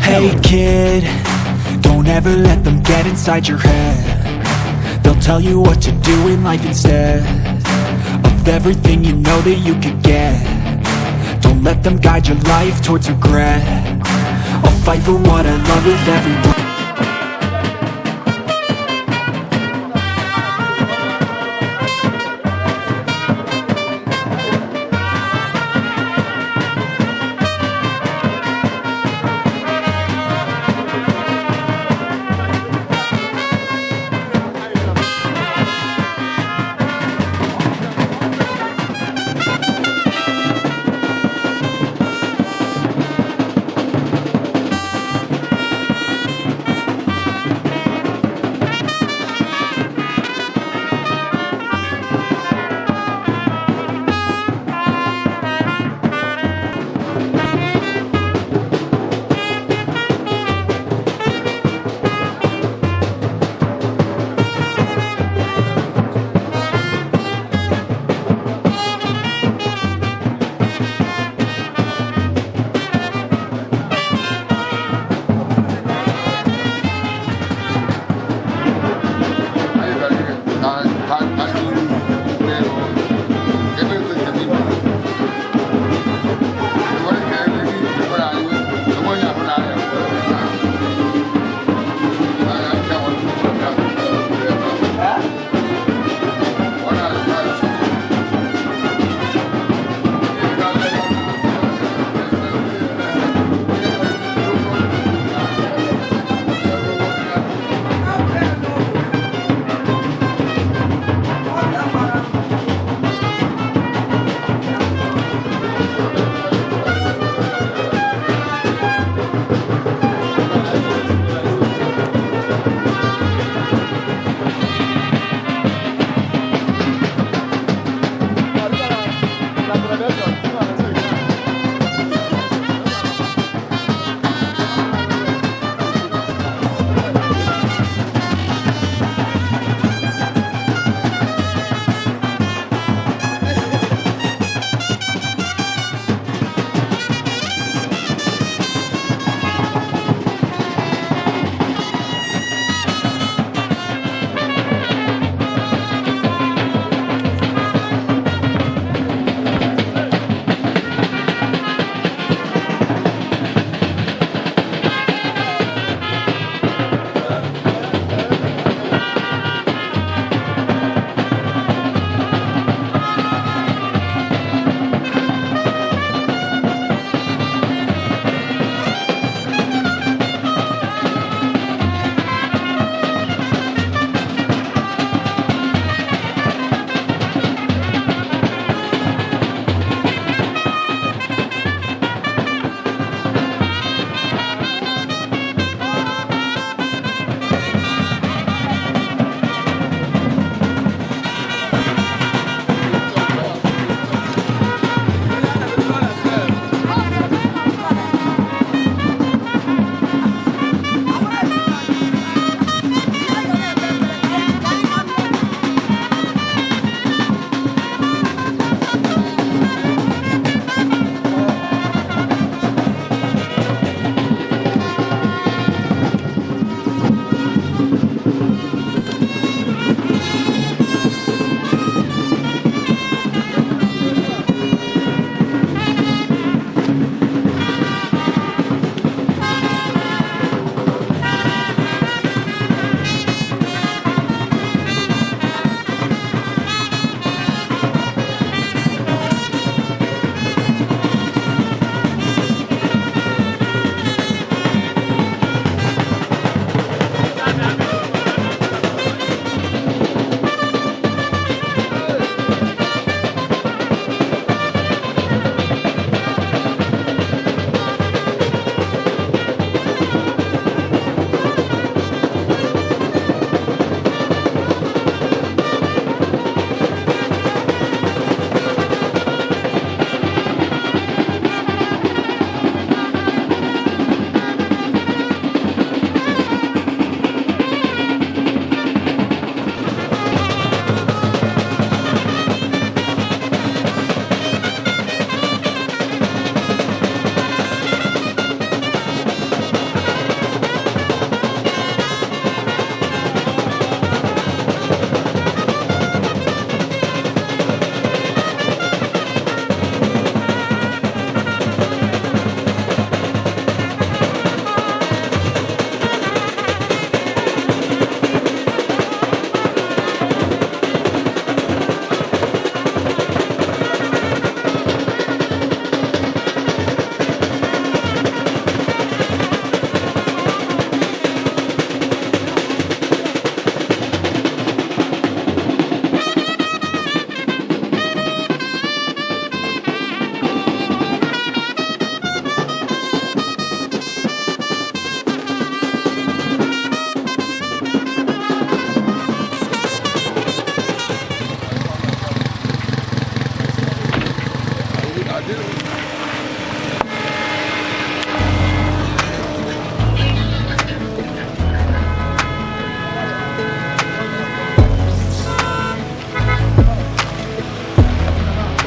Hey kid, don't ever let them get inside your head. They'll tell you what to do in life instead of everything you know that you could get. Don't let them guide your life towards regret. I'll fight for what I love with everyone.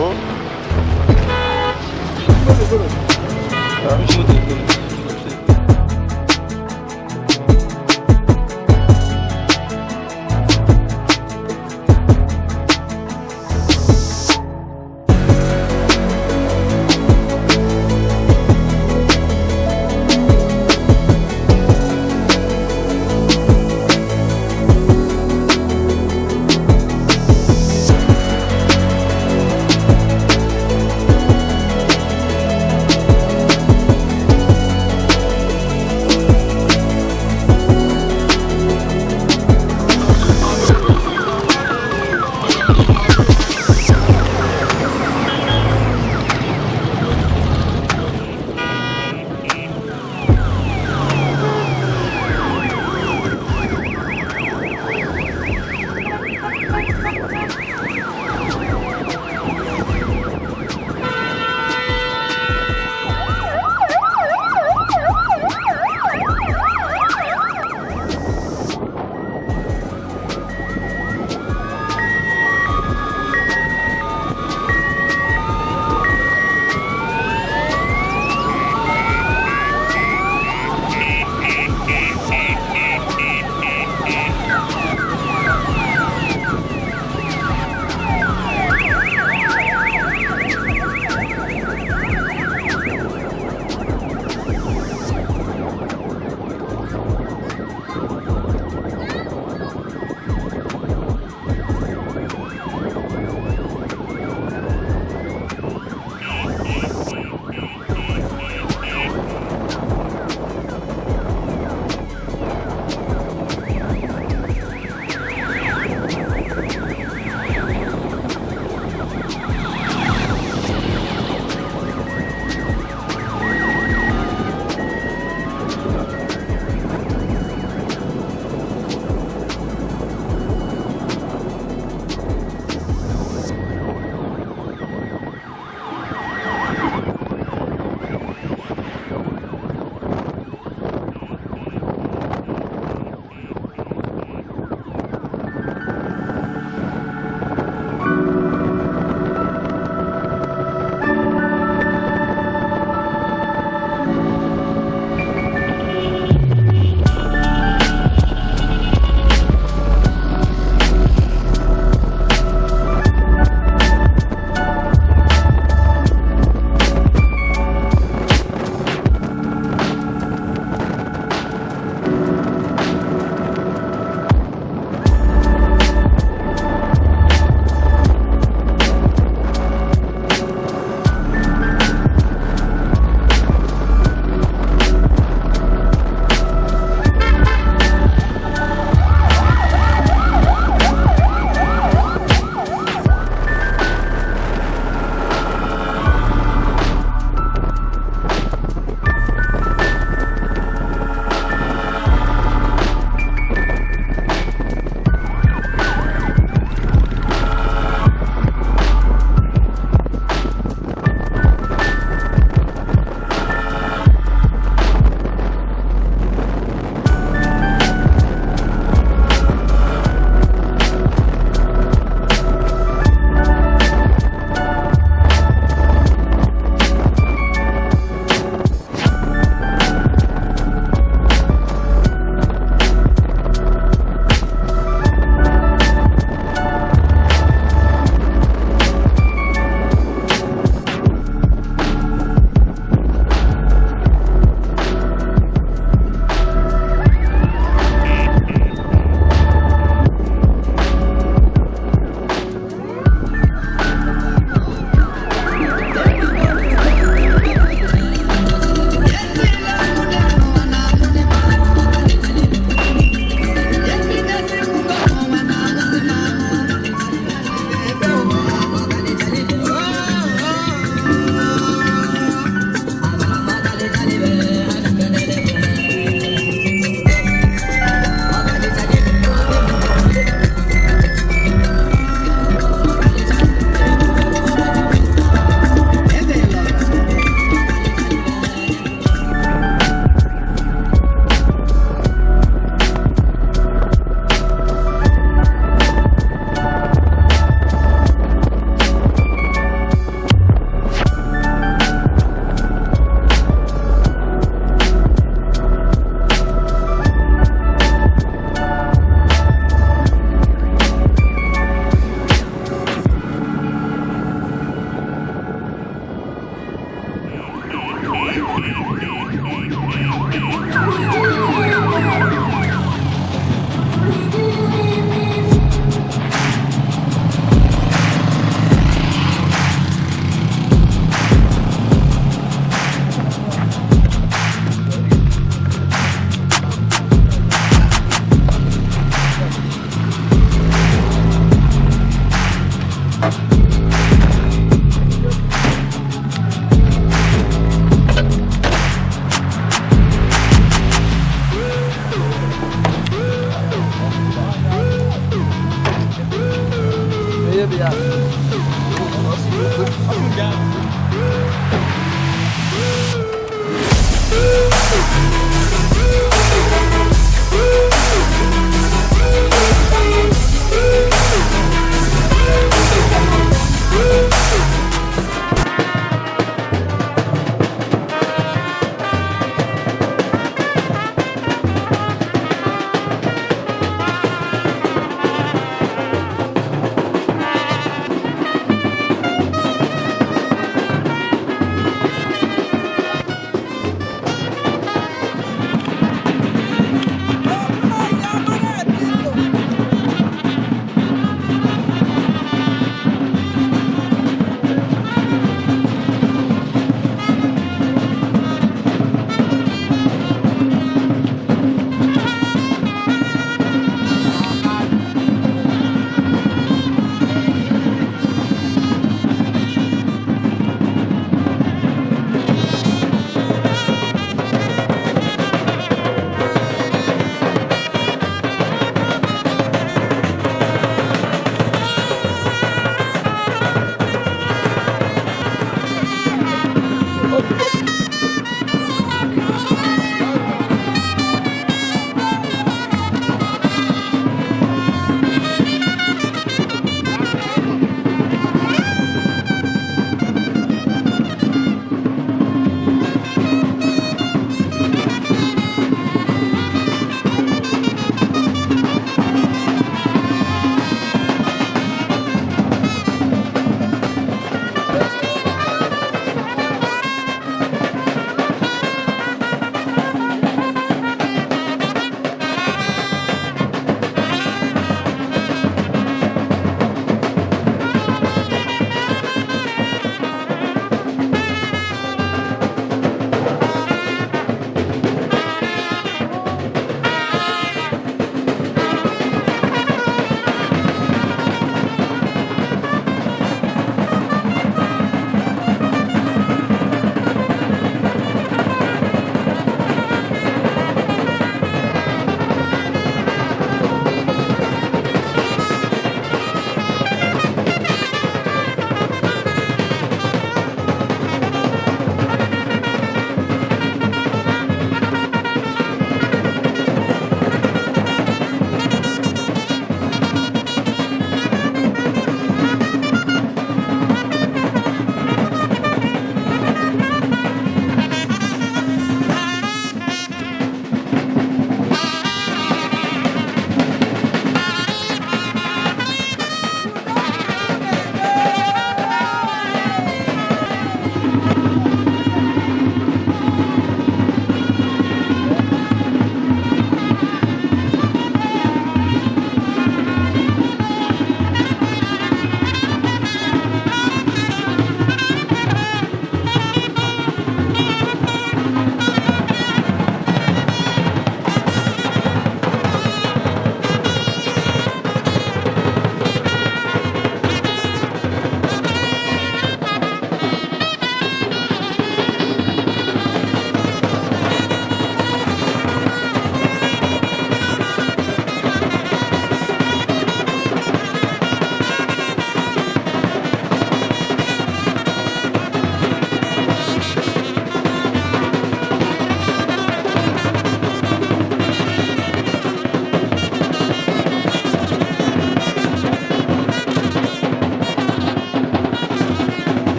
뭐?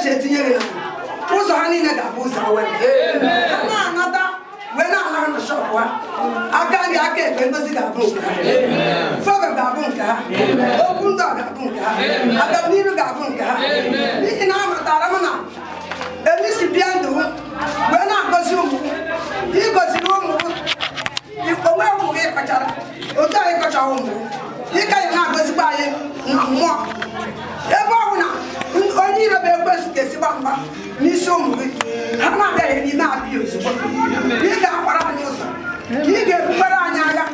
shetinye ụzọ ha niile ga-abụ ụzọ wee na-anata wee na-ala na shop ha aka ndị aka ekpe ngozi ga-abụ nke ha fọga ga-abụ nke ha okwu ndụ ga-abụ nke ha agamnihu ga-abụ nke ha n'ihi na amatara m na emisi bịa ndụ wee na-agọzi ụmụ ịgọziri ụmụ onwe ụmụ gị kọchara otu anyị kọchara ụmụ ịka ya na-agọzikwa anyị na mmụọ ebe ọ bụ na onye iro bụ ekwesị ga-esigba mgba n'isi ụmụ gị ha na-abịaghị n'ime abịa ozugbo ị ga-akwara anyị ụzọ ị ga-ebubere anyị agha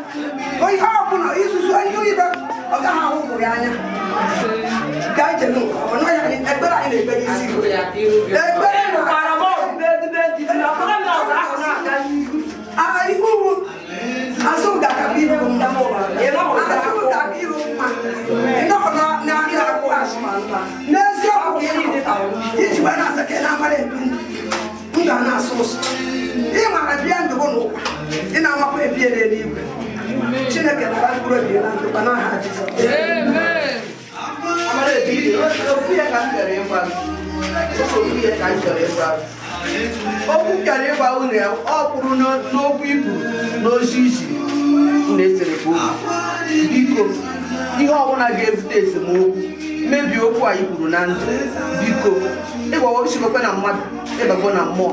onye ọbụla izuzu onye iro ọ gaghị ahụ ụmụ ya anya ka anyị jere ekpere anyị na-ekpere isi ekpere iwu azụ ga-akaba iru mma n'eziokwu ka iji wee na-asa ka ị na-amara ebi ndụ ga na-asụ ụsụ ị mara bịa ndụ bụ n'ụwa ị na-amakwa ebie n'eluigwe Chineke nara mkpụrụ obi na ndụkwa n'aha okwu kara ịgwa unu ya ọ kwuru n'okwu ibu n'ozi isi na-esere biko ihe ọbụla ga-ebute esemokwu mmebi okwu anyị kwuru na ndụ biko ịgwawochigokwe na mmadụ ịbago na mmụọ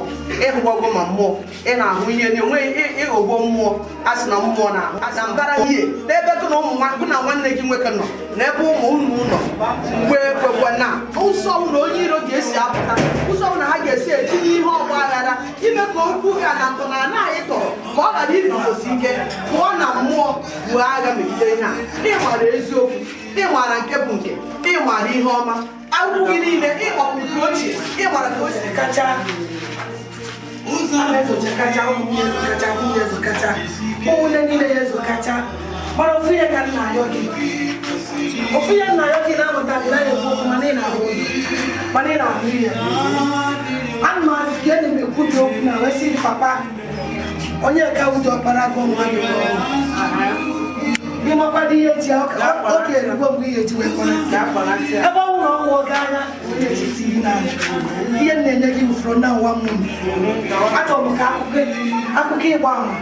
ịhụgwago ma mmụọ ị na-ahụ ihe na-enweghị ịghọgbo mmụọ a sị na mmụọ na-ahụ na mbara ihe n'ebe gụ na ụmụ na nwanne gị nwoke nọ n'ebe ụmụ unu ụlọ wee kwekwa na ụzọ ụlọ onye iro ga-esi apụta ụzọ ụlọ ha ga-esi etinye ihe ọgba aghara ime ka okwu ga na ntọ na ana anyị tọrọ ka ọ ghara iguzosi ike pụọ na mmụọ buo agha megide ihe a ịmara eziokwu ịmara nke bụ nke ịmara ihe ọma akwụkwọ gị niile ịkpọpụ nke ochie ịmara ka ochie kacha ụmụnne niile ya ezokacha mana ofu ihe ka nna ayọ gị ofu ihe nna ayọ gị na-amụta gị na ekwu okwu mana ị na-ahụ ụzọ mana ị na-ahụ ihe ana m azụ ka enyi m ekwubi okwu na wee sị gị papa onye ka ụjọ ọkpara agụ nwa gị n'ime ọkpado ihe ji oge erigbo mgbe ihe ji wee kpọrọ ebe ọ nwụrụ ọnwụ oge anya onye ji tiri n'anya ihe m na-enye gị usoro na nwa mmụọ achọrọ m ka akụkọ ịgba ama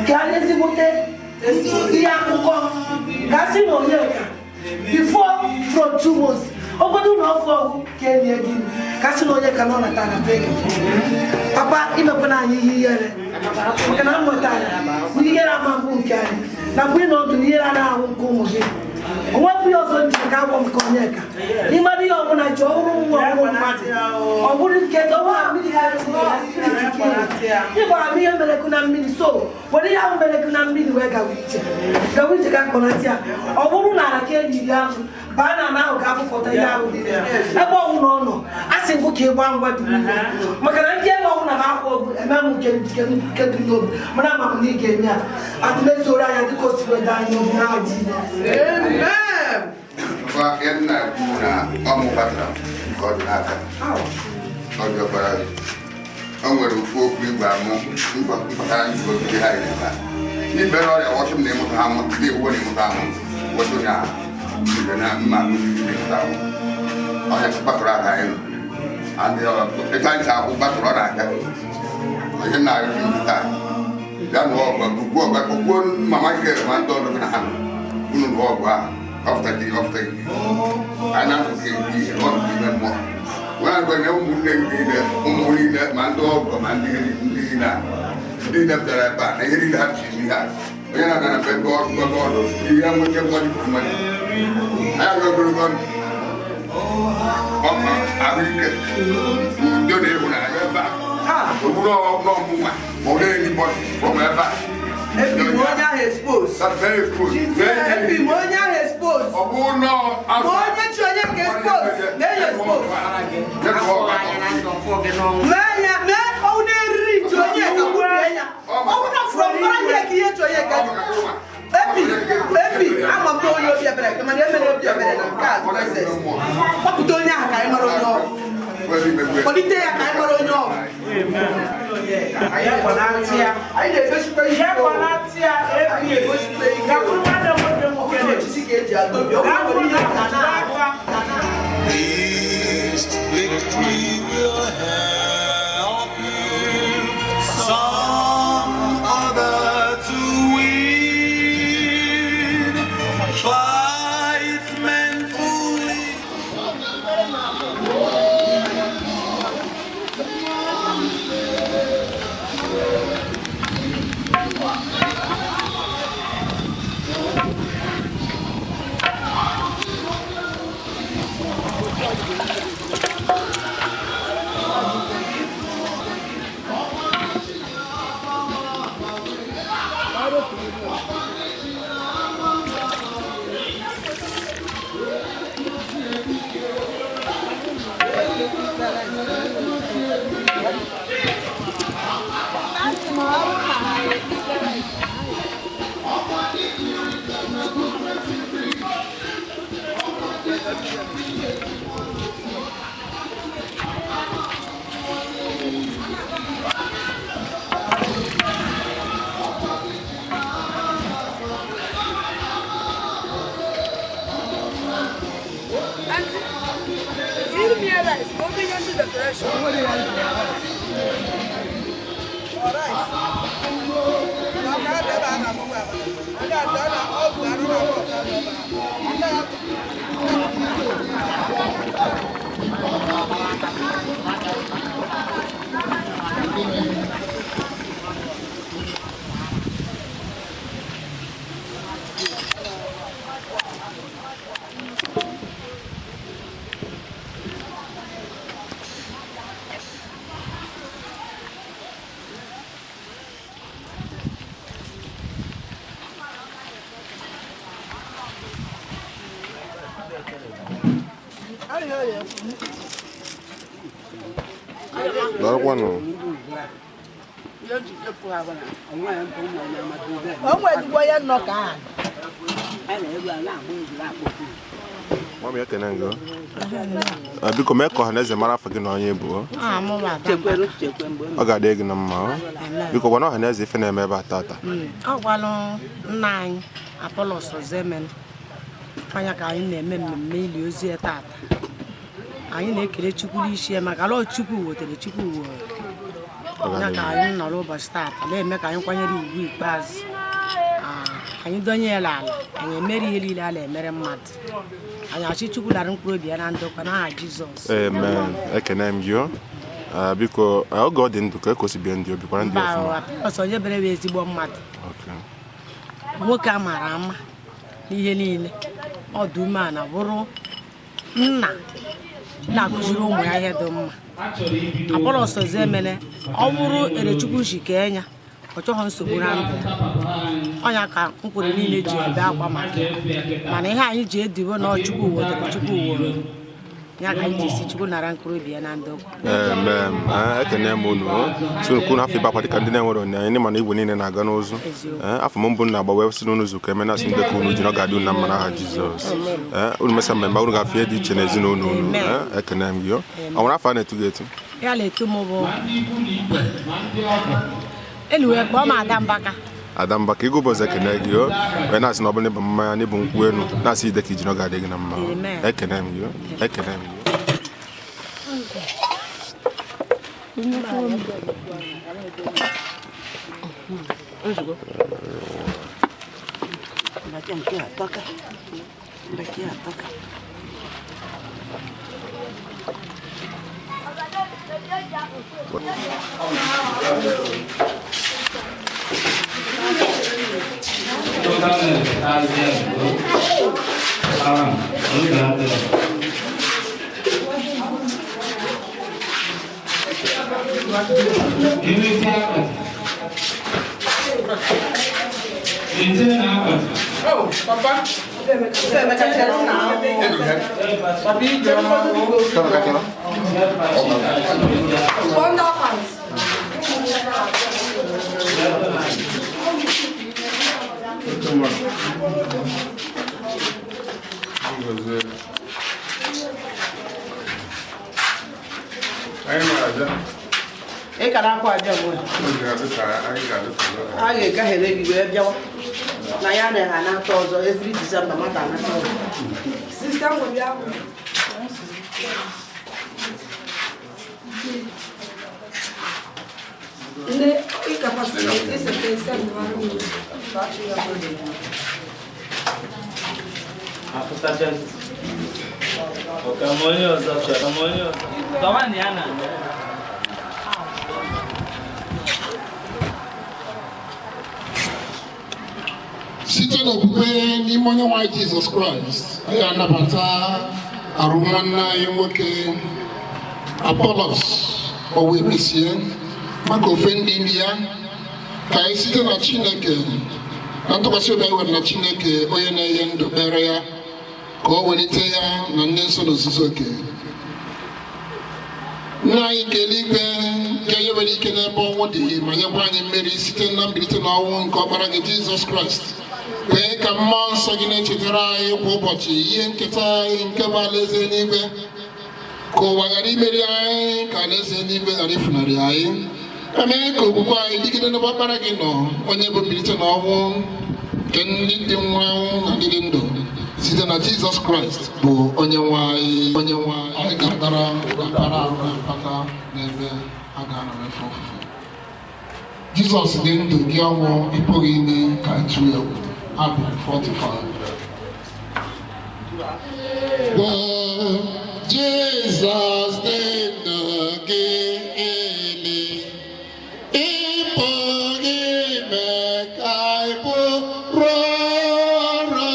ka a na-ezigbote ihe akụkọ ka a sị na onye ka before from 2 months obodo ụlọ ọgwụ ọgwụ ka enye gị ka sị na onye ka nọ nata na be gị papa imekwana anyị ihe ihere maka na mmụtara ihere ama mbụ nke anyị na mgbe ị nọ ọdụ ihere a na-ahụ nke ụmụ gị onwepụ ya ọzọ nji ka agwọ nke onye ka ịmara ihe ọbụla ji ọhụrụ nwa ọhụrụ mmadụ ọ bụrụ nke ọnwa mmiri ịgbara m ihe merekụ na mmiri so were ihe ahụ merekụ na mmiri wee gawa ije ga kpọnatị ya ọ bụrụ na ala ka enyiri ahụ baa na ana ahụ ga-apụpụta ihe ahụ dị ebe ọnwụ na ọ nọ a sị mbụ ka ịgba ngwa dị maka na ndị ebe ọnwụ na na-akwa ọgwụ eme m nke dị n'obi mana ama m na ị ga-eme ya atụmesoro anya dịka o si weda anyị obi na ji Yan na kuna ọmụbatara nke ọ dị n'aka ọjọkwara gị o nwere ofu okwu igwe amụ mkpatara igwe ogige ha iri na n'ibere ọrịa wọchị m na-emụta ha mụ ndị ugbo na-emụta ahụ wọchị onye ahụ ibe na mma akụzi na-emụta ahụ ọnya kpatụrụ aka anyị adị ịta ncha akwụ gbatụrụ ọ na-aga onye na-arịrị ndị taa ya nụọ ọgwụ mama ike ma ndị ọrụ gị na ha unu nụọ ọgwụ ahụ after I know okay he not even more when I go now umune man do man di na di na tara ba na yiri da chi ya when I gonna be God you am with them money I go go mama Africa do dey una ba no mo dey ni body from ever Monya expose. That's very exposed. Every Monya expose. Oh no, Monya chonya expose. They expose. Manya, me how they reach chonya kabuya. Oh no, from Manya kiye chonya kabuya. Baby, I'm a boy of your break. I'm a member of your break. I'm card. What do you have? I'm a road. Polite ya kaimaro nyo. Aya konatia. Aye gospel ya konatia. Aye gospel. Gakurumana mo kene chisikeje adobi. Gakurumana. This victory Mami yake nango. Biko meko haneze marafa gị na onye bụ. Ọ ga-adị gị na mma. Biko gwana haneze ife na-eme ebe tata. Ọ gwalụ nna anyị Apolos Onwuemeshi anya ka anyị na-eme mmemme ili ozu ya tata. Anyị na-ekele Chukwu n'isi maka ala Chukwu wotere Chukwu wo. Anya ka anyị nọ n'ụbọchị tata na-eme ka anyị kwanyere ugwu ikpeazụ. Anyị donye ya ala, anyị emere ihe niile a na-emere mmadụ. Anyị achị Chukwu lara mkpụrụ obi ya na ndokwa n'aha Jizọs. Amen. Ekene m gị. Biko oge ọ dị ndụ ka ekosibie ndị obi kwara ndị ọfụma. Ọsọ onye bere bụ ezigbo mmadụ. Nwoke a mara ama n'ihe niile. Ọ dị umeala bụrụ nna na-akụziri ụmụ ya ihe dị mma. Apolos Onwuemeshi ọ bụrụ Erechukwu shi ka enya ọ chọghị nsogbu na ndụ. Ọnya ka mkpụrụ niile ji ebe akwa maka mana ihe anyị ji edibo na Chukwu wotere Chukwu woro ya ka anyị ji si Chukwu nara mkpụrụ obi ya na ndụ. Ekene m unu so kwunu afọ ịbakwa dịka ndị na-enwere onye ndị mana igwe niile na-aga n'ụzụ afọ m mbụ na-agbawe si n'ụlọ ụzọ ka emena asị ndị ka unu ji na ọ ga-adị unu na mma n'aha Jizọs. Unu mesa mmemme unu ga-afịa dị iche n'ezinụlọ unu. Ekene m gị. Ọ nwere afọ a na-etu gị etu? Ya na-etu m bụ eluwe kpọọ m Ada Mbaka ịgụ ụbọchị ekene gị wee na-asị na ọ bụrụ n'ịbụ mmanya n'ịbụ nkwụ elu na-asị ide ka iji na ọ ga-adị gị na mma. Ekene m gị. Ekene m gị. Oh, Papa. E kana kwa aja mo. Age ka hele bi we biawa. Na ya na ha na tozo every December mata na tozo. Sister mo bia ko. Ne incapacité c'est pensar no ano. Bate ya ko de. Afutacha. Okamonyo za kamonyo. Tawani ana. Site n'okpukpe n'ime onye nwe Jizọs Kraịst, anyị anabata arụmnanna anyị nwoke Apolos Onwuemeshi maka ofe ndị nri ya ka anyị site na Chineke na ntụkwasị obi anyị nwere na Chineke onye na-enye ndụ kpere ya ka o welite ya na ndị nsọ n'ozuzu oke. Nna anyị nke eluigwe nke onye nwere ike n'ebe ọnwụ dị ma nyekwa anyị mmeri site na mbilite n'ọnwụ nke ọkpara gị Jizọs Kraịst. Kwee ka mmụọ nsọ gị na-echetara anyị kwa ụbọchị ihe nketa anyị nke bụ alaeze n'igwe ka ụwa ghara imeri anyị ka alaeze n'igwe ghara ifunarị anyị. Emee ka okwukwe anyị dịgide n'ebe ọkpara gị nọ onye bụ mbilite n'ọnwụ nke ndị dị nwụrụ anwụ na ndị dị ndụ site na Jizọs Kraịst bụ onye nwe anyị anyị ga-agara ụkpara arụ na mpata n'ebe a ga-anọ efe ofufe. Jizọs dị ndụ, gị ọnwụ ịpụghị ime ka ịtụ egwu. Abụ 45. Jizọs dị ndụ, gị ili ịpụghị ime ka ịbụrụ ọrụ.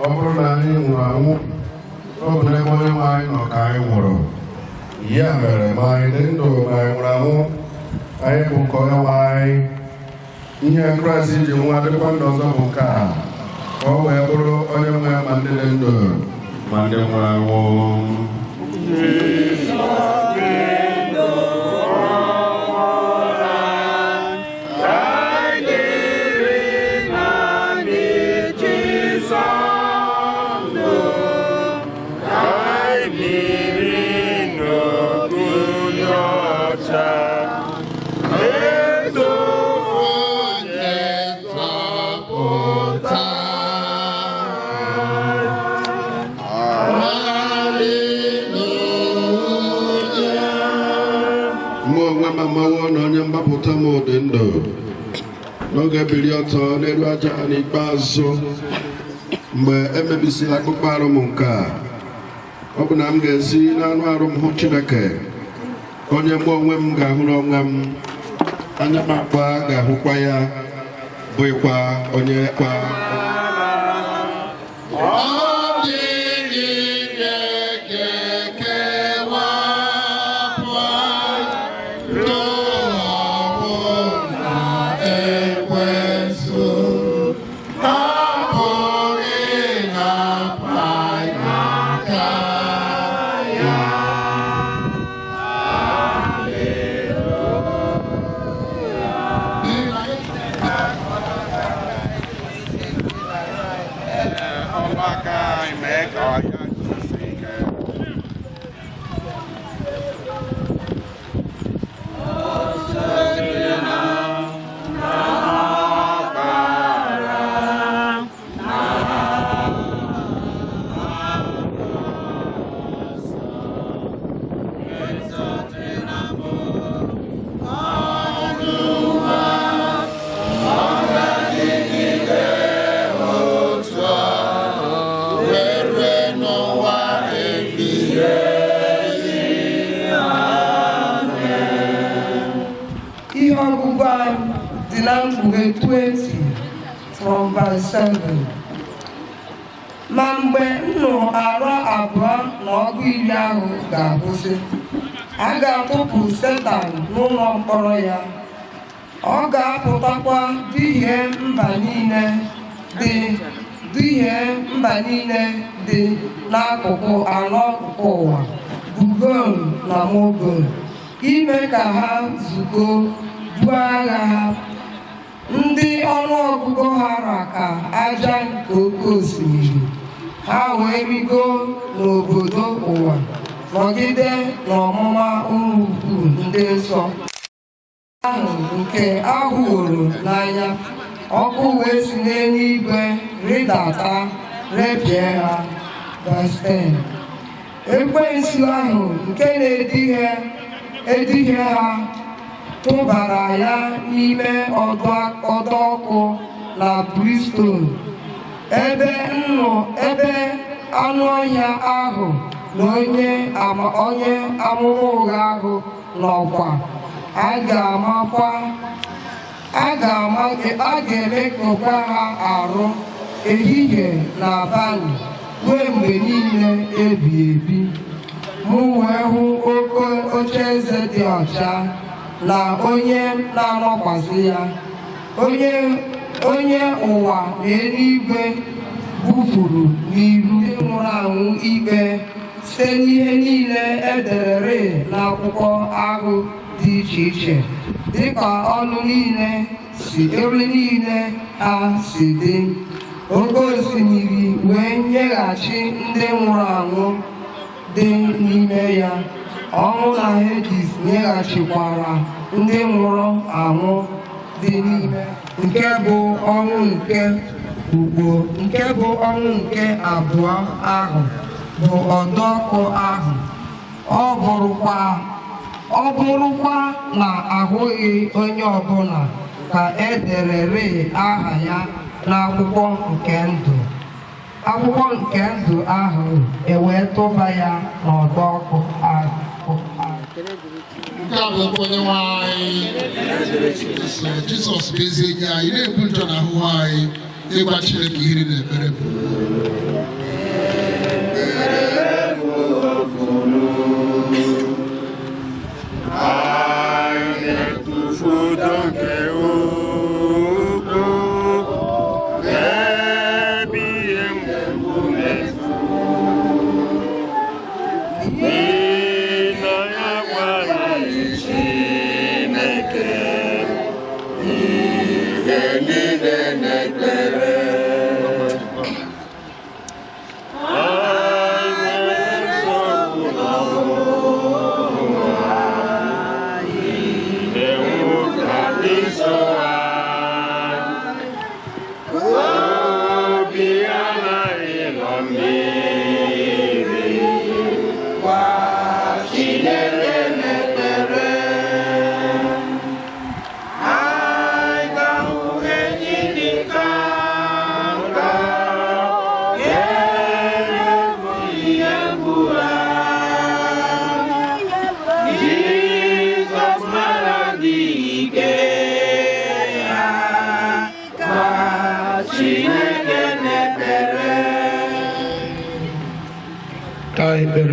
Ọ bụrụ na anyị nwụrụ anwụ, ọ bụ n'ebe onye nwe anyị nọ ka anyị nwụrụ. Ya mere, ma anyị dị ndụ ma anyị nwụrụ anwụ, anyị bụ nke onye nwe anyị. Ihe Kraịst ji nwa dịkwa ndụ ọzọ bụ nke a, ka ọ wee bụrụ onye nwe ma ndị dị ndụ ma ndị nwụrụ anwụ. Mgbapụta m dị ndụ n'oge biri ọtọ n'elu aja n'ikpeazụ mgbe emebisiri akpụkpọ arụ m nke a. Ọ bụ na m ga-esi n'anụ arụ m hụ Chineke, onye mgbe onwe m ga-ahụrụ onwe m, anya m akpa ga-ahụkwa ya, bụkwa onye kwa. From verse 7. Ma mgbe nnụrụ arọ abụọ na ọgụ iri ahụ ga-akwụsị, a ga-atụpụ Setan n'ụlọ mkpọrọ ya. Ọ ga-apụtakwa duhie mba niile dị n'akụkụ anọ nke ụwa, Gog na Magog, ime ka ha zukọ buo agha ha. Ndị ọnụọgụgụ ha ra ka aja nke oke osimiri, ha wee rigo n'obodo ụwa, nọgide n'ọmụma ụlọ ukwu ndị nsọ ahụ nke ahụworo n'anya. Ọkụ wee si n'eluigwe rịdata repịa ha. Verse 10. Ekwensu ahụ nke na-eduhie ha tụbara ya n'ime ọdọ ọkụ na brimstone, ebe anụ ọhịa ahụ na onye amụma ụgha ahụ nọkwa. A ga-emekọkwa ha arụ ehihie na abalị ruo mgbe niile ebighị ebi. Mụ wee hụ oke ocheeze dị ọcha na onye na-anọkwasị ya, onye ụwa na eluigwe bufuru n'iru nwụrụ anwụ ikpe site n'ihe niile ederere n'akwụkwọ ahụ dị iche iche dịka ọnụ niile si ebe niile ha si dị. Oke osimiri wee nyeghachi ndị nwụrụ anwụ dị n'ime ya. Ọnwụ na Hades nyeghachikwara ndị nwụrụ anwụ dị n'ime, nke bụ ọnwụ nke abụọ ahụ bụ ọdọọkụ ahụ. Ọ bụrụkwa na ahụghị onye ọbụla ka ederere aha ya n'akwụkwọ nke ndụ. Akwụkwọ nke ndụ ahụ ewee tụba ya n'ọdọọkụ ahụ. Nke a bụ onye nwe anyị Jizọs bụ ezi enyi anyị, na-ebu njọ na ahụhụ anyị, ịgwa Chineke ihe na ekpere bụ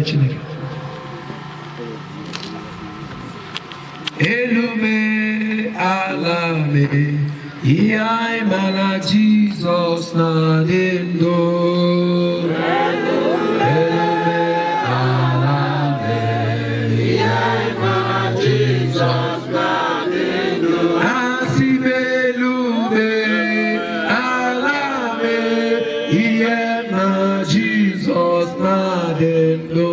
Chineke. Elume alame ihe anyị mara Jizọs na-adị ndụ. Elume alame ihe anyị mara Jizọs na-adị ndụ. Asị m elume alame ihe mara Jizọs na-adị ndụ.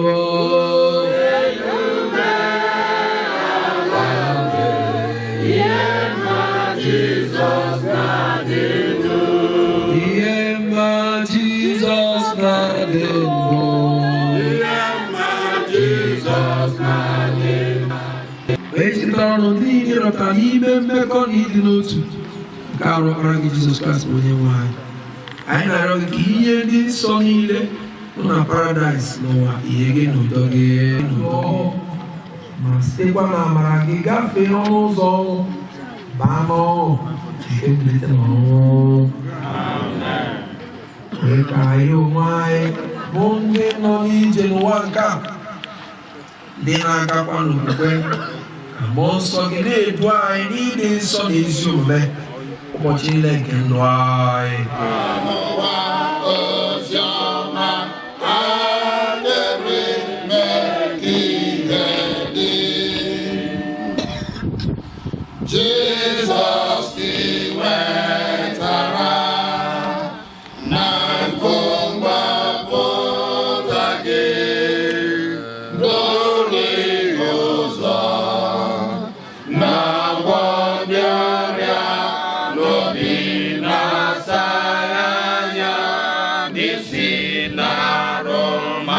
Echitara ọnụ ndị ịrọta n'ime mmekọ na ịdị n'otu nke arụ ọkpara gị Jizọs Kraịst bụ onye nwe anyị. Anyị na-arịọ gị ka ihe ndị nsọ niile nọ na paradaịs n'ụwa ihe gị n'udo gị ma sitekwa na amara gị gafee n'ọnụ ụzọ ọnwụ baa n'ọṅụ nke mbilite n'ọnwụ. Kwee ka anyị onwe anyị bụ ndị nọ n'ije n'ụwa nke a ndị na-agakwa n'okwukwe ka mmụọ nsọ gị na-edu anyị n'ịdị nsọ na ezi omume ụbọchị niile nke ndụ anyị. Jesus, the wetara, na ngomba potage, glory ozo, na wabyaria, lobi na sayanya, nisi na romadoni.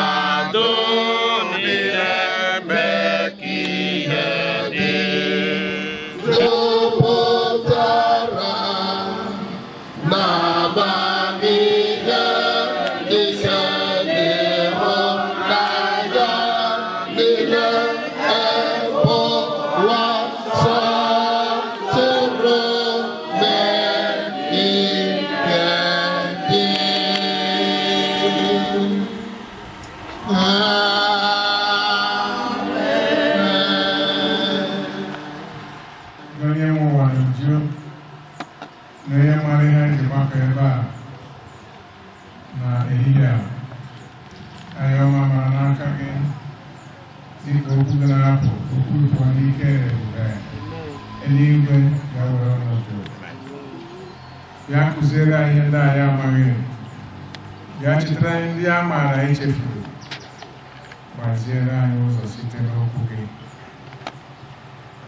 dịka okwu na-apụ okwu ụtọ n'ike eluigwe ya were ọnọdụ ya kụziere anyị ndị anyị amaghị ya chetara anyị ndị a maara echefuru gbaziere anyị ụzọ site n'okwu gị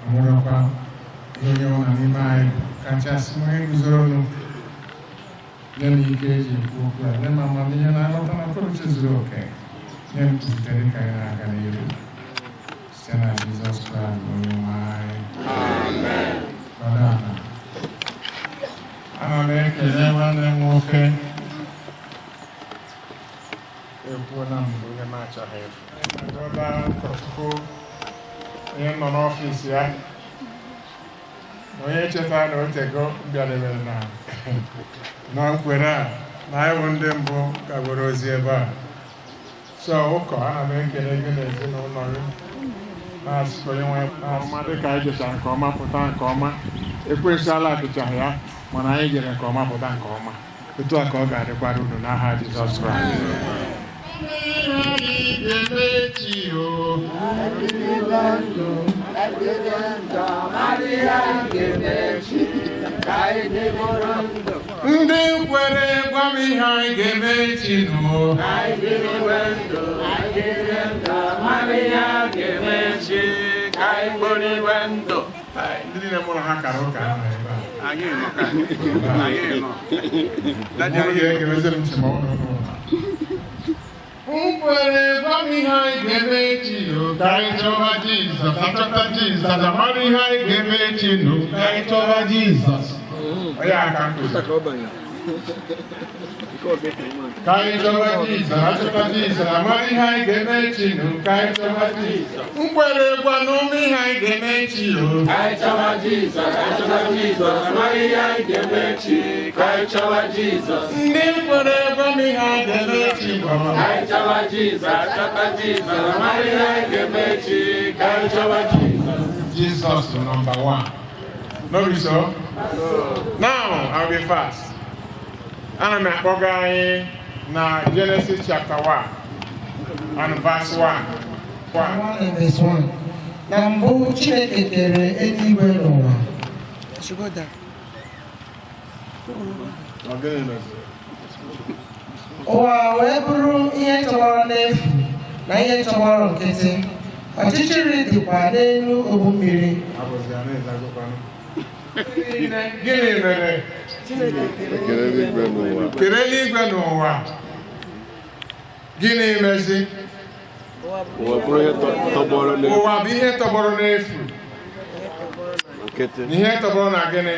ọmụrụkwa onye ọ na n'ime anyị kachasị onye guzoro nye m ike eji ekwu okwu a nye m amamihe na nghọta na mkpụrụ uche zuru oke nye m kwupụta dịka anyị na-aga n'ihu site na Jizọs Kraịst onye nwe anyị. Ana m ekele nwanne m nwoke ekwuo na mbụ onye na-achọghị egola ụkọchukwu onye nọ n'ọfịs ya onye chetara na otego bịadebere na nkwere a na ịwụ ndị mbụ gagoro ozi ebe a so ụkọ ana m ekele gị na ezinụlọ gị na-asịkọ onye nwe ọma dịka anyị jechara nke ọma pụta nke ọma ekwesịala atụchaghị ya mana anyị jere nke ọma pụta nke ọma otu a ka ọ ga-adịkwara unu n'aha Jizọs Kraịst. Ndị kwere gwa m ihe anyị ga-emechi ndị niile mụrụ ha kara ụka ahụ ebe nkwere gwa m ihe anyị ga-emechi ka anyị chọba Jizọs achọta Jizọs amara ihe anyị ga-emechi ka anyị chọba Jizọs onye aka nkụzi ka anyị chọba Jizọs achọta Jizọs amara ihe anyị ga-emechi ka anyị chọba Jizọs nkwere gwa n'ụmụ ihe anyị ga-emechi ka anyị chọba Jizọs achọta Jizọs amara ihe anyị ga-emechi ka anyị chọba Jizọs ndị nkwere gwa m ihe anyị ga-emechi ka anyị chọba Jizọs achọta Jizọs amara ihe anyị ga-emechi ka anyị chọba Jizọs. Jesus number one. No be so? Now I'll be fast. Ana m akpọga anyị na Genesis chapter 1 and verse 1. 1 and verse 1. Na mbụ Chineke kere eluigwe n'ụwa. Ụwa wee bụrụ ihe tọgbọrọ n'efu na ihe tọgbọrọ nkịtị. Ọchịchịrị dịkwa n'elu ogbu mmiri. Gịnị mere? Kere eluigwe n'ụwa. Gịnị mezi? Ụwa bụ ihe tọgbọrọ n'efu. Ihe tọgbọrọ na gịnị?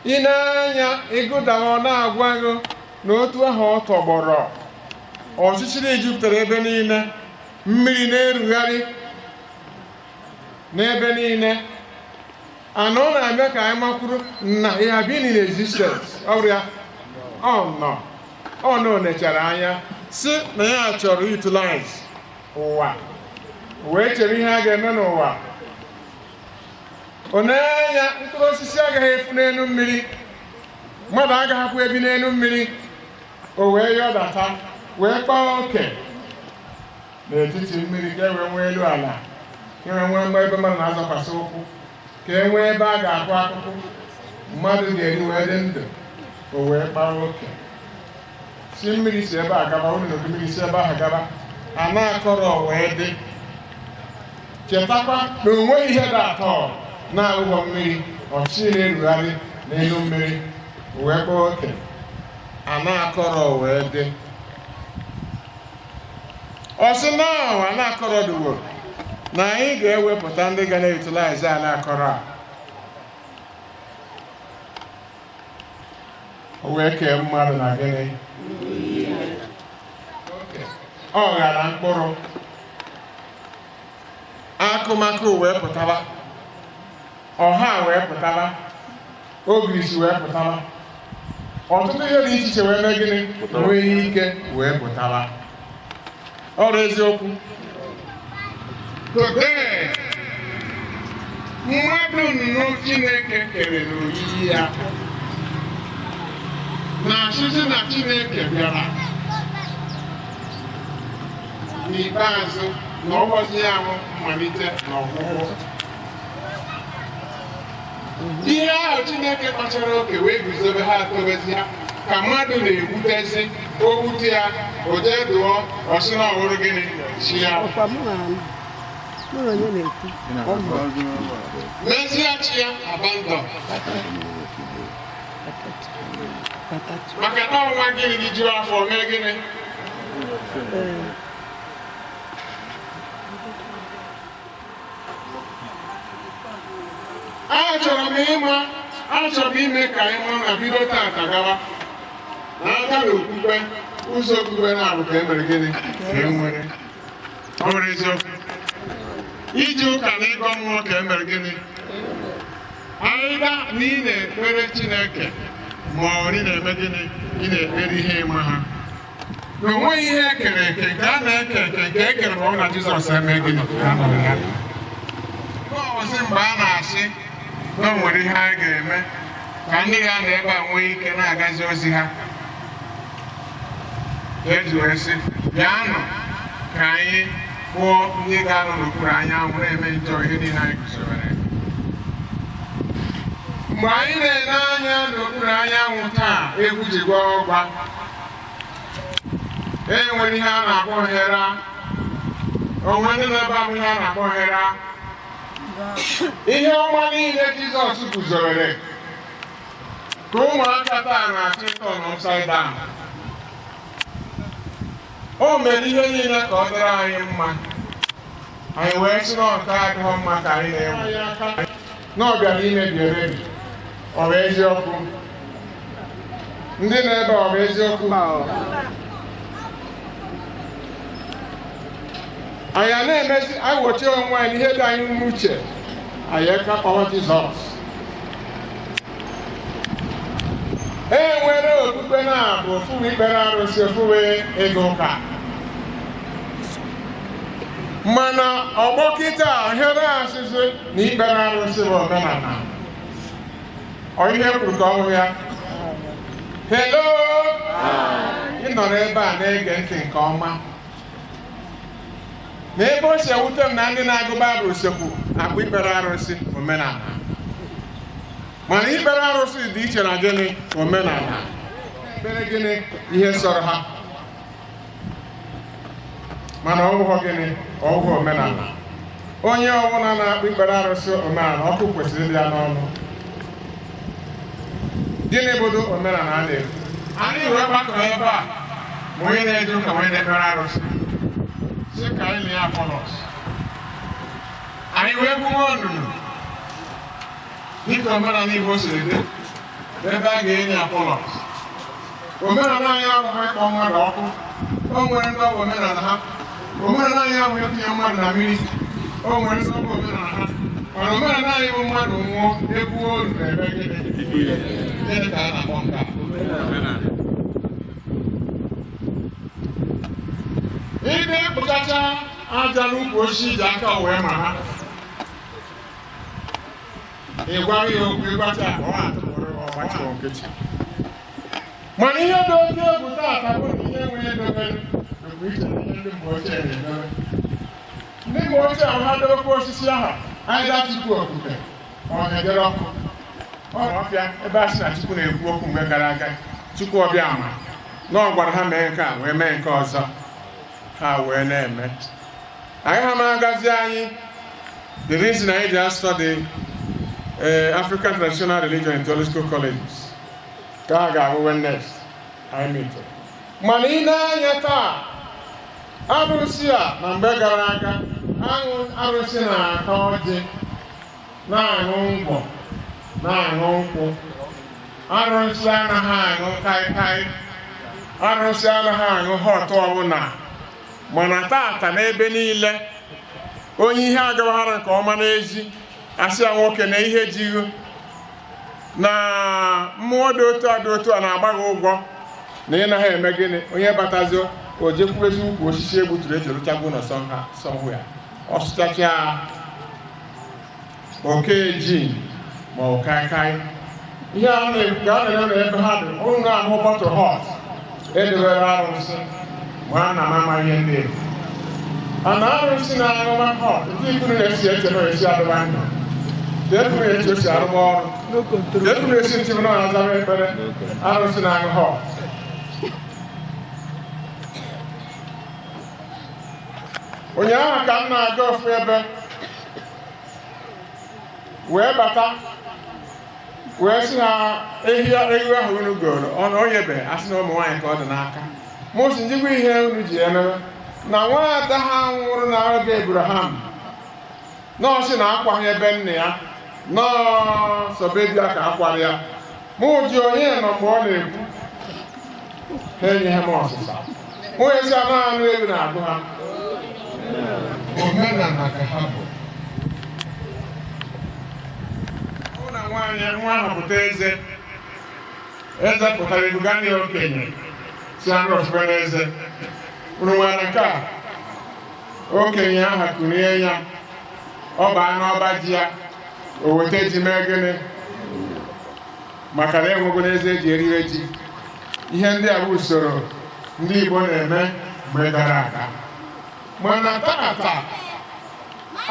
Ị na-anya ịgụdaghị ọ na-agwa gị na otu ahụ ọ tọgbọrọ. Ọchịchịrị jupụtara ebe niile, mmiri na-erugharị n'ebe niile. And ọ na-eme ka anyị makwuru na it had been in existence. Ọ nọ nechara anya si na ya chọrọ utilize ụwa wee chere ihe a ga-eme n'ụwa. Ọ na-anya mkpụrụ osisi agaghị efu n'elu mmiri, mmadụ agaghịkwa ebi n'elu mmiri. O wee yọdata wee kpaa oke n'etiti mmiri ka e wee nwee elu ala, ka e wee nwee ebe mmadụ na-azọkwasị ụkwụ, ka e nwee ebe a ga-akụ akụkụ mmadụ ga-eri wee dị ndụ. O wee kpaa oke si mmiri si ebe a gaba, unu na mmiri si ebe ahụ gaba, a na-akọrọ wee dị. Chetakwa na o nweghị ihe dị atọ na-aghụghọ mmiri, ọchị na-erugharị n'elu mmiri. O wee kpaa oke, a na-akọrọ wee dị. Ọsị na a na-akọrọ dịwo na anyị ga-ewepụta ndị ga na-utilize ala akọrọ a. O wee kee mmadụ na gịnị? Ọ ghara mkpụrụ. Akụmakụ wee pụtara, ọha wee pụtara, ogirisi wee pụtara, ọtụtụ ihe dị iche iche wee mee gịnị? Nwee ike wee pụtara. Ọ bụ eziokwu. Today, mmadụ nnụ Chineke kere n'oyiyi ya na-achịzi na Chineke bịara n'ikpeazụ na ụbọchị ya bụ mmalite na ọgwụgwụ. Ihe ahụ Chineke kpachara oke wee guzobe ha atobezi ha ka mmadụ na-egbutezi ogbute ya o jee dụọ ọsị na ọhụrụ gịnị chi ya mezie chi ya abandon maka na ọnwa gịnị gị jụọ afọ mee gịnị achọrọ m ime ka anyị mara na bido tata gawa na aka na okpukpe ụzọ okpukpe na-abụ ka e mere gịnị ka e nwere ọ bụrụ eziokwu iji ụka na ịgọ mmụọ ka e mere gịnị anyị ga na ị na-ekpere Chineke ma ọ ị na-eme gịnị ị na-ekpere ihe ịma ha na onweghị ihe ekere eke nke a na-eke eke nke ekere ma ọ na Jizọs eme gịnị ọzi mgbe a na-asị na o nwere ihe a ga-eme ka ndị ga na ebe a nwee ike na-agazi ozi ha eji wee sị bịanụ ka anyị kpụọ ndị ga-anọ n'okpuru anyanwụ na-eme njọ ihe niile anyị guzobere. Mgbe anyị na-ele anya n'okpuru anyanwụ taa egwu ji gwa ọgwa enwere ihe a na-akpọ hera onwe ndị na-ebe ahụ ihe a na-akpọ hera ihe ọma niile Jizọs guzobere ka ụmụaka taa na-achọ ịtọ n'upside down. O mere ihe niile ka ọ dịrị anyị mma anyị wee sị na nke adịghị mma ka anyị na-enwe aka na ọ bịara imebi emebi. Ọ bụ eziokwu ndị na-ebe ọ bụ eziokwu anyị na-emezi agwọchi onwe anyị ihe dị anyị n'uche anyị ekakpawa Jizọs. E nwere okpukpe na-abụ ofuwe ikpere arụsị ofuwe ego ụka mana ọgbọ kịta ohere asịsị na ikpere arụsị bụ omenala ọ ihe kwuru ka ọhụrụ ya hello ị nọrọ ebe a na-ege ntị nke ọma na ebe o si ewute m na ndị na-agụ Baịbụl sekwu akpụ ikpere arụsị omenala mana ikpere arụsị dị iche na gịnị omenala ekpere gịnị ihe sọrọ ha mana ọgwụghọ gịnị ọgwụ omenala. Onye ọbụla na-akpụ ikpere arụsị omenala ọkụ kwesịrị ịdị ya n'ọnụ. Gịnị bụdo omenala a na-ekwu anyị wee gbakọrọ ebe a ma onye na-eje ụka wee na-ekpere arụsị si ka anyị lie Apolos anyị wee gbuo ọnụnụ dịka omenala Igbo siri dị ebe a ga-enye Apolos. Omenala anyị abụghị ịkpọ mmadụ ọkụ o nwere ndị ọbụ omenala ha. Omenala anyị abụghị ịkụnye mmadụ na mmiri o nwere ndị ọbụ omenala ha. Mana omenala anyị bụ mmadụ nwụọ egwu olu na-eme gịnị ka a na-akpọ nke a ị na-ekpochacha aja n'ukwu osisi ji aka wee ma ha ịgwa ya okwu ịgbacha mana ihe dị oke egwu taata bụ na ihe nwere edobere bụ iche na ihe ndị mgbe ochie na-edobe. Ndị mgbe ochie ahụ ha dobekwa osisi ahụ anyị daa tupu okwute ọ na-edere ọkụ ọfịa ebe a sị na Chukwu na-ekwu okwu mgbe gara aga Chukwu ọbịa ama na ọ gwara ha mee nke a wee mee nke ọzọ ha wee na-eme. Anyị ha na-agazi anyị the reason anyị ji study African Traditional Religion and Theological Colleges ka a ga-ahụ next anyị metere. Mana ị na-anya taa arụsị a na mgbe gara aga arụsị na-ata ọjị na-aṅụ ngwọ na-aṅụ nkwụ. Arụsị anaghị aṅụ kaikai arụsị anaghị aṅụ họt ọbụla. Mana tata n'ebe niile onye ihe agawaghara nke ọma n'ezi asị ya nwoke na ihe jighị na mmụọ dị otu a na-agba gị ụgwọ na ị naghị eme gịnị onye batazio o jekwuezi ukwu osisi egbuturu ejerụchagbu na sọhụ ya ọ sụchacha oke ji ma ọ kaikai ihe a na-eme ebe ha dị ụnụ ahụ bọtụl họt edobere arụsị ma a na-ama ihe ndị ana arụsị na-aṅụma họt ndị ikwu na-esi eche na esi adụba ndụ dekwu na-eche osi arụma ọrụ dekwu na-esi ntị na azaba ekpere arụsị na-aṅụ họt. Ụnyaahụ ka m na-aga ofu ebe wee bata wee sị ha ehi ahụ unu goro ọnụ onyebe asị na ụmụ nwaanyị ka ọ dị n'aka mụsị njikwa ihe unu ji emebe na nwaada ha nwụrụ na oge Abraham nọọsị na akwaghị ebe nne ya nọọsọbedia ka akwara ya mụ ji onye nọ mgbe ọ na-ekwu ha enyeghị m ọsịsa mụ esi anụ ewu na-agụ ha omenala ka ha bụ na nwaanyị nwa ahụ pụta eze pụtara ebuga ndị okenye si anụ ofufe n'eze unu nwere nke a okenye ahụ kụrie ya ọ baa n'ọba ji ya o weta ji mee gịnị maka na enwego n'eze eji eriwe ji. Ihe ndị a bụ usoro ndị Igbo na-eme mgbe gara aga mana tata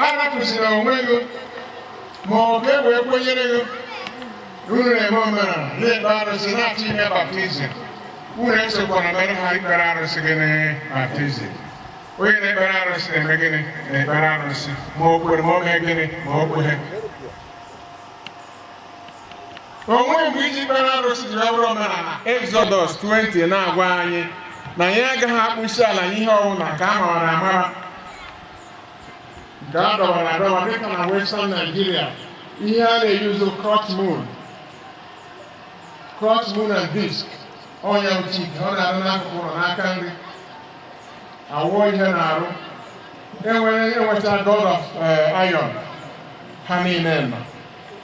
arapụsịrị onwe gị ma ọ bụ ewee kwenyere gị unu na-eme omenala na-ekpe arụsị na-achọ ime baptizim unu esokwana mere ha ikpere arụsị gị na baptizim. Onye na-ekpere arụsị na-eme gịnị na-ekpere arụsị ma o kwere ma o mee gịnị ma o kweghị. Onwe mgbe iji kpere arụsị ji ọ bụrụ omenala. Exodus 20 na-agwa anyị na anyị agaghị akpụ isi ala ihe ọbụla ka a mara amara nke a dọbara adọba dịka na Western Nigeria ihe a na-eyuzu crotch moon and disc ọnya uchike ọ na-arụ n'akụkụ ụlọ n'aka nri awụọ ihe na-arụ enweta god of iron ha niile nọ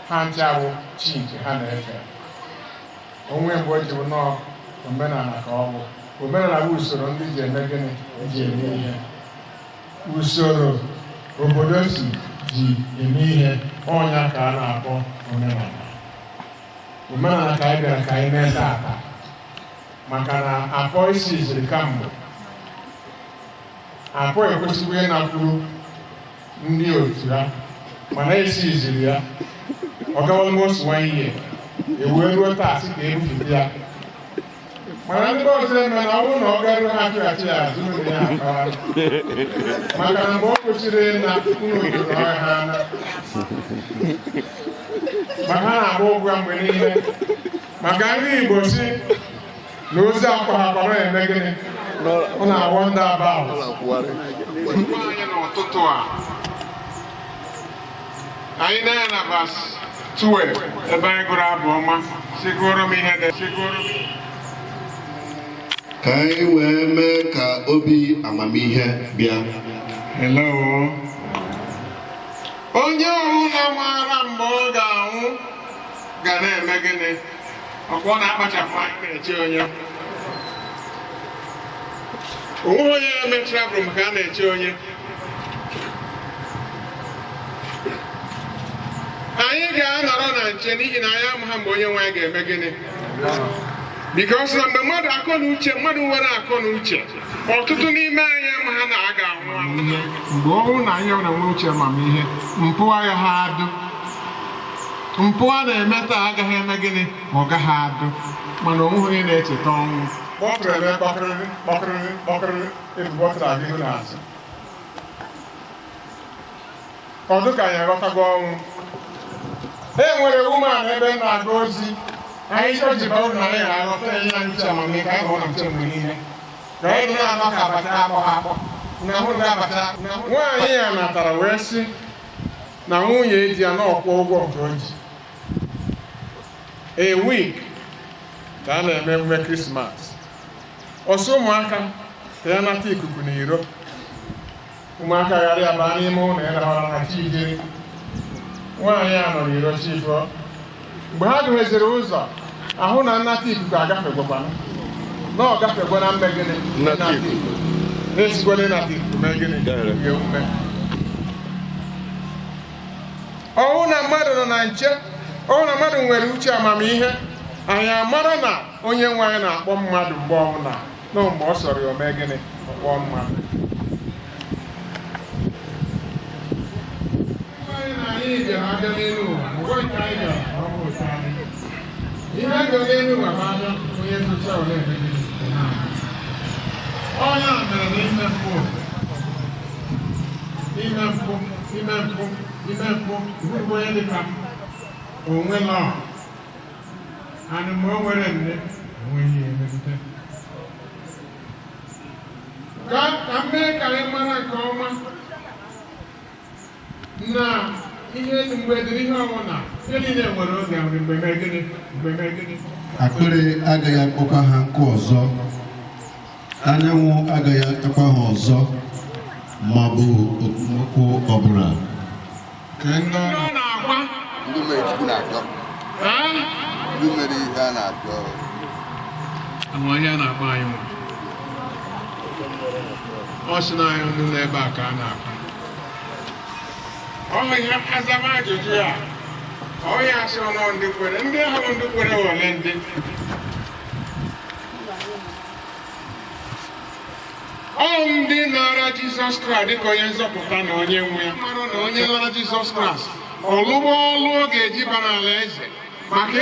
ha nchawụ chi nke ha na-efe. Onwe mgbe o ji bụ nọọ omenala ka ọ bụ omenala bụ usoro ndị ji eme gịnị ji eme ihe usoro obodo si ji eme ihe ọnya ka a na-akpọ omenala. Omenala ka anyị bịara ka anyị mee taata maka na apọ isi iziri kamgbe apọ ekwesịghị ịnakwuru ndị otu ha mana esi iziri ya ọ gawa almost 1 year ewee ruo taa sị ka ebufute ya mana ndị ọzọ eme na ọ bụrụ na ọ garuo ha chụghachi ya azụ ụlọ ya akpara maka na mgbe ọ kwụsịrị na unu ojuru ọhịa ha na maka ha na-agba ụgwọ mgbe niile maka ndị Igbo si na ozi akwa ha kwara eme gịnị ọ na-awọ ndị aba anyị n'ụtụtụ a anyị na-anya na vas 12 ebe anyị gụrụ abụ ọma sigoro m ihe ka anyị wee mee ka obi amamihe bịa. Hello. Onye ọbụla maara mgbe ọ ga-anwụ ga na-eme gịnị ọkwa ọ na-akpachapụ anya na-eche onye onwe onye emechara bụ maka a na-eche onye. Anyị ga-anọrọ na nche n'ihi na anyị amaghị mgbe onye nwe anyị ga-eme gịnị because na mgbe mmadụ akọ na uche mmadụ nwere akọ na uche ọtụtụ n'ime anyị amaghị na a ga-anwụ mgbe ọ bụrụ na anyị na-enwe uche amamihe mpụ agaghị adụ mpụ a na-eme taa agaghị eme gịnị ma ọ gaghị adụ mana onwe onye na-echeta ọnwụ kpọkịrị ebubọtara agịhụ n'azụ ọ dị ka anyị aghọtago ọnwụ. E nwere woman ebe na-aga ozi anyị chọjiba ụlọ na anyị na-aghọta enye anyị uche amamihe ka anyị hụ na nche mgbe niile ka anyị dị na-anọ ka abacha akpọ ha akpọ na hụ ga-abacha nwaanyị ya natara wee sị na nwunye di ya na ọkwụ ụgwọ nke o ji a week ka a na-eme emume Krismas ọsọ ụmụaka ka ya nata ikuku n'iro ụmụaka ghara ya baa n'ime ụlọ ya rahara na chi ijeri nwaanyị a nọ n'iro chifọ mgbe ha dugheziri ụzọ ahụ na nnata ikuku agafegwakwana na ọ gafegwa na mbe gịnị na-esigwala ịnata ikuku mee gịnị emume ọnwụ na mmadụ nọ na nche ọnwụ na mmadụ nwere uche amamihe anyị amara na onye nwe anyị na-akpọ mmadụ mgbe ọbụla na mgbe ọ sọrọ ya omee gịnị ọkpọ mmadụ Akpịrị agaghị akpọkwa ha nkụ ọzọ, anyanwụ agaghị akpọkwa ha ọzọ, ma bụ okpomọkụ ọbụla. Ndị mere Chukwu na-achọ. Ndị mere ihe a na-achọ. Amụma a na-akpọ anyị nwa. Ọ sị na anyị ndị n'ebe a ka a na-akpọ. Ọ ihe azama ajụjụ ya. Ọ ya asị ọnụ ndị kwere. Ndị ahụ ndị kwere ole ndị. Ọ ndị nara Jizọs Kraịst dịka onye nzọpụta na onye nwe ya. Mmadụ na onye nara Jizọs Kraịst ọlụgbọ ọlụ ọ ga-eji ba n'ala eze. Maka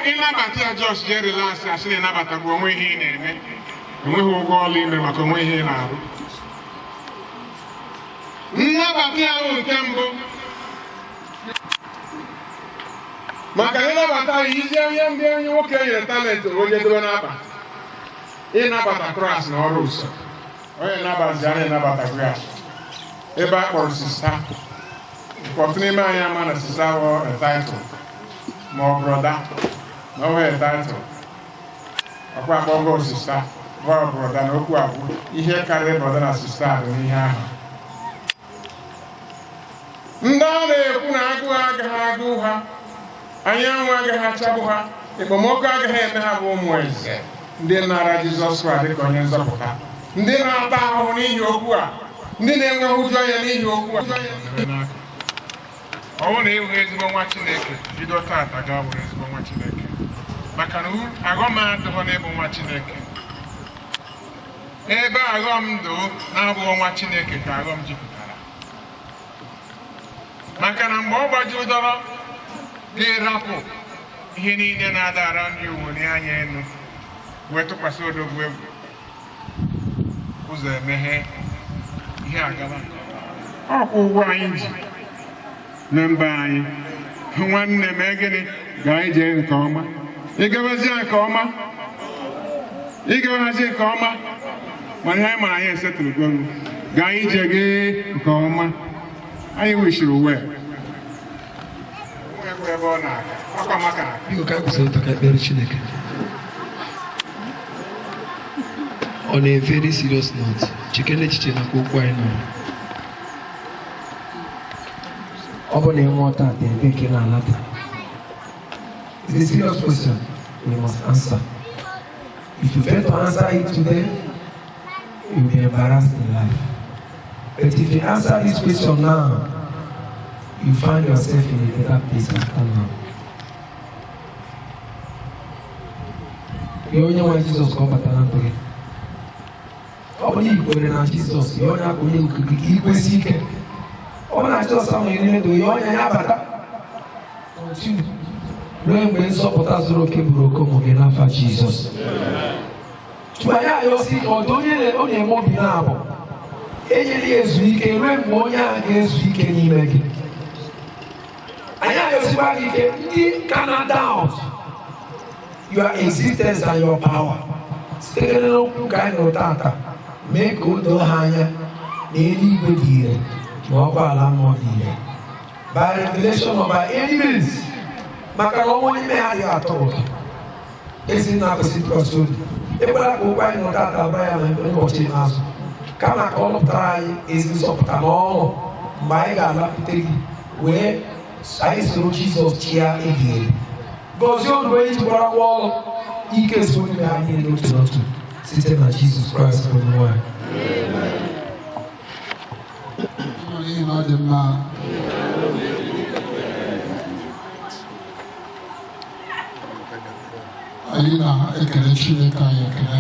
ịnabata ya Jos jee rilaksị asị na ịnabatagbu onwe ihe ị na-eme. Enweghị ụgwọ ọlụ ime maka onwe ihe ị na-arụ. Nnabata ya bụ nke mbụ. Maka ịnabata ya isi onye ndị onye nwoke nyere talent onye dobe n'aba. Ịnabata Kraịst na ọrụ ụsọ. Onye na-abazi a na-enabata Kraịst. Ebe a kpọrọ sista. Ụfọdụ n'ime anyị ama na sista bụ entitled ma ọ broda na ọ bụ entitled. Ọkwa akpọgo sista bụ broda na okwu abụ ihe karịrị broda na sista dị n'ihe ahụ. Ndị a na-ekwu na agụụ agaghị agụ ha, anyanwụ agaghị achagbu ha, ekpomọkụ agaghị eme ha bụ ụmụ eze ndị nara Jizọs Kraịst dịka onye nzọpụta, ndị na-ata ahụhụ n'ihi okwu a, ndị na-enwe ụjọ ya n'ihi okwu a. Ọ bụrụ na ịhụ ezigbo nwa Chineke bido taata ga bụrụ ezigbo nwa Chineke, maka na aghọm adịghị n'ịbụ nwa Chineke. Ebe aghọm dụ na-abụghị nwa Chineke ka aghọm jupụtara. Maka na mgbe ọ gbajudoro ga-erapụ ihe niile na-adara ndị uwe anya elu wee tụkwasị odogwu egwu, ụzọ emeghe ihe agaba. Ọkwụ ụgwọ anyị ji na mba anyị. Nwanne m gịnị ga anyị jee nke ọma, ịgabazie nke ọma, ịgabazie nke ọma, mana ihe anyị mara anyị esetụrụ ga anyị jee gị nke ọma. Anyị wishiri uwe ebe ọ na-aga ọkwa maka biko ka kwụsịrị ụtọ ka ekpere Chineke. On a very serious note, chekere echiche maka okwu anyị nọ. Ọ bụ na ịnwe ọta ata ebe nke na-alata. It's a serious question we must answer. If you fail to answer it today, you will be embarrassed in life. But if you answer this question now, you find yourself in a better place after now. You only want Jesus to come back and pray. Only you go to Jesus. You only have to go seek him. Only Jesus come in the you only have to continue. When supporters are okay, come again for Jesus. Tubaya yosi odonye onye mo binabo. Enyeli ezuike rembo nya ezuike n'ime gị. Anya yosiba gị ndị cannot doubt your existence and your power. Site n'okwu ka anyị nọ tata, mee ka o doo ha anya na eluigwe dị ire ma ọ bụ ala mmụọ dị ire. By revelation of our enemies, maka na ọnwụ n'ime ha dị atọ ụtọ. Ezi na-akwụsị ntụkwasị obi. Ekwela ka okwu anyị nọ tata bụrụ ya na ụbọchị n'azụ. Kama ka ọ lụpụtara anyị ezi nsọpụta n'ọṅụ mgbe anyị ga-alapụte gị wee anyị soro Jizọs chịa ebighị. Gọzie ọnụ onye jikwara ngwa ọrụ ike so onye anyị n'otu n'otu site na Jizọs Kraịst bụ onye nwanyị. N'ihi na ọ dị mma. Anyị na-ekele Chineke anyị ekele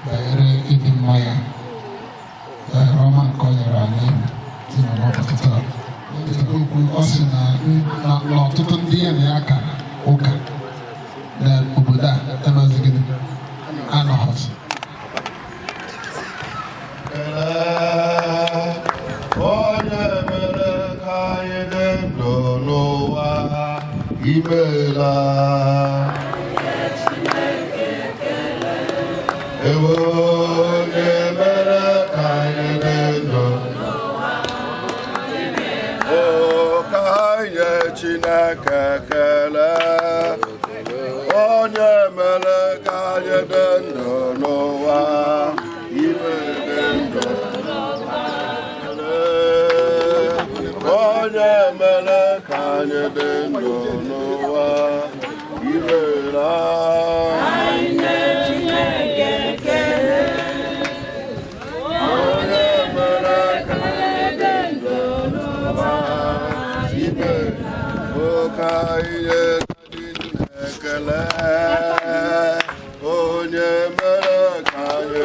banyere ịdị mma ya, ọma nke ọ nyere anyị dị na ọpụta. okwu ọ sị na ọtụtụ ndị ya na ya kara ụka n'obodo a emazighị anọghọzi. Onye mere ka anyị dị ndụ n'ụwa imeela. Ewo onye mere ka anyị dị ndụ n'ụwa imeela. O ka anyị nye Chineke ekele. Onye mere ka anyị dị ndụ n'ụwa imeela. Onye mere ka anyị dị ndụ n'ụwa imeela. Anyị na-Chineke ekele. Onye mere ka anyị dị ndụ n'ụwa imeela. Ka anyị nye ekele. Onye mere ka anyị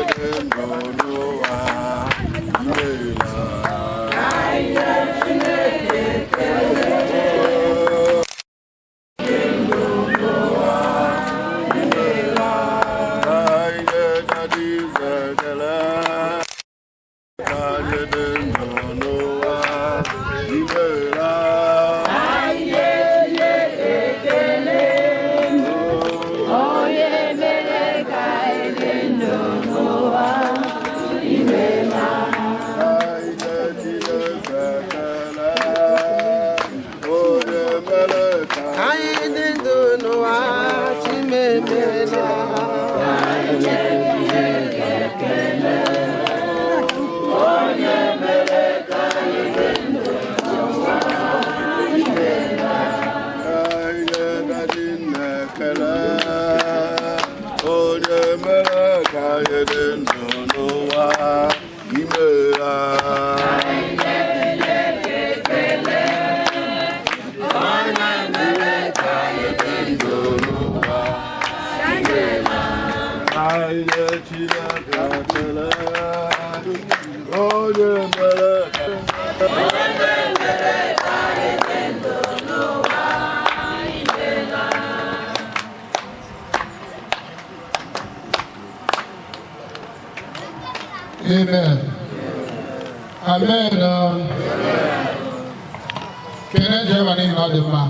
dị ndụ n'ụwa imeela. Amen. Amen. Kene Germany na dị mma.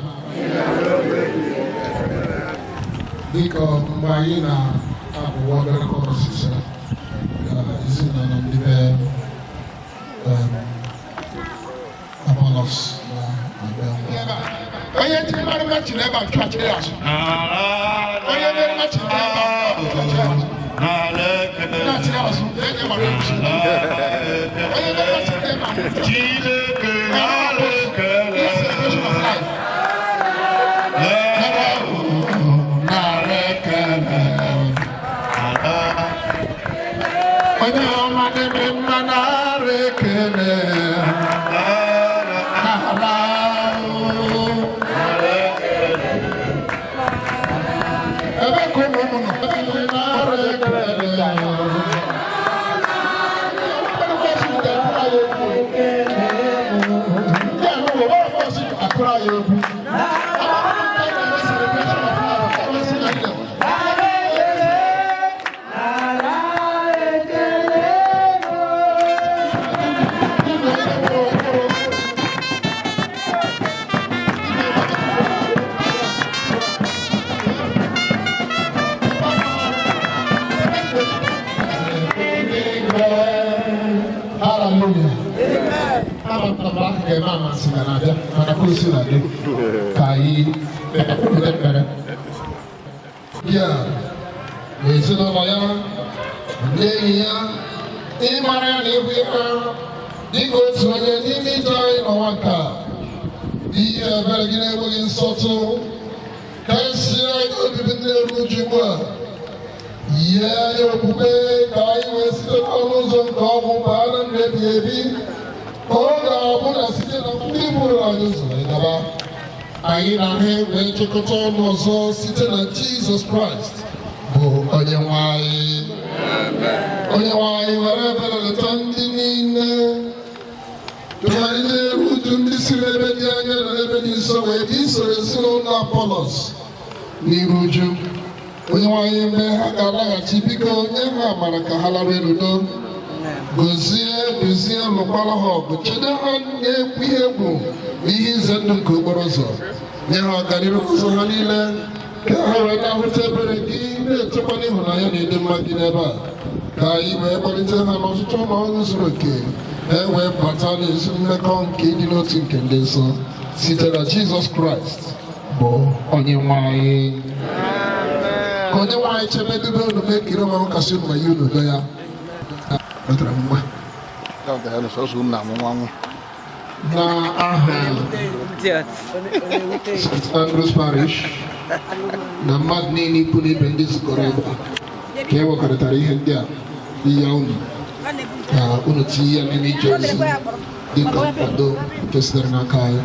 Biko mgbe anyị na-abụwa obere kọrọsisi ezinụlọ ndị be Apolos onye ndị mmadụ mechiri ebe a chọọchị ya azụ. Onye ndị mechiri ebe a chọọchị ya azụ. Ezinụlọ ya, ndị enyi ya, ịmara ya na egwu ikpe dịka otu onye n'ime ije anyị n'ọnwa nke a, ihe ebere gị na-enweghị nsọtụ ka esi anyị obibi ndị eru uju ugbu a yie anyị okwukwe ka anyị wee site n'ụzọ nke ọnwụ baa na ndụ ebighị ebi. Ọ ga-abụ na site na ndị bụrụ anyị ụzọ ịgaba anyị na ha wee chịkọta ọnụ ọzọ site na Jizọs Kraịst bụ onye nwe anyị. Onye nwe anyị were ebere leta ndị niile tụgharị na-eru uju ndị si n'ebe dị anya na ebe dị nso wee dị isoro ezinụlọ Apolos n'iru uju. Onye nwanyị mgbe ha ga-alaghachi biko nye ha amara ka ha lara n'udo. Gozie duzie lụkwara ha ọgụ chede ha na-ekwu ihe egwu na ihe ize ndụ nke okporo ụzọ. Nye ha ọganihu ụzọ ha niile ka ha wee na-ahụta ebere gị na-etokwa n'ịhụnanya na ịdị mma gị n'ebe a. Ka anyị wee kpalite ha n'ọtụtụ ụlọ ọrụ zuru oke wee bata n'ezi mmekọ nke ịdị n'otu nke ndị nsọ site na Jizọs Kraịst bụ onye nwanyị. Ka onye nwanyị chebe dube unu mee kiri ọmụmụ kasị unu ma ya unu do ya. Na aha St. Andrews Parish na mmadụ niile ikwu na ibe ndị zukọrọ ebe a ka e wekọrịtara ihe ndị a ihe unu ka unu tinye ya n'ime ije ozi dị ka nkwado nke sitere n'aka anyị.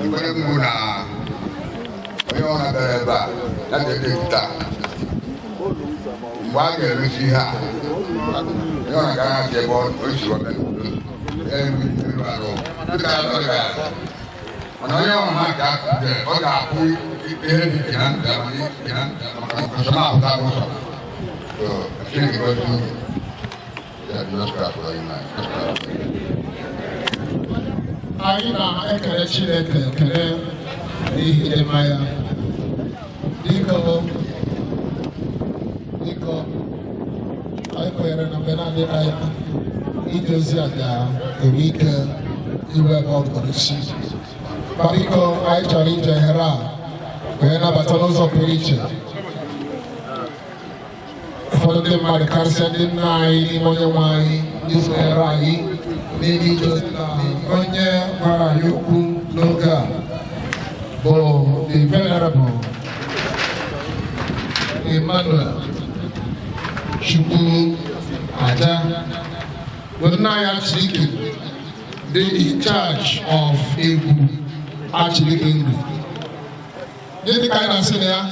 Ikwere mbụ na onye ọha bịara ebe a na-ede taa mgbe a ga-emesi ihe a onye ọha ga-ahapụ ebe o si ọbịa n'udo arụ mana onye ọha ọ ga-akwụ ihe dị na nta maka nsọmapụta ụzọ anyị na-ekele Chineke ekele n'ihi ịdị mma ya. Biko anyị kwenyere na mgbe na-adịghị anya ije ozi a ga-enwe ike iwe ebe ọ gụrụ isi. Biko anyị chọrọ ije ohere a wee nabata n'ụzọ pụrụ iche ụfọdụ ndị mmadụ karịsịa ndị nna anyị n'ime onye nwe anyị ndị sonyere anyị n'ime ije ozi na onye gwara anyị okwu n'oge a bụ the venerable Emmanuel Chukwu Aja, with Naya Chiki, the in charge of Ebu Achiliki. Did the kind of senior?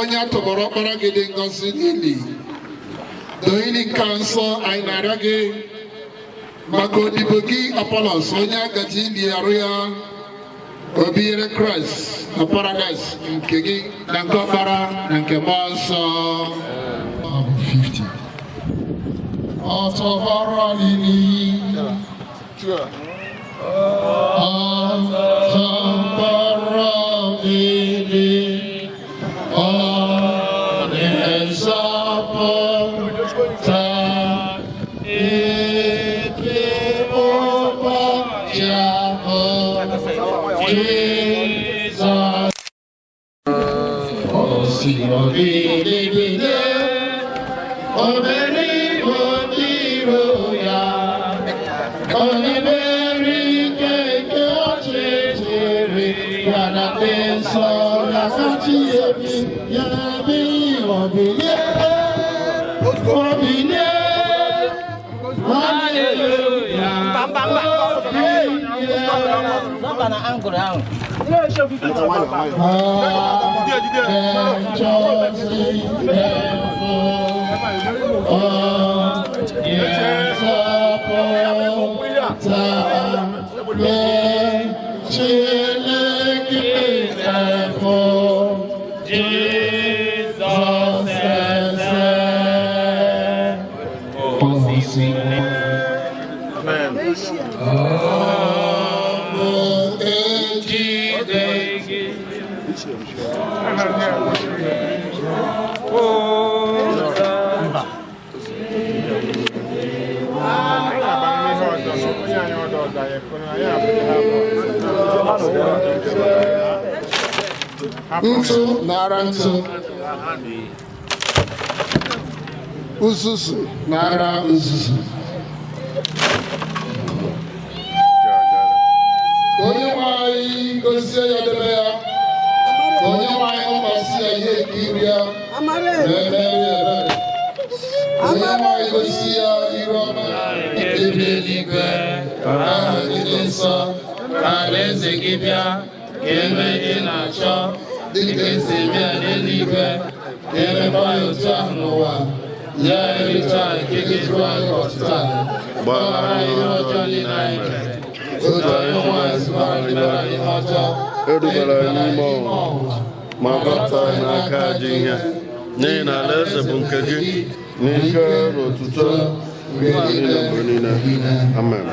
Onye atọgbọrọ ọkpara gị dị ngọzi n'ili doili nka nsọ anyị na-arịọ gị maka odibo gị Apolos onye agaji ili arụ ya obinyere Kraịst na paradaịs nke gị na nke ọkpara na nke mmụọ nsọ. 50 ọtọgbọrọ n'ili ọtọgbọrọ n'ili Ntụ nara ntụ. Uzuzu nara uzuzu. Onye nwanyị gozie ya debe ya. Onye nwanyị ọkwasị ya ihe ekiri ya. Na-emeri ebere. Onye nwanyị gosi ya iru ọma. Ebe eluigwe. Aha gị dị nsọ. Alaeze gị bịa. Ka eme ihe na-achọ. Dịka esi eme ya n'eluigwe. Ka emekwa ya otu ahụ n'ụwa. Ya erita nke gị ruo anyị ọtụtụ a. Gbaghara ihe ọjọọ niile anyị mere. Otu onye nwanyị zụbara ndebara ihe ọjọọ. Edubara anyị n'ime ọnwụ ma gbapụta anyị n'aka ajọ ihe. N'ihi na alaeze bụ nke gị n'ike na otuto mgbe niile. Amen.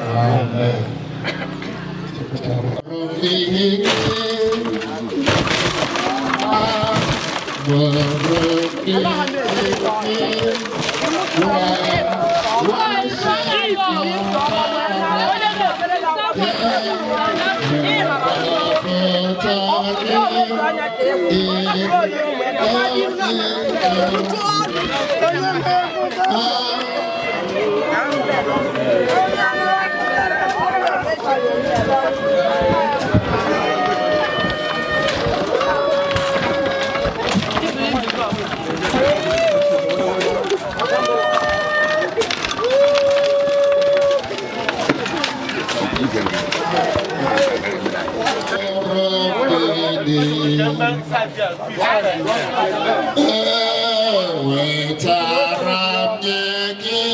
Wetara nye gị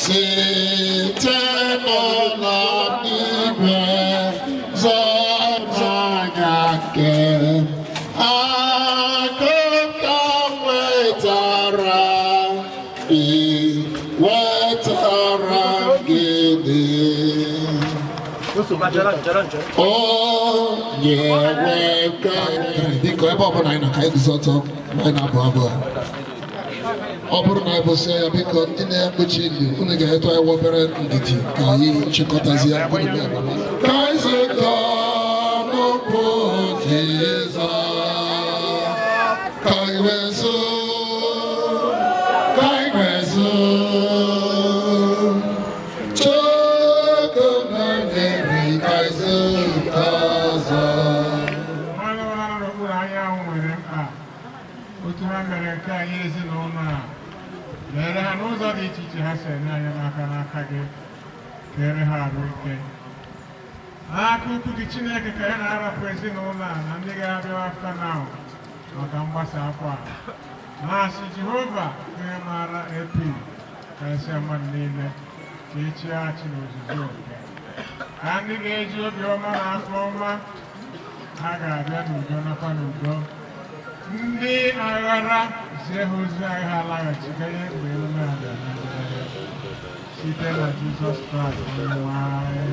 site n'ụlọ igwe zọpụta nke akụkọ wetara gị onye weka biko ebe ọbụla anyị nọ ka anyị guzo ọtọ anyị na-abụ abụọ. Ọ bụrụ na anyị bụsịa ya biko ndị na-ekpuchi ili unu ga-eto anyị obere ndidi ka anyị chịkọtazie ka anyị zụkọ n'ụkwụ Jizọs ka anyị wezuo otu ha mere nke anyị ezinụlọ a lere ha n'ụzọ dị iche iche ha si enye anyị n'aka gị kere ha arụ ike n'aka ukwu gị Chineke ka ya na-arapụ ezinụlọ a na ndị ga-abịa afta na maka mgbasa akwa na-asị Jehova onye maara April karịsịa mmadụ niile ka echi achị n'ozuzu oke ka ndị ga-eji obiọma na afọ ọma ha ga-abịa n'udo nakwa n'udo. Ndị aghara zie ha ozi agha alaghachiga ihe mgbe emume a bịara site na Jizọs Kraịst onye nwe anyị.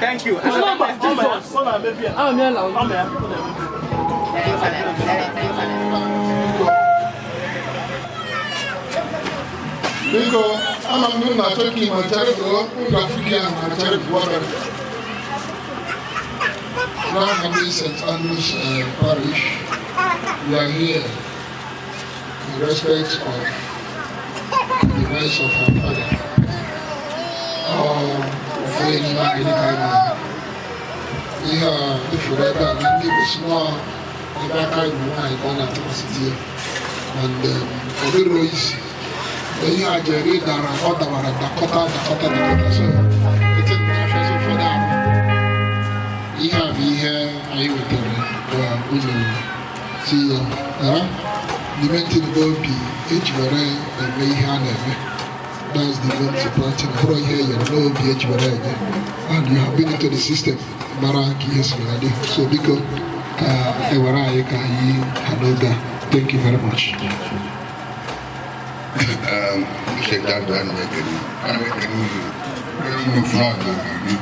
Thank you. Biko, ama m na-achọ ka ị ma chere ka ụlọ Afrịka ahụ ma chere ka Normally, St. Andrew's Parish, we are here in respect of the rise of our father. For any kind of we are the forever and give us more the back I want to city and the Royce. They are Jerry Dara, Ottawa, Dakota. So it's a professor for that. We have here, I will tell you, see, the mental body, each very and may have that's the one supporting for here, you know, PH and you have been into the system, Maraki, yes, so because thank you very much. Shake that down, make it move on. I'm going to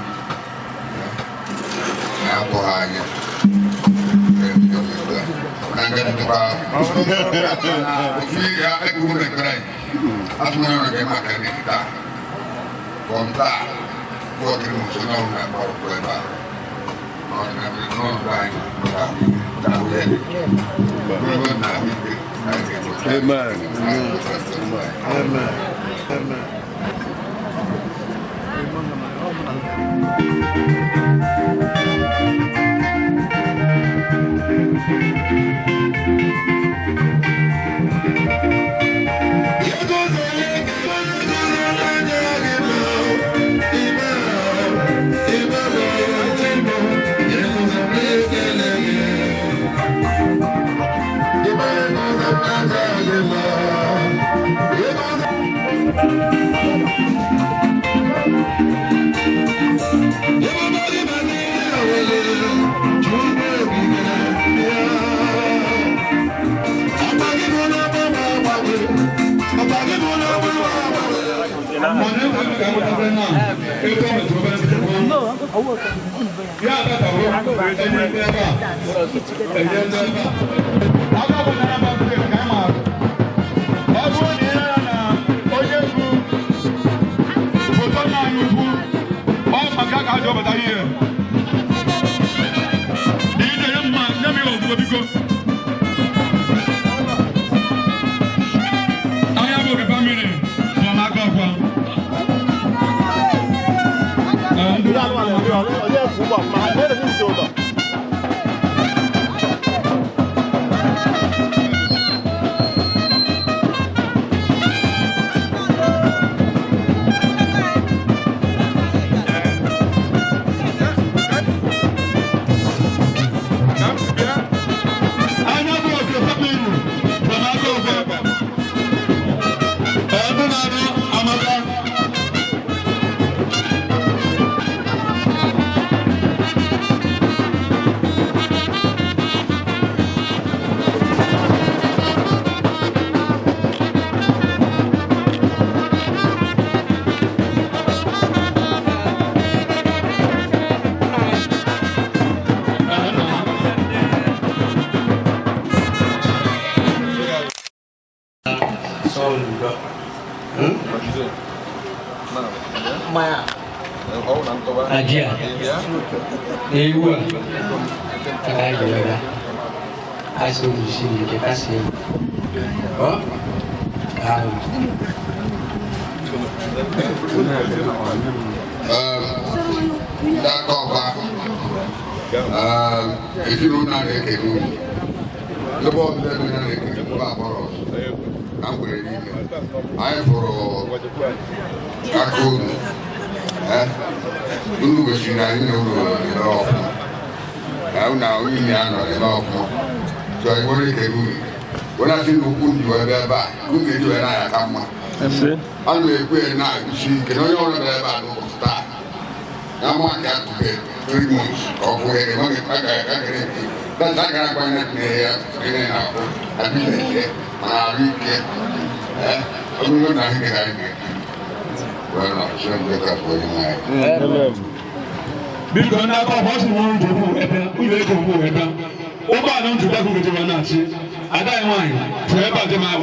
Ajia, ewa, ayora, asolusi ni kita sih, oh, if you don't know the ball is Apolos. I'm going to I for Onwuemeshi now we know so I want to when I think you were there back, who did you and I come? I'm going now, she can only have a start. Now I got to pay 3 months of where money that's not going to find it here. I mean, I read it. I'm going to get it. Well, I'm sure you got what you like. Because now, what's the one to do? We make a move. Oba don't do that with the Nazi. I die wine forever. The man.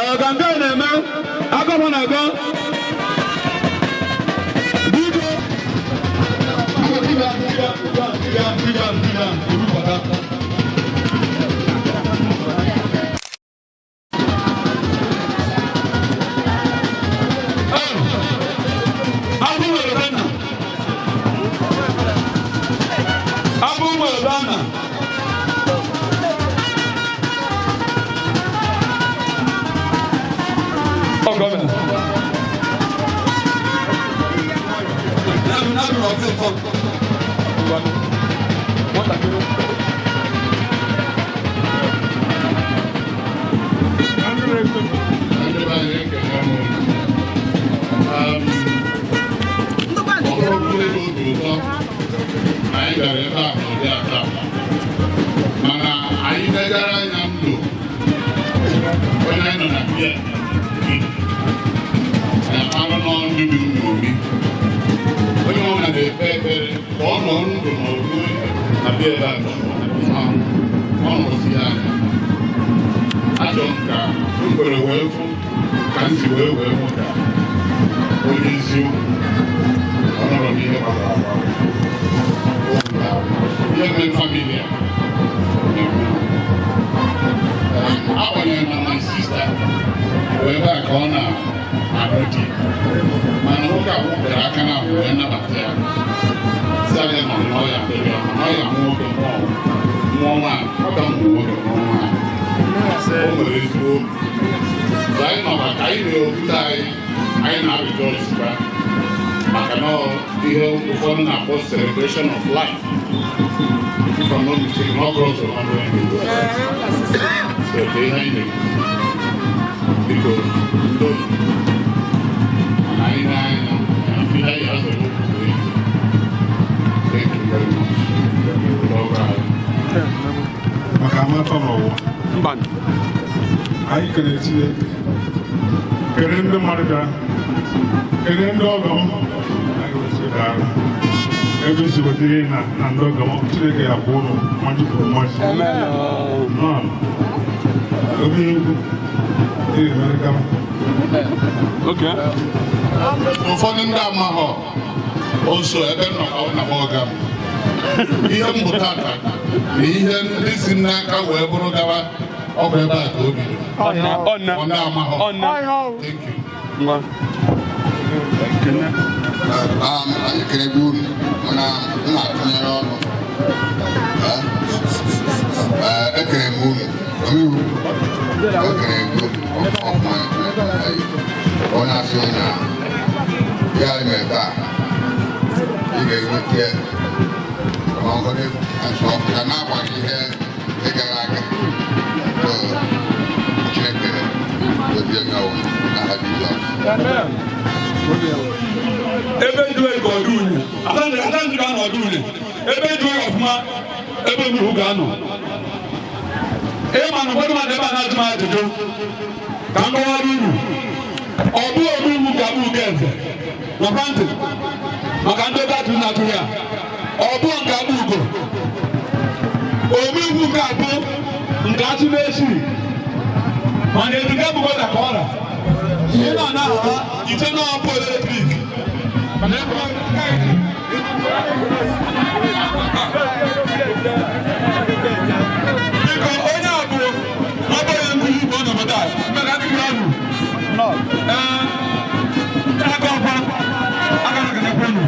Ganga man, I go on a gun. Celebration of life. If I'm not mistaken, all girls are 100 years. So behind it. Because I feel like he has a lot to do. Thank you very much. All right. Makamata no. Mban. Ai kene kerende marga. Kerende ogam. Ai wese ebe si wetiri na ndoga mo Chineke ya bụ ụlọ mmadụ kwuru mmasị obi egwu mere ka ụfọdụ ndị amaghọ oso ebe na ọga ihe mmụta aka na ihe ndị si n'aka wee bụrụ gawa ọ bụ ebe a ka obi ọ na-amaghọ. Anyị kere ebe uru mana na-atụnyere ọnụ ekere m unu omeiwu ekere m ọfụma onye asị na ya mere taa ị ga-enweta ọgọdụ asọpụta n'agbanyeghị ihe gara aga Chineke dozie nyawo n'aha Jizọs. Ebe duwe ka ọdụ unye ada ndị ga-anọ ọdụ unye ebe duwe ọfụma ebe mmiri ga-anọ ịma na ụfọdụ mmadụ ebe a na-ajụ m ajụjụ ka m gọwara uru ọ bụ obi iwu ka bụ uke eze nakwa ntị maka ndị dajụ na-atụ ya ọ bụ nke abụ ugo obi iwu ka abụ nke atụ na-esi mana eziga bụgo na ka ọra ihe na-anaghara ite n'ọbụ eletrik biko onye abụ ọbụghị ndị Igbo n'obodo a maka ndị ahụ aka ọkwa aka na kenekwenụ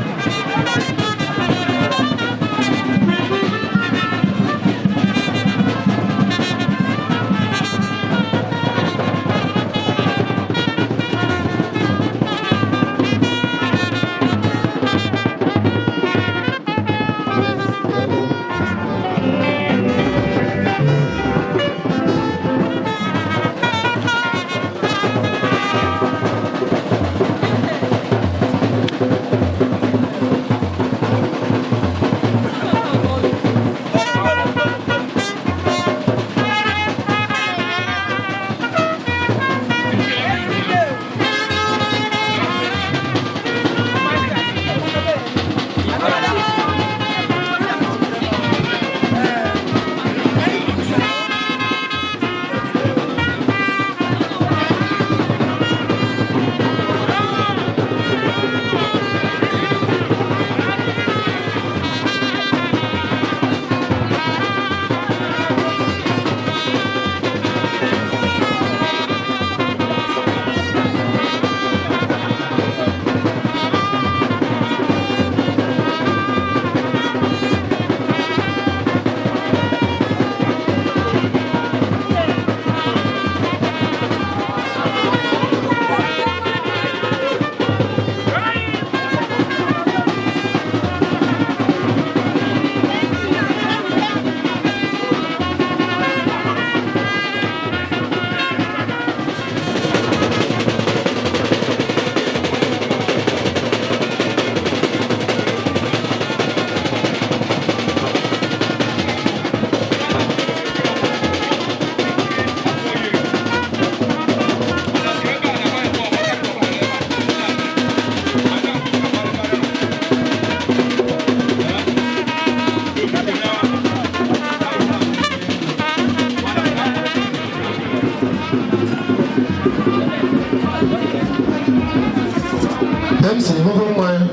MC, move on,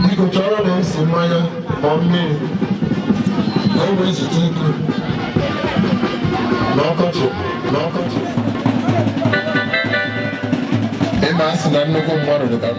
you go try to MC, Maya, on me. Always take it. No country, no country. And that's not no good water to that.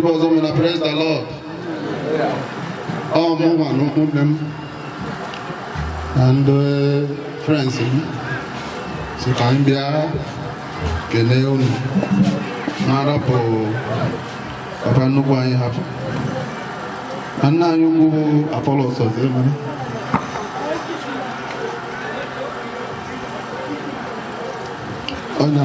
Apolos Onwuemeshi, praise the Lord. Oh, mama, no problem. And friends, so can be a Keneon, Narapo, Papa no one have. And now you go Apolos Onwuemeshi. Oh, no,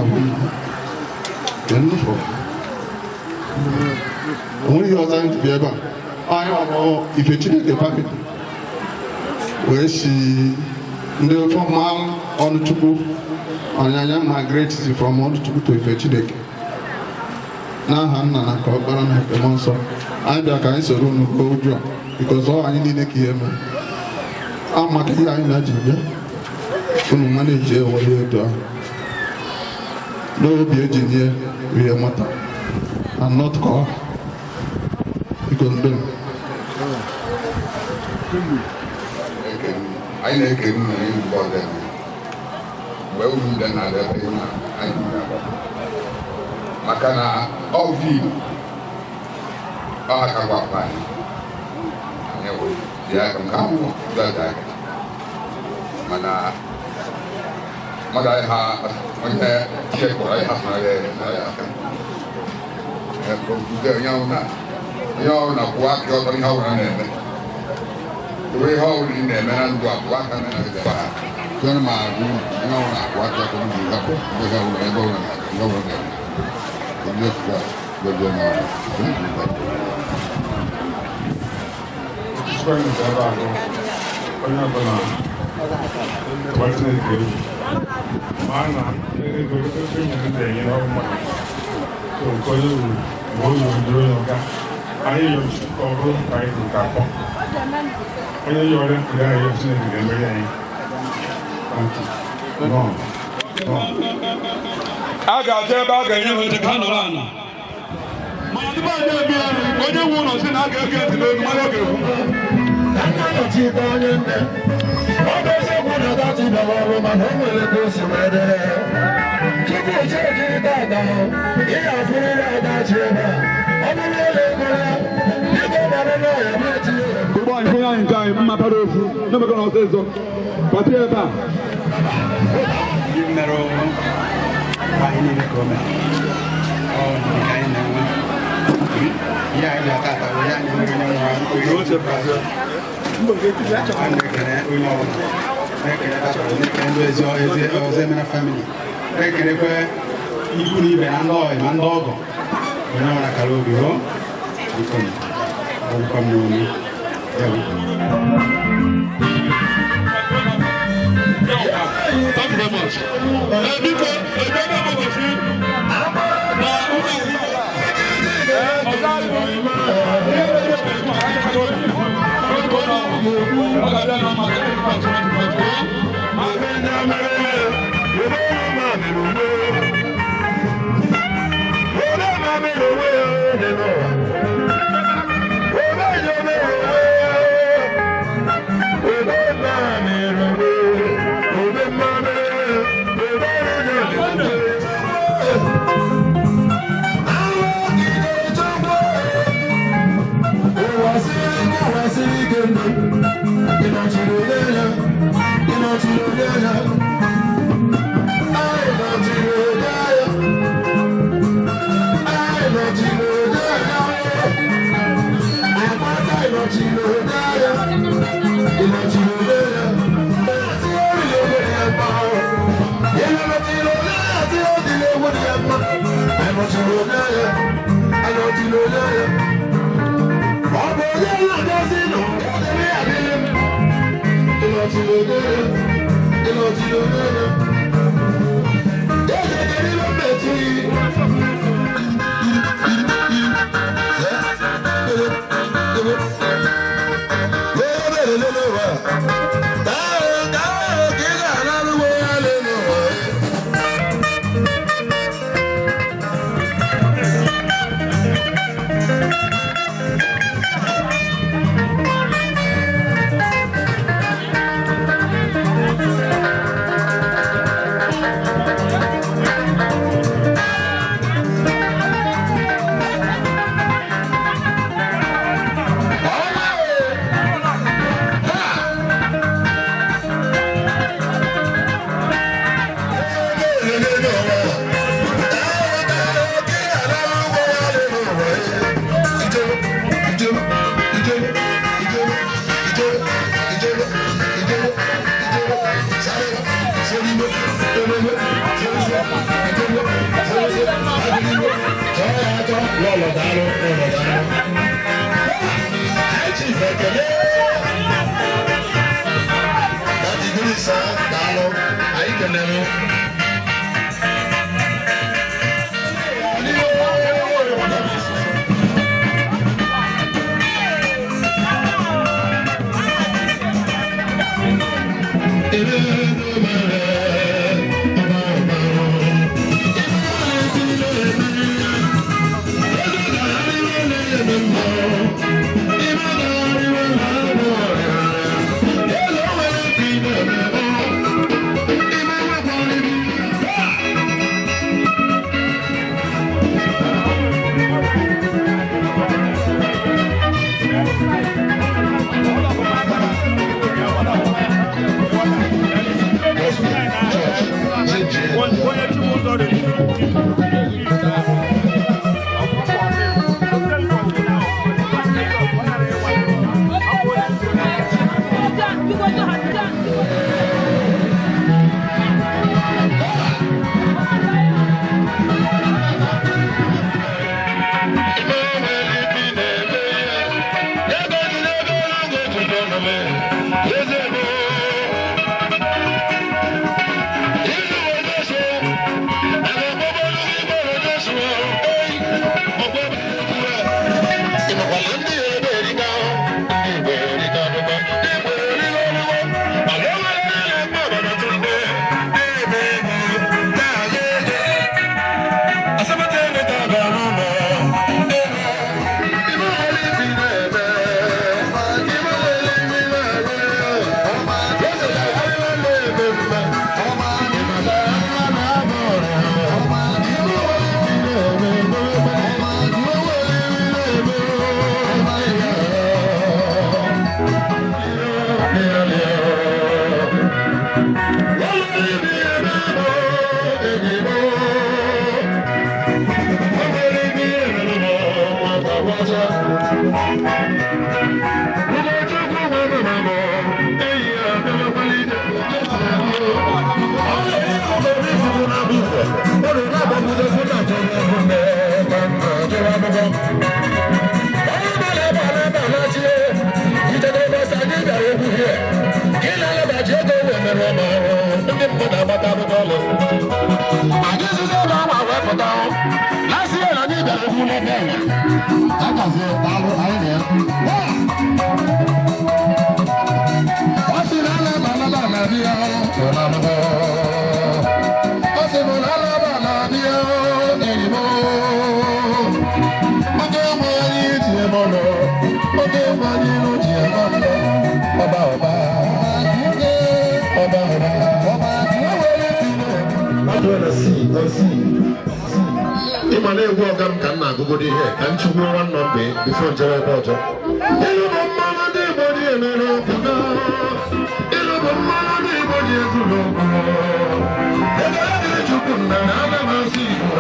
only your time to be able. I know if you check the family where she the from on to go and I migrate from on to go to Ifechideke. Now Hannah Cobaran the monster. I be a kind of room go job because all I need to hear me. I'm a key in Nigeria. From manager or later. No be engineer, we are matter. And not call. Because then I like him about them. Well, we done that. I know. Makana, all feet. I can walk by. Yeah, I can come. That Mana, Mother, I have check what I have na kuwaki watu ni hao na nene. Wewe hao ni nene na ndio kuwaka na nene. Kwa maana na kuwaki watu ni hapo. Wewe hao na ndio na ndio na. Ndio kwa ndio na. Sio ni sababu. Kuna watu ni kile. Maana ni ndio ndio ni ndio so kwa hiyo ndio ndio I am over by the couple. When you are in the area, you I got there back and you went to Canolana. When you want to say, I get to know my I'm not a cheap on in there. I guess I want to go to the room and home with the goose ready. Keep your church that down. Yeah, I'm pretty right that you Goodbye, for your time, my parents. Never gonna say so. But here, you know, I need to come. Oh, the kind of yeah, I got that. We go to Brazil. I'm making it, we know. Making it, Ozoemena family. Making it where you could even annoy my dog. We know what I can do. Welcome to me. Thank you very much. Because That's Imane egwu ọga m ka m na-agụgodi ihe ka m chụgbuo nwanne mbe bifo njere ebe ọjọọ. Ịlụ bụ mmanụ ndị Igbo dị emere ọbụga. Ịlụ bụ mmanụ ndị Igbo dị ezulogbo. Ego ya dịrị Chukwu nna na ana m asị Igbo.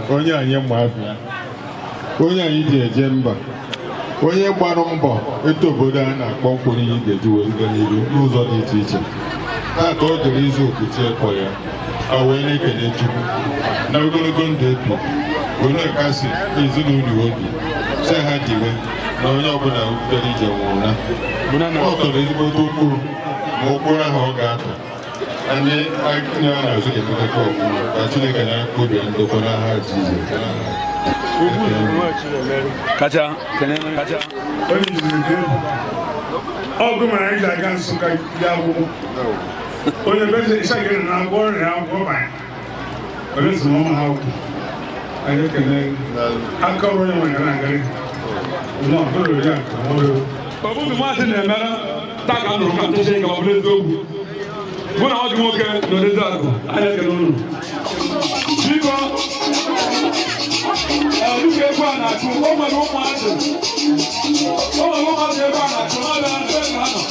onye anyị mmadụ onye anyị ji eje mba onye gbara mbọ eto obodo a na-akpọ mkpụrụ ihe ga-eji wee gaa n'ihu n'ụzọ dị iche iche taata o jere izu okwuchi ekpọ ya o wee na-ekele Chukwu na ogologo ndụ ebi wee na-ekasi ezinụlọ obi sị ha diwe na onye ọbụla bịara ije nwụrụ na ọ tọrọ ezigbote ụkpụrụ ma ụkpụrụ ahụ ọ ga-atọ ndị anyị na-azụ ga-emetakwa ọfụma ka Chineke na-akpụbie ndokwa n'aha Jizọs. Kacha ọgụ mara anyị ji aga Nsụka dị akwụkwọ onye beze ịsagịrị na agwọ ọrịa akwụkwọ banye onye si mọma ha ụkwụ anyị ekele aka ọrụ onye nwere na-agara ụlọ ọbụrụ ya nke ọrụ ọbụghị maasị na-emere taka nụrụ ka ntụchi ka ọ bụrụ eziokwu mụ na ọdụ nwoke nọ n'ezi akụ anyị ekele unu biko dịka egwu a na-akụ o nwere ụmụazị ebe a na-akụ n'ọbịa na ebe ka ha nọ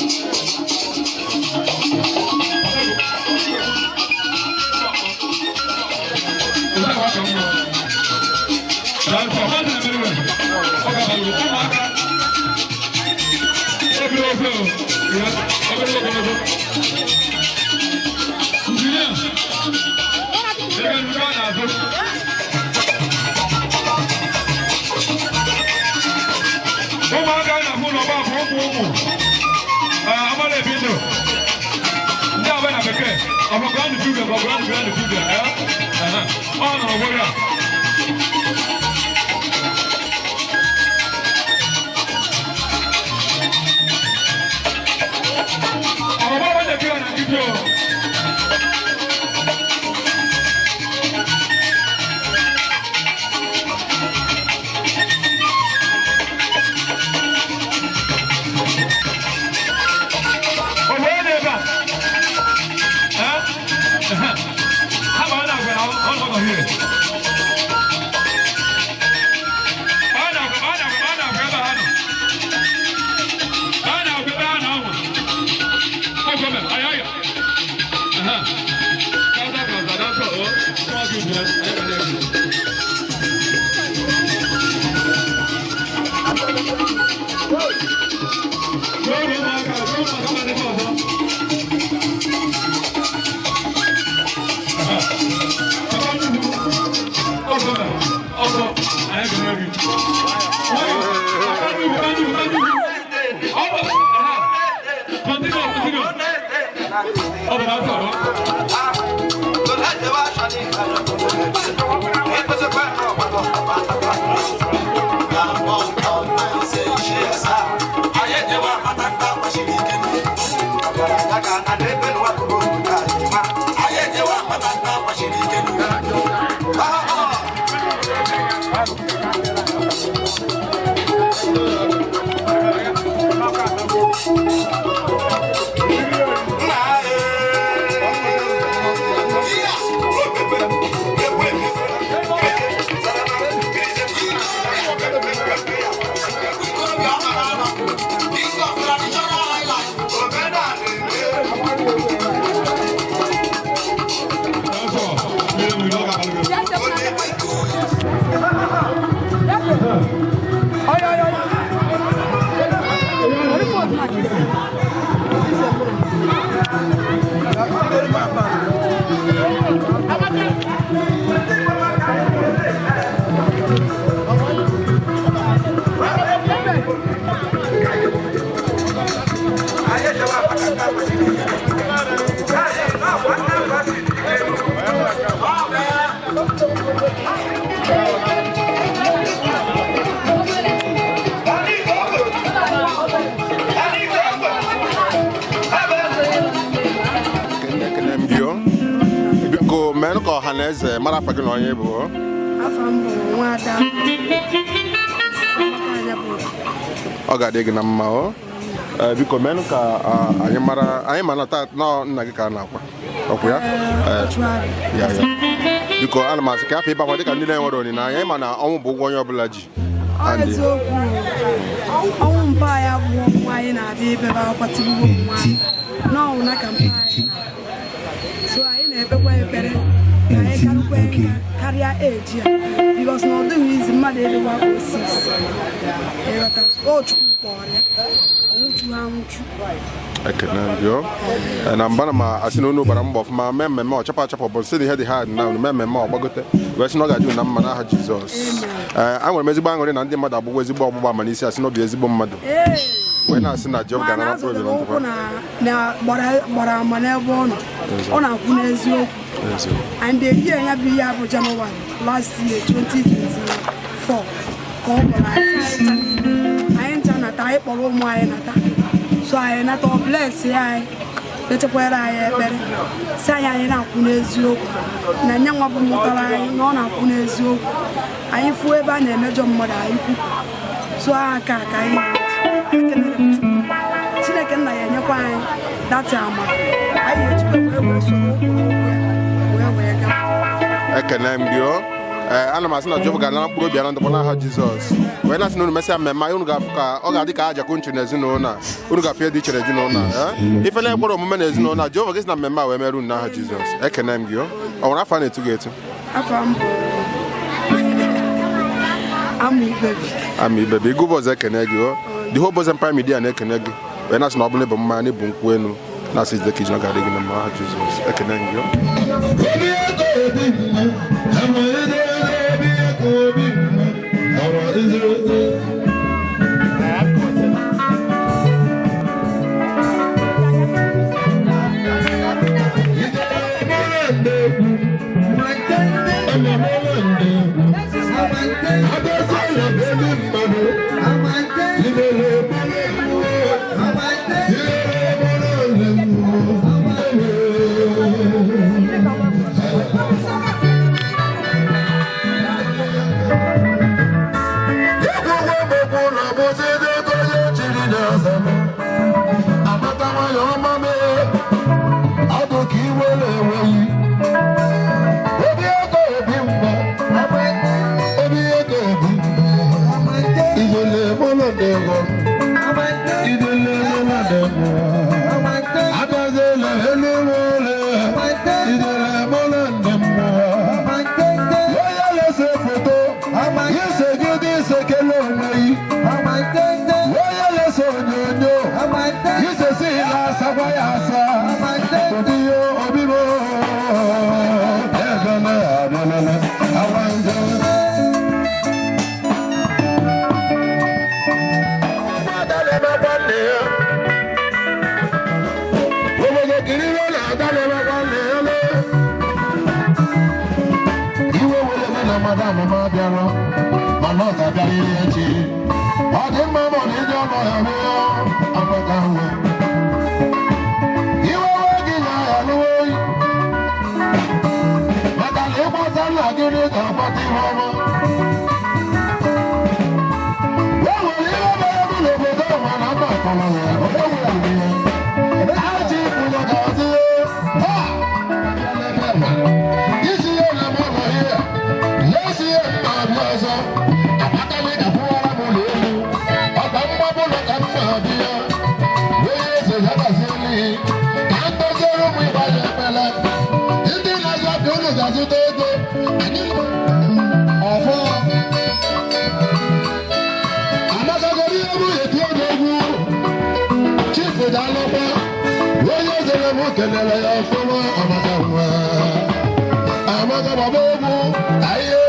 Ogade gị na mma o biko menụ ka anyị mara taa na nna gị ka na-akwa ọkwa ya ya biko ana m asị ka afọ ịbakwa dịka ndị na-enwere olileanya anyị ma na ọnwụ bụ ụgwọ onye ọbụla ji ọnwụ mba ya bụ nwaanyị na-abịa ebe akwatịgbugo nwaanyị n'ọnwụ na ka mba anyị so anyị na-ekpekwa ekpere ka anyị karịa eji ya bikos na ọ dịghị izi mmadụ edekwa osisi o chukwu kpọrọ ya ọnwụchu ha nwụchu ekene mbio na mbana ma asị na unu gbara mbọ ọfụma mee mmemme ọchapụ bụ sị na ihe dị ha na unu mee mmemme ọgbagote wee sị na ọ ga-adị na mma n'aha Jizọs enwere m ezigbo aṅụrị na ndị mmadụ agbụgbọ ezigbo ọgbụgba ama n'isi asị na obi ezigbo mmadụ wee na-asị na Jehova ga-anara mkpụrụ obi na ndụkwa gbara ama n'ebe ọ na-akwụ n'eziokwu and ehihie ya bụ ihe bụ January last year 2024 ka ọ kpọrọ anyị ncha nata anyị kpọrọ ụmụ anyị nata so anyị nata ọ bless anyị echekwara anyị ekpere si anyị na-akwụ n'eziokwu na nye nwa bụ mụtara anyị na ọ na-akwụ n'eziokwu anyị fụọ ebe a na-emejọ mmadụ anyị kwu so aka anyị Chineke nna ya enyekwa anyị data ama anyị ejikwa wee soro wee gaa ekene mbio ana m asị na Jehova ga-anara mkpụrụ obi ya na ndụkwa n'aha Jizọs wee na-asị na unu mesịa mmemme anyị unu ga-afụ ka ọ ga-adị ka ajakụ nchi na ezinụlọ a unu ga-afụ dị ichere ezinụlọ a ife na-ekpọrọ omume na ezinụlọ a Jehova gị si na mmemme a wee mere unu n'aha Jizọs ekene m gị ọ nwere afọ a na-etu gị etu Ami Ibebi ịgụ ụbọchị ekene gị ọ the whole Boys Empire Media na-ekene gị wee na-asị na ọ bụla ịbụ mma na ịbụ nkwụ enu na-asị jide ka iji ga-adị gị na mma n'aha Jizọs ekene m gị ọ Is Mata mama bịara mana ọ ga-abịa ihe echi ọ dị mma ma ọ dị ndị ọnụ ya mee agbata nwe iwe gị na ya n'oyi maka na ịgbata nna gị ga-agbata ihe ọma e nwere ihe mere bụ n'obodo ọnwa na mba akọrọ ya ofe nwere ihe aji ịpụnye ga-adị isi ya na mmanụ ihe Lesi abịazọ amaka m ịdapụwara m ụlọ elu ọka mgbabụlọ ka m na-abịa onye eze ya gazieli ka m doziere ụmụ ịgbanye ekpele ndị na-azụ abịa ụlọ ga-azụta ego ọfọ amakagoro ihe bụ eti egwu chifu dalụkwa onye zere m kelere ya ọfụma amaka nwa amaka baba egwu ayo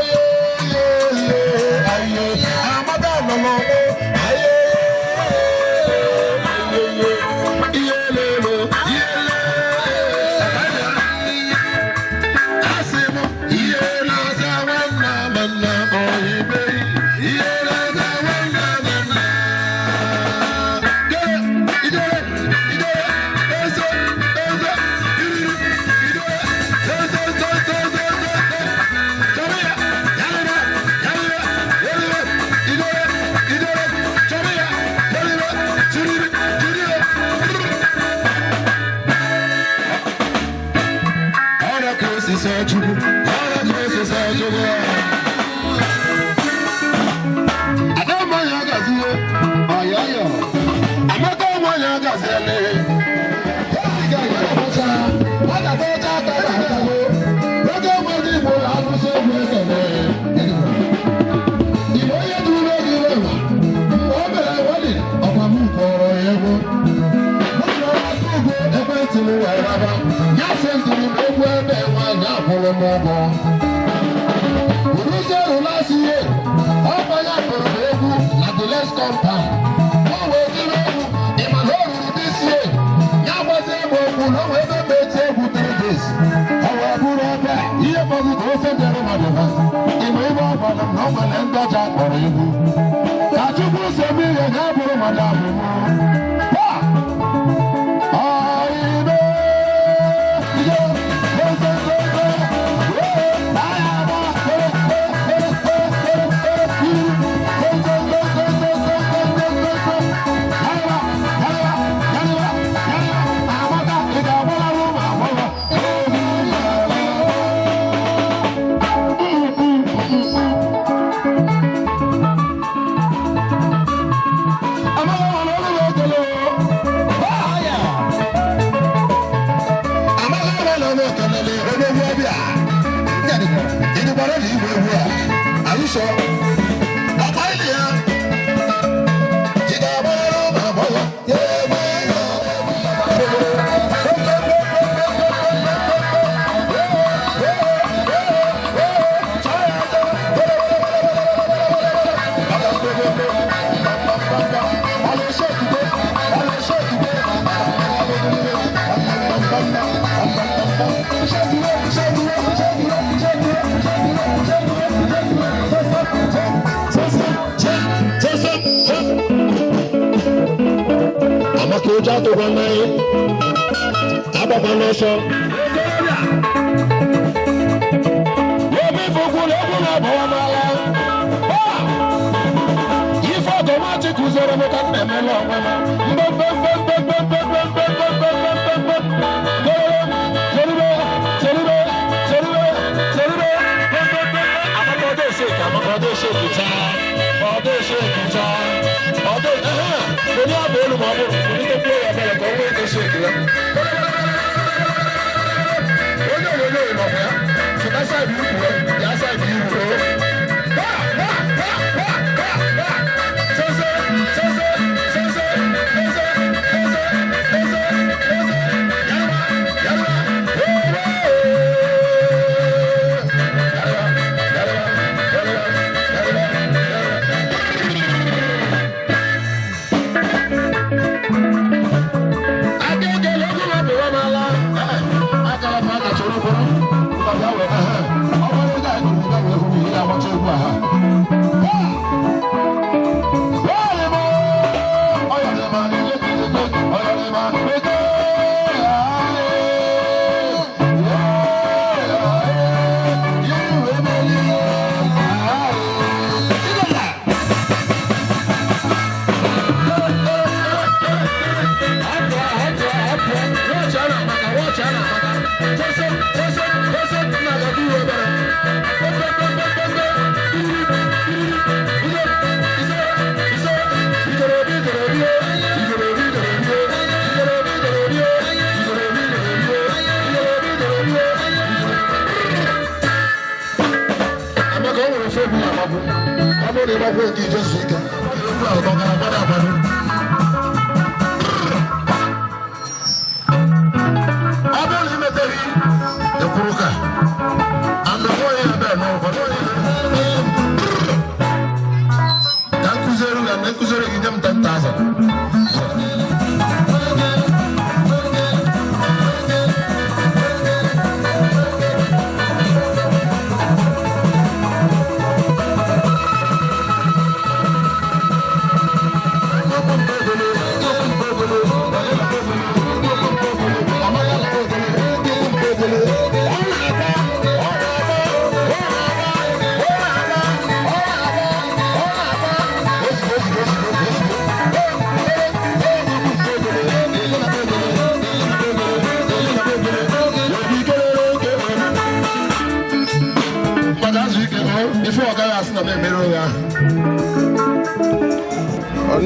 amaka nọ n'ọgbọ ayo ihe lelo asị m ihe na-aza nwanna manna ọhibe ihe na-aza nwanna manna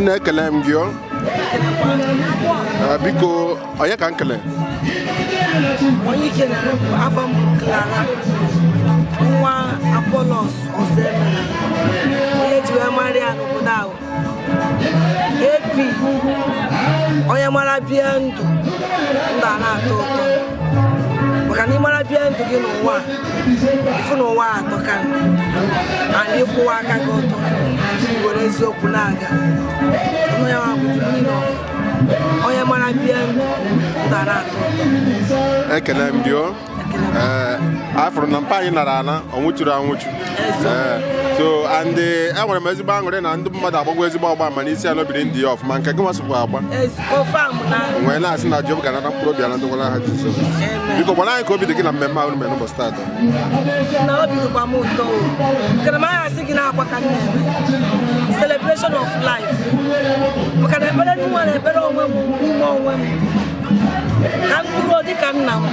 Nekele m gị biko onye ka nkele onye ike na-arụpụ afọ m Clara nwa Apolos Onwuemeshi onye ji wee mara ya n'obodo ahụ AP onye mara bie ndụ a na-atọ ụtọ maka na ịmara bie ndụ gị n'ụwa ifu n'ụwa atọ ka anyị ịkwụwa aka gị ọtọ were eziokwu na-aga onye mara bie ndụ a na-atọ ụtọ. Ekele m gị afụrụ na mpa anyị nara ana ọ nwụchuru anwụchu so and enwere m ezigbo aṅụrị na ndị mmadụ agbagwo ezigbo ọgba ma n'isi ala obiri ndị ya ọfụma nke gị masịkwa agba nwee na-asị na Jehova ga-anata mkpụrụ obi anatakwala aha Jizọs biko gbara anyị ka obi dị gị na mmemme ahụ mere n'ụbọchị taata na obi dịkwa m ụtọ kana m asị gị na-akwa ka celebration of life maka na ekpere ndị nwa na-ekpere onwe m n'ime onwe m ka m kwuru dị ka nna m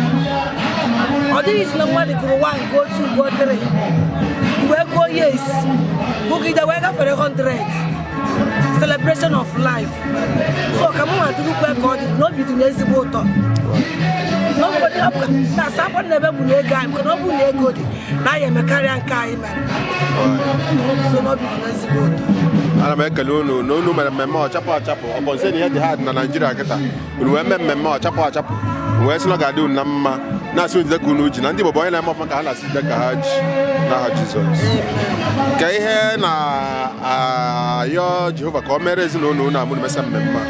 ọ dịghị isi na mmadụ gụrụ 1 go 2 go 3 wee gụọ yes bụgide wee gafere 100 celebration of life so ka m nwadurukwe ka ọ dị n'obi dị n'ezigbo ụtọ na-asa akwa na ebe bụ na ego anyị mana ọ bụ na ego dị na anyị emekarịa nke anyị mere so n'obi dị n'ezigbo ụtọ. Ana m ekele unu na unu mere mmemme ọchapụ achapụ ọ bụ nsị na ihe dị ha dị na Naịjirịa kịta unu wee mee mmemme ọchapụ achapụ wee sị na ọ ga-adị unu na mma na-asị ojide ka unu ji na ndị Igbo bụ onye na-eme ọfụma ka ha na-asị jide ka ha ji n'aha Jizọs ka ihe na-ayọ Jehova ka o mere ezinụlọ unu amụ na-emesa mmemme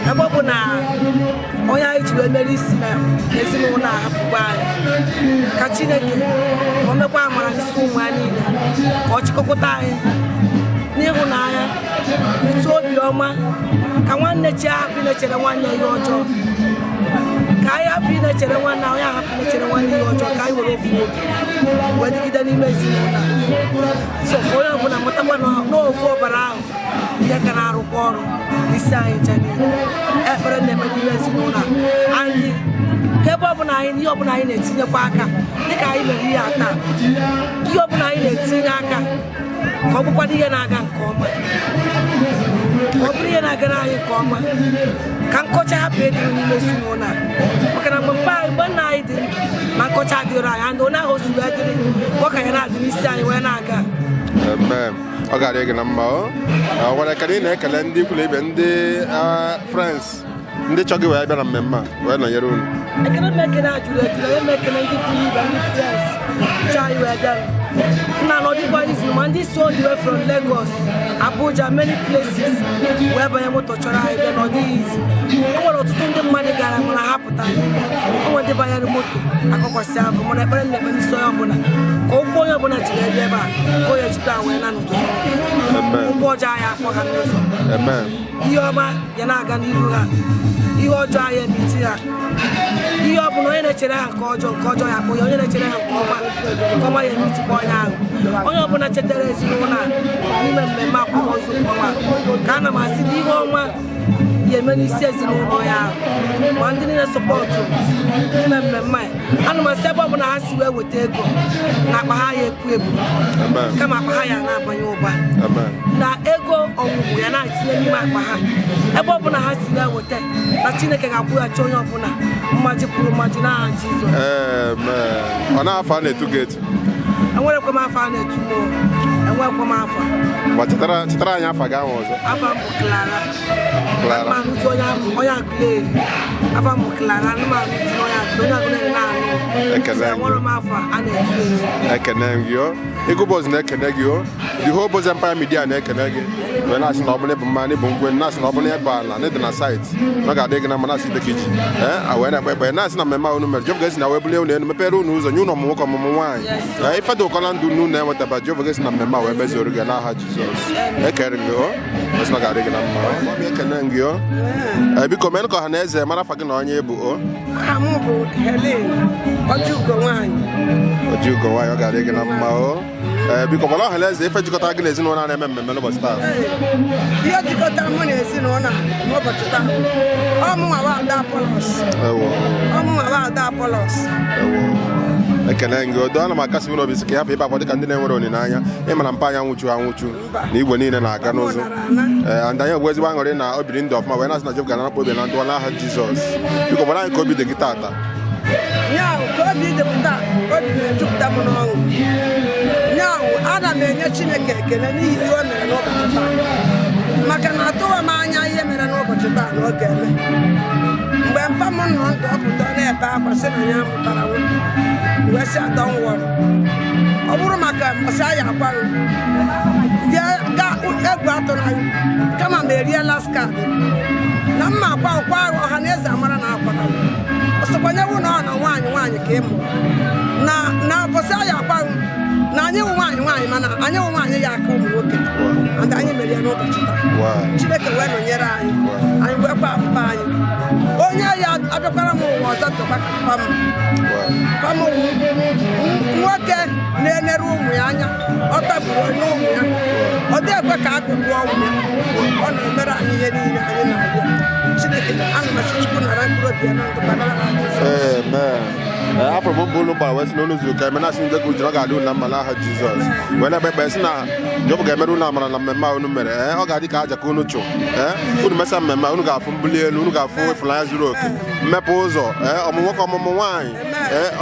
ebe ọ bụ na onye anyị ji wee mere isi na ezinụlọ ahapụgba anyị ka Chineke ka o mekwa amara n'isi ụmụ ya niile ka ọ chịkọpụta anyị n'ịhụnanya n'ịtụ obiọma ka nwanne chi ahapụ na-echere nwanne ihe ọjọọ ka anyị hapụ na-echere nwanne onye ahapụ na-echere nwanne ihe ọjọọ ka anyị were ofu obi wee dịgide n'ime ezinụlọ so ka onye ọbụla matakwa n'ofu ọbara ahụ ihe ka na-arụkwa ọrụ n'isi anyị ncha niile ekpere na-eme n'ime ezinụlọ anyị ka ebe ọbụla anyị n'ihe ọbụla anyị na-etinyekwa aka dịka anyị mere ihe ata ihe ọbụla anyị na-etinye aka ka ọ bụkwado ihe na-aga nke ọma ka ọ bụrụ ihe na-agara anyị nke ọma ka nkọcha hapụ ediri n'ime ezinụlọ maka na mgbe nna anyị dị ma nkọcha adịrị anyị andị onye ahụ ozugbo ediri ọ ka ya na-adị n'isi anyị wee na-aga ọ ga-adị gị na mma o nwere ekele ị na-ekele ndị ikwu na ibe ndị friends ndị chọgị wee bịa na mmemme a wee nọnyere unu ekele m ekele ajụrụ ejuru onye m ekele ndị kwuru ibe ndị frens chọọ anyị wee bịara nna nọdịkwa izu ma ndị si all the way from Lagos Abuja many places wee banye moto chọrọ anyị bịa n'ọdịghị izu o nwere ọtụtụ ndị mmadụ gara mana ha pụtara o nwere ndị banyere moto akọkwasị abụ mana ekpere na-ekpe n'isi onye ọbụla ka ụkwụ onye ọbụla jiri ebe ebe a ka onye jide a wee na n'udo ụgbọ ọjọọ anyị akpọ ha n'ụzọ ihe ọma ya na-aga n'ihu ha ihe ọjọọ anyị ebiti ha ihe ọ bụla onye na-echere ha nke ọjọọ ya akpọ ya onye na-echere ha nke ọma ya emetikwa onye ahụ onye ọbụla chetara ezinụlọ a n'ime mmemme akwamozu ọnwa ka ana m asị na ihe ọma ya eme n'isi ezinụlọ ya ahụ ma ndị niile sọpọtụ n'ime mmemme a ana m asị ebe ọbụla ha si wee weta ego na akpa ha ya epu ebu kama akpa ha ya na-abanye ụba na ego ọgwụgwụ ya na-etinye n'ime akpa ha ebe ọbụla ha si wee weta na Chineke ga-akwụghachi onye ọbụla mmaji kwuru mmaji n'aha Jizọs. Ọ na-afọ a na-etu gị etu enwerekwa m afọ a na-etu m enwerekwa m afọ ma chetara anyị afọ gị ahụ ọzọ afọ m bụ Clara onye Agụleri afọ m bụ Clara anụmanụ dị onye Agụleri na-anụ enwere m afọ a na-etu etu ekene gị o Igubos na-ekene gị o the whole Boz Empire Media na-ekene gị wee na-asị na ọ bụla ịbụ mma n'ịbụ ngwe na-asị na ọ bụla ịbụ ala na ịdị na saịtị na ọ ga-adị gị na mma na-asị dịka iji wee na-ekpe ekpe na-asị na mmemme unu mere Jehova ga-esi na wee bulie unu elu mepere unu ụzọ nye unu ọmụmụ nwoke ọmụmụ nwaanyị ifedo ụkọla ndụ unu na-enwetaba Jehova ga-esi na mmemme a wee mezuoro gị n'aha Jizọs ekere gị o ọsị na ọ ga-adị gị na mma ekene gị o biko mee ka ọha na eze mara afa gị na onye bụ o Ojugo nwaanyị ọ ga-adị gị na mma o biko gbara ọha na eze ife jikọta gị na ezinụlọ na-eme mmemme n'ụbọchị taa ihe jikọtara mụ na ezinụlọ n'ụbọchị taa ọmụnwa Ada Apolos ekele gị odo ana m akasị m n'obi si ka hapụ ịba akwa dịka ndị na-enwere olileanya ịma na mpa anya anwụchu na igwe niile na-aga n'ụzọ ndị anyị ogbu ezigbo aṅụrị na obiri ndị ọfụma wee na-asị na Jehova ga-anara obi na ndụwa n'aha Jizọs biko gbara anyị ka obi dị gị taata ka obi dịpụta obi na-ejupụta m n'ọṅụ nyaahụ ana m enye Chineke ekele n'ihi ihe o mere n'ụbọchị taa maka na atụwa m anya ihe mere n'ụbọchị taa na ọ ga-eme mgbe mpa m nọ ndụ ọpụta na-ebe akwa sị na ya mụtara wee sị atọ nwụrụ ọ bụrụ maka mbọsị anyị akwaghị egwu atụrụ anyị kama ma eriela skad na mma akwa ụkwa ahụ ọha na eze amara na akwara ọsọkwanyewu na ọ na nwaanyị ka ịmụ na mbọsị anyị akwaghị na anyị wụ nwaanyị mana anyị wụ nwaanyị ya aka ụmụ nwoke and anyị mere ya n'ụbọchị taa Chineke wee nọnyere anyị wee kwa akpụkpa anyị onye ya abịakwara m ụwa ọzọ tụkwa ka pam nwoke na-enere ụmụ ya anya ọ taburu onye ụmụ ya ọ dị ekwe ka akụkụ ọnwụ ya ọ na-emere anyị ihe niile anyị na-abịa Chineke ana m asị Chukwu nara mkpụrụ obi ya na ndụ banara afọ m mbụ ụlụ gbara wee sị n'ụlọ ụzọ ụka emena asị ndị ka uche ọ ga-adị unu na mma n'aha Jizọs wee na-ekpe ekpe sị na Jehova ga-emere unu amara na mmemme unu mere ọ ga-adị ka aja ka unu chụ unu mesa mmemme unu ga-afụ mbuli elu unu ga-afụ ịfụnanya zuru oke mmepe ụzọ ọmụmụ nwoke ọmụmụ nwaanyị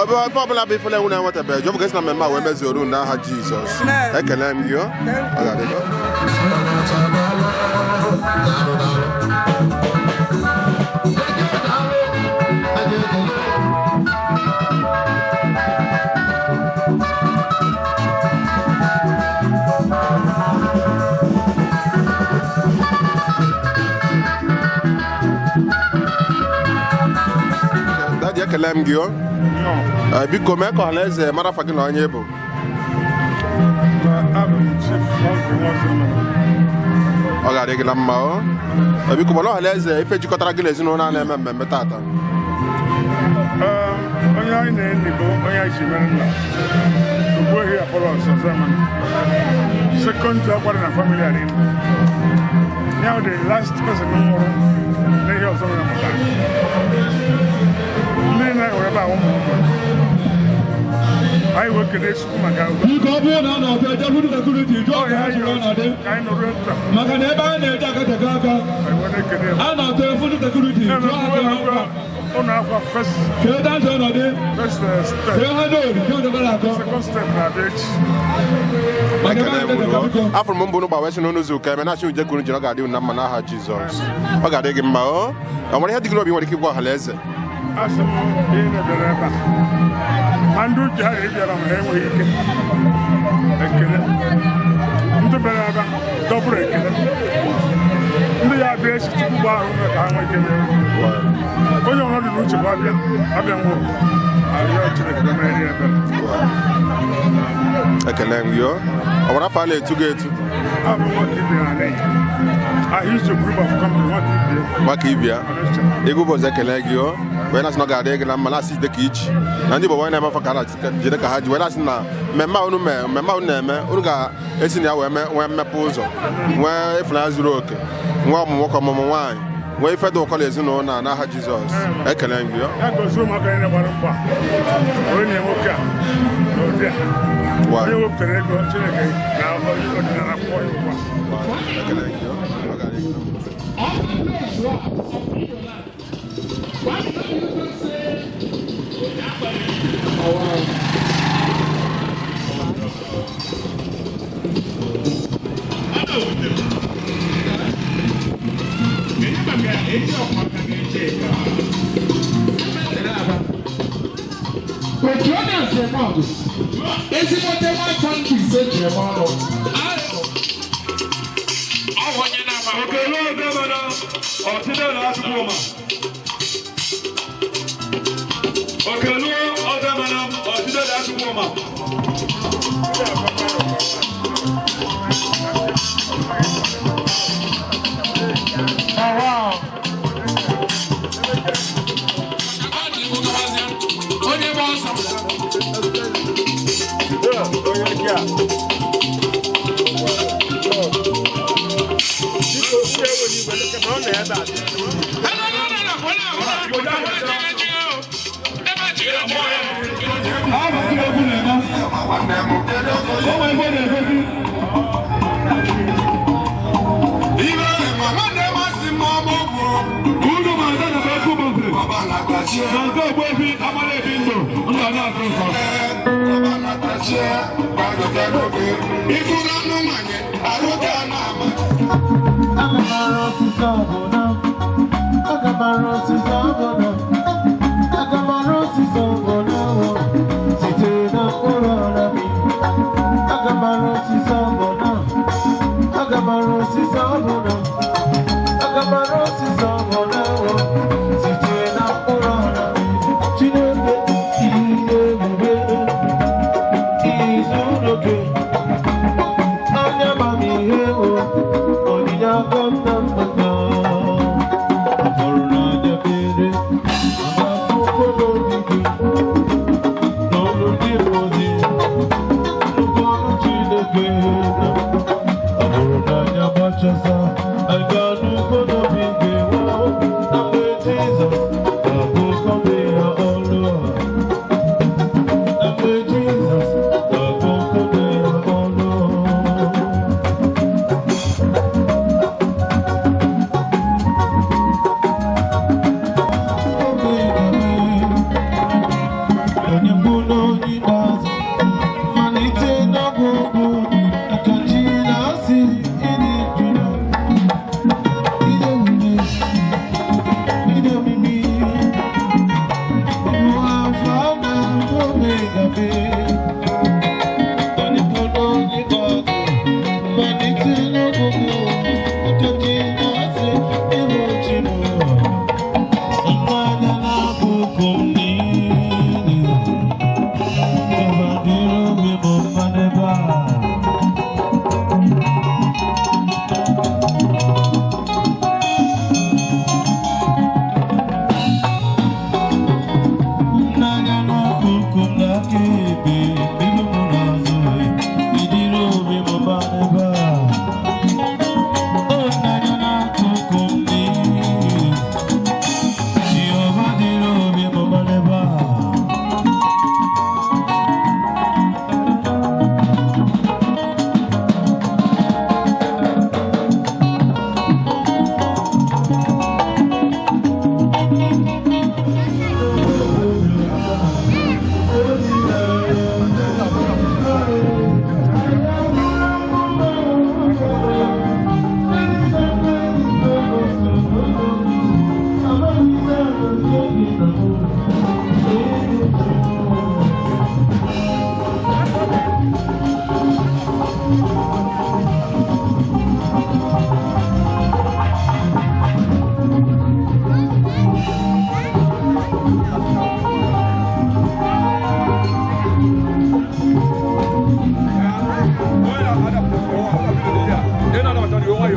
ebe ọbụla bụ ifele enwu na-enwetabe Jehova ga-esi na mmemme a wee mezuoro unu n'aha Jizọs ekele m gị ọ ga-adị ekele m gị biko mee ka ọha na eze mara afa gị na onye bụ ọ ga-adị gị na mma biko gbara ọha na eze ife jikọtara gị na ezinụlọ a na-eme mmemme taata onye anyị na-enyi bụ onye anyị ji mere nna Ogbuefi Apolos Onwuemeshi second akwara na family anyị now the last person nwụrụ n'ihe ọzọ na mụta ndị na-ewere ebe ahụ anyị wee kelee Chukwu maka biko ọ bụrụ na a na-ọbịa ejeburu sekuriti jụọ ka ha jiri ọnọdụ maka na ebe anyị na-eje akataka aka a na-atụ efu ndị sekuriti jụọ aka ha mkpa On a first step. Second step na beach. After Mumbo by Western Onuzuka, and I should just go to Jagadi and Namanaha Jesus. I got a mao. I want to have to go to keep Wahalese. As a in the river. Andrew Jarry, the Beraba, double. The address to Bar, when you're not in Lucha, I've been home. I can learn you. I want to find it to get to. I used to group of company. What keep you? Ego was a collegio. When I was not got egg and Malassi the kitch. And you were never for Kala Jedaka had when I was now. Mamma, Uga, it's in our Mapozo. Where if Laz Roke, one walk on Mama wine. Where if I don't call it, you know, Naha Jesus. I can learn you. I go through my kind of one. When you walk out. Why? You look at it, now you look at a point. I can learn you.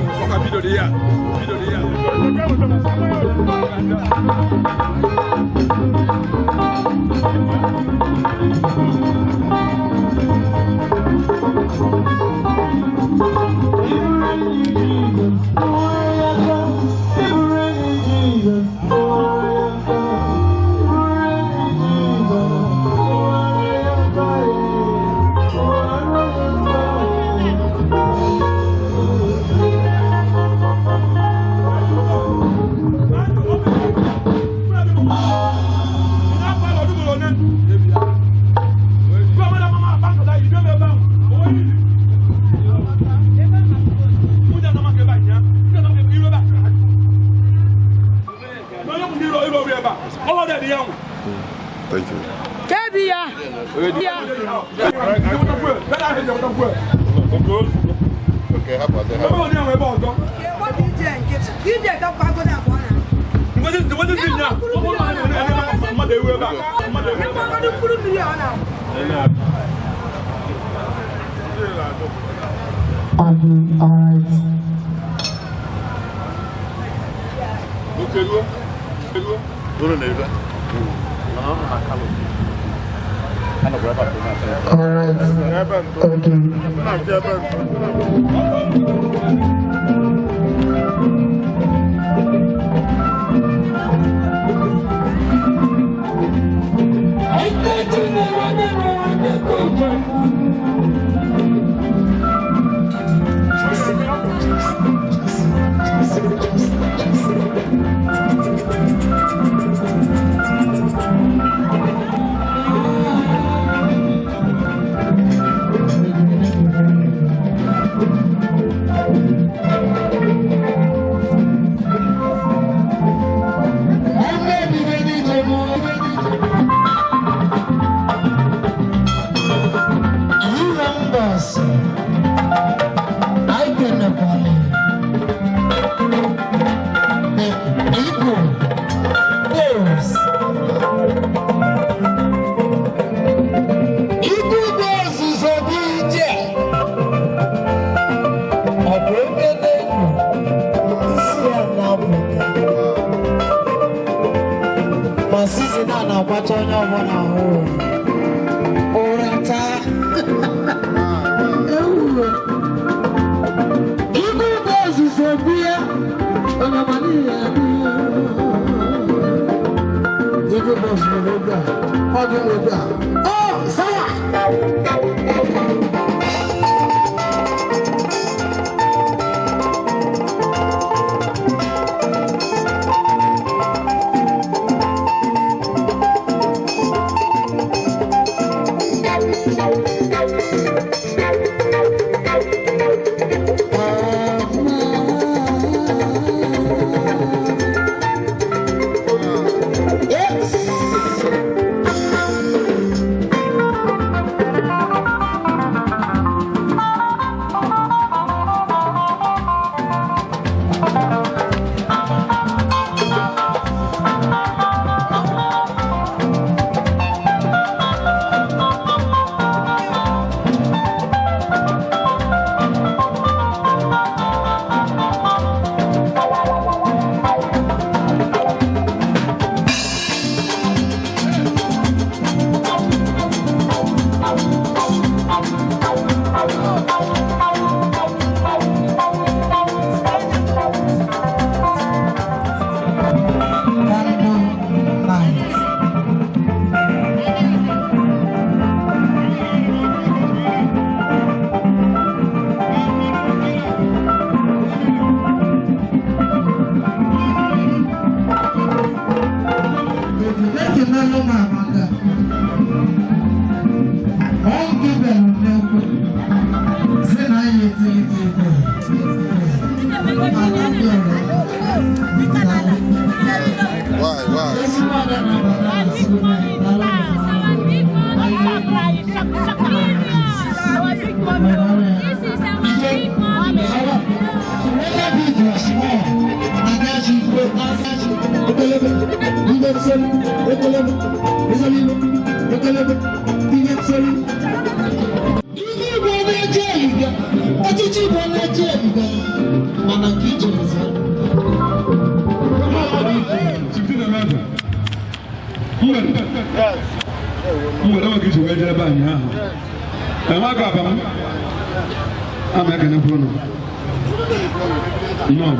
Thank you. Okay, how about that? Mgbada maka iji wee jere ebe anyị ahụ. Enwe ga abam. Ama ekene kwuru nọ. Nnọọ.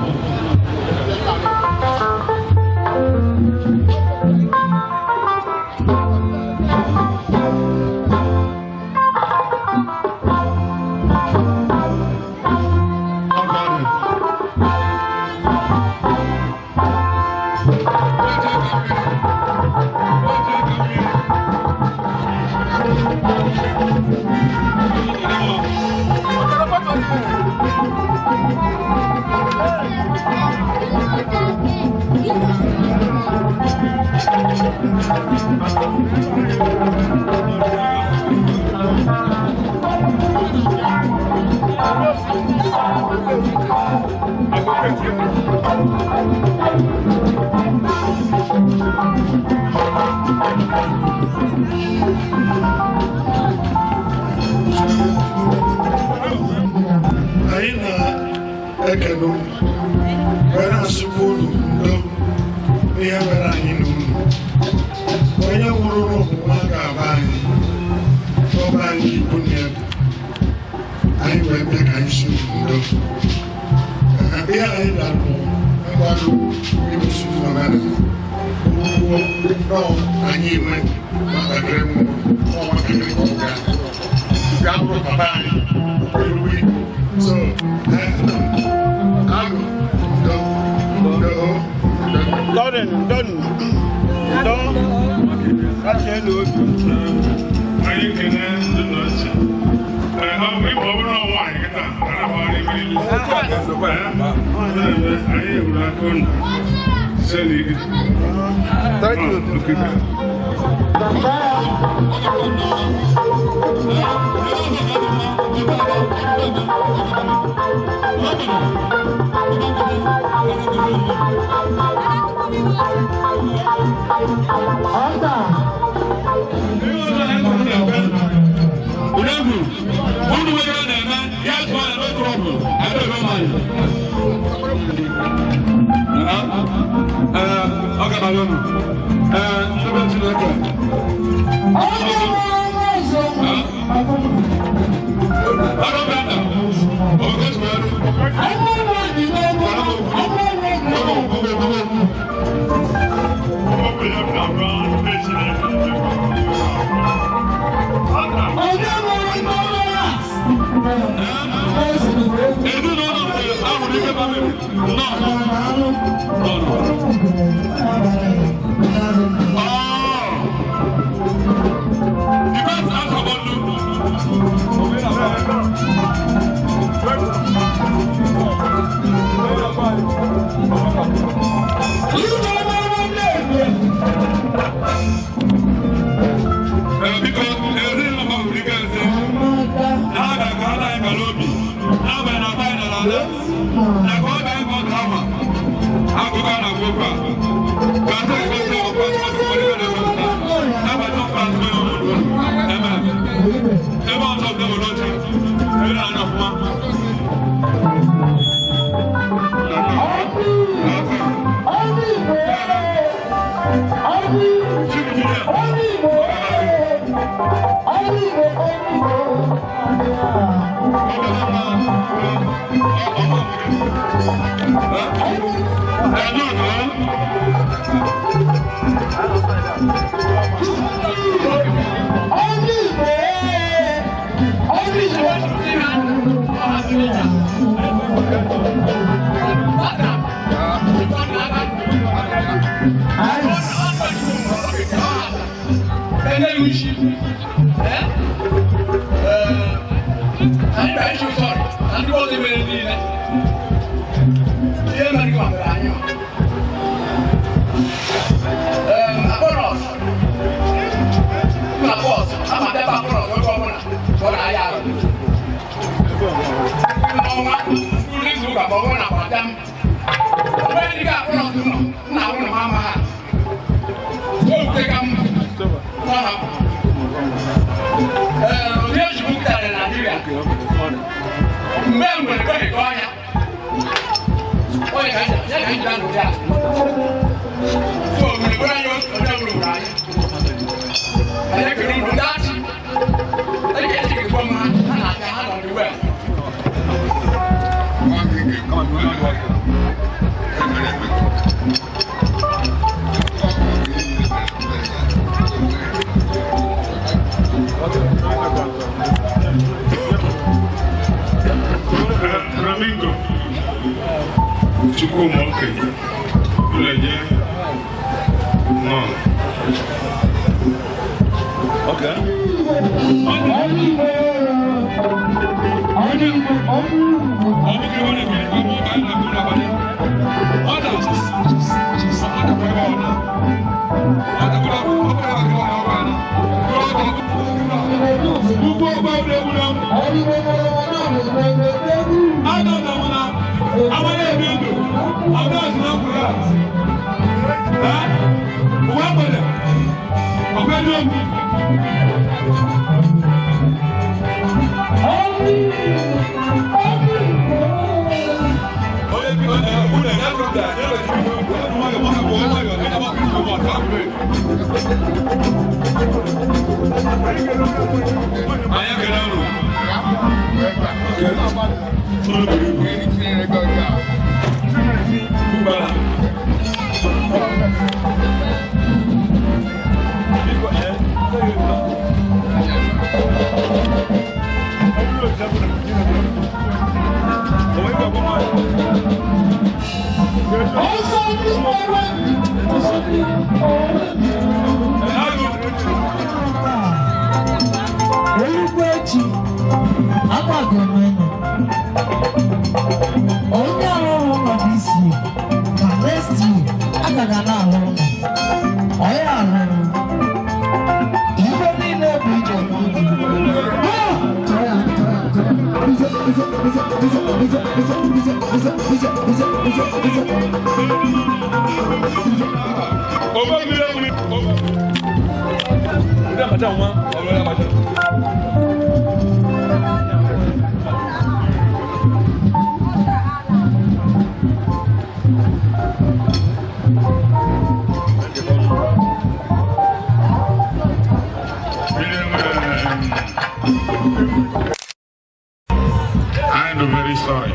I'm very sorry.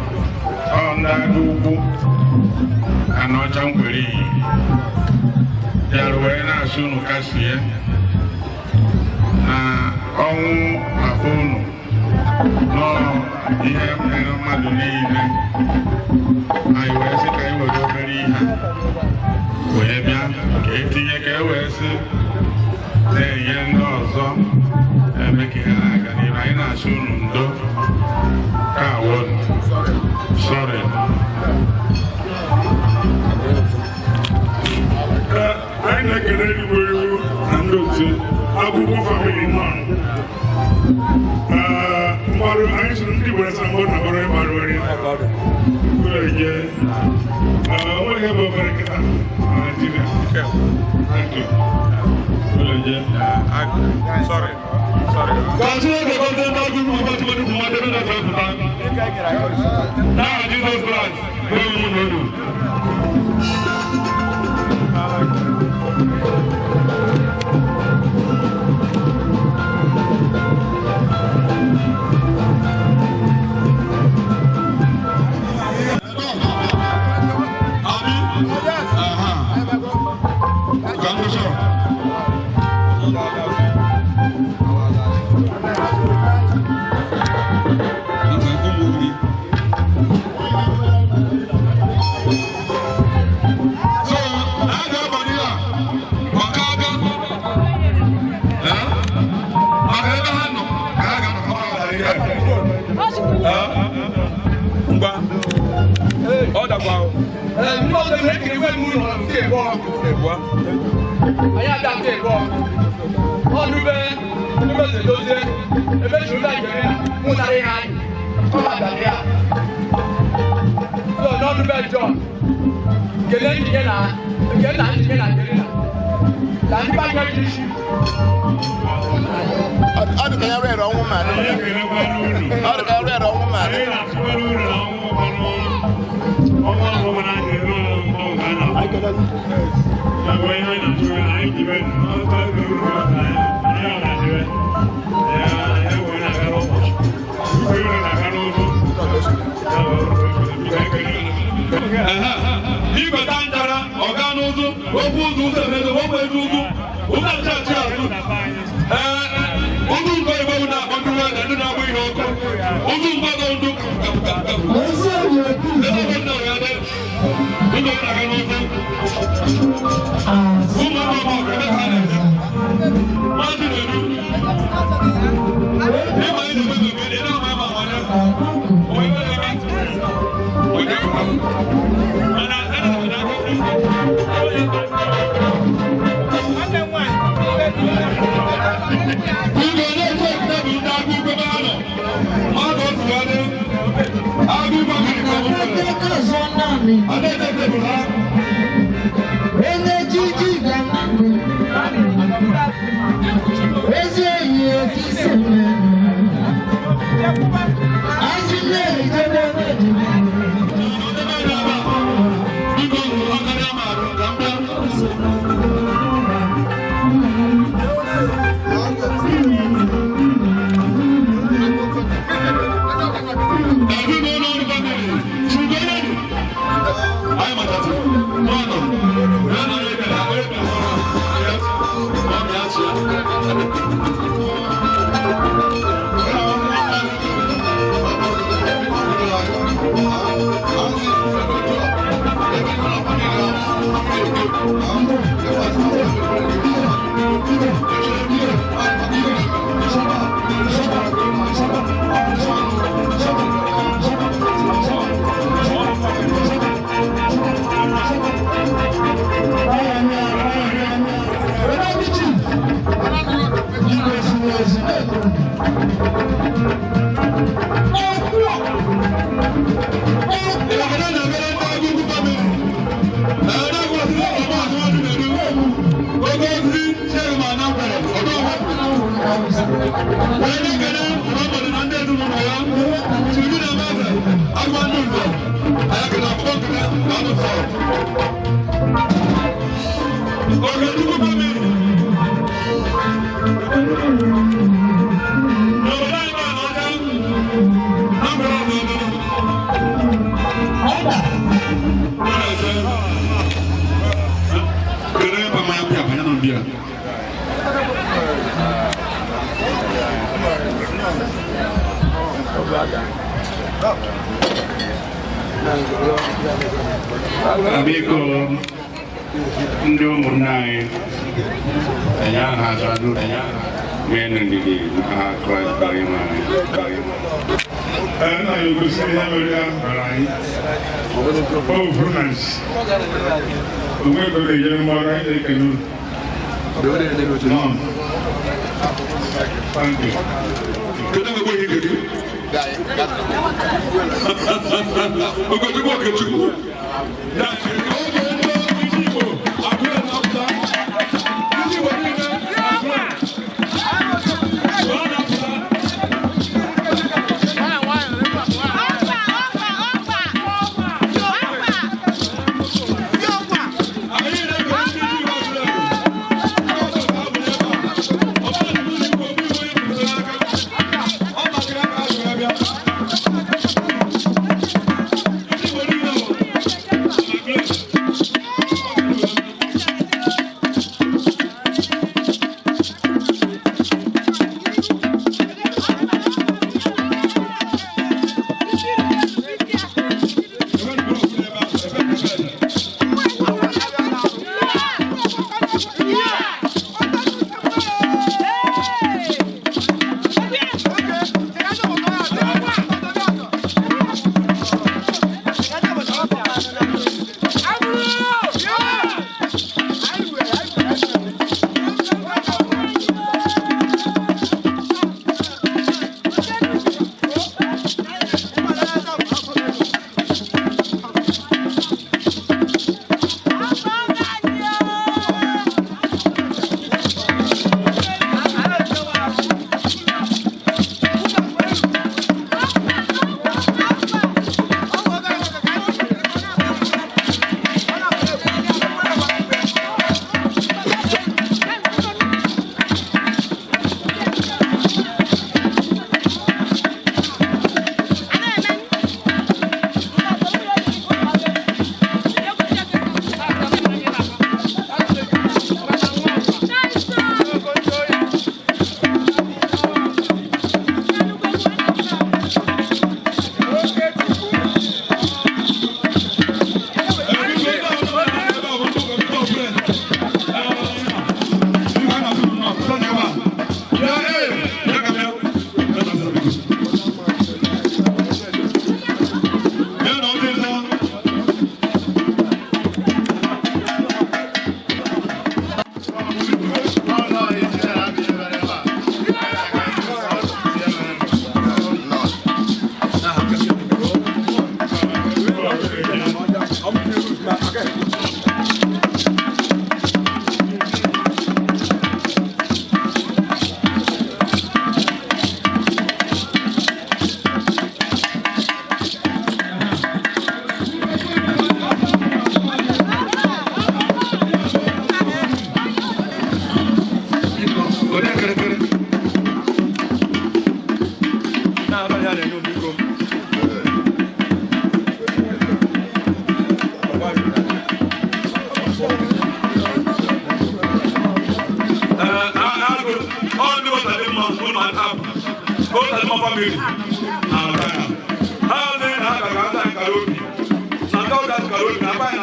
On that and not Uncle there were not soon Cassia. On a phone. No, he have no Madonna. I was a guy was very happy. We have young, was the young also. And making a night soon. Sorry. I like it anyway. I'm not saying Abu family man. Maru, I shouldn't be where someone are very what have a very thank you. Sorry. Consider the content of the now, Jesus Christ. I Amigo, ndio murnai, ayah hasadu, menen di kelas karima. Ana yugo senya meria barai. Oh, France. Ungwe ko de yeng mara de kenu. Dole de go to. Thank you. Kada go yi gadi. Ogo ti bo ke chuku. Da Yes. Both of my family. How then I got that Karoli? Now that Karoli, I find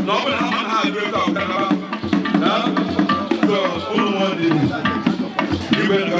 no one has break out. So, one day, you better go.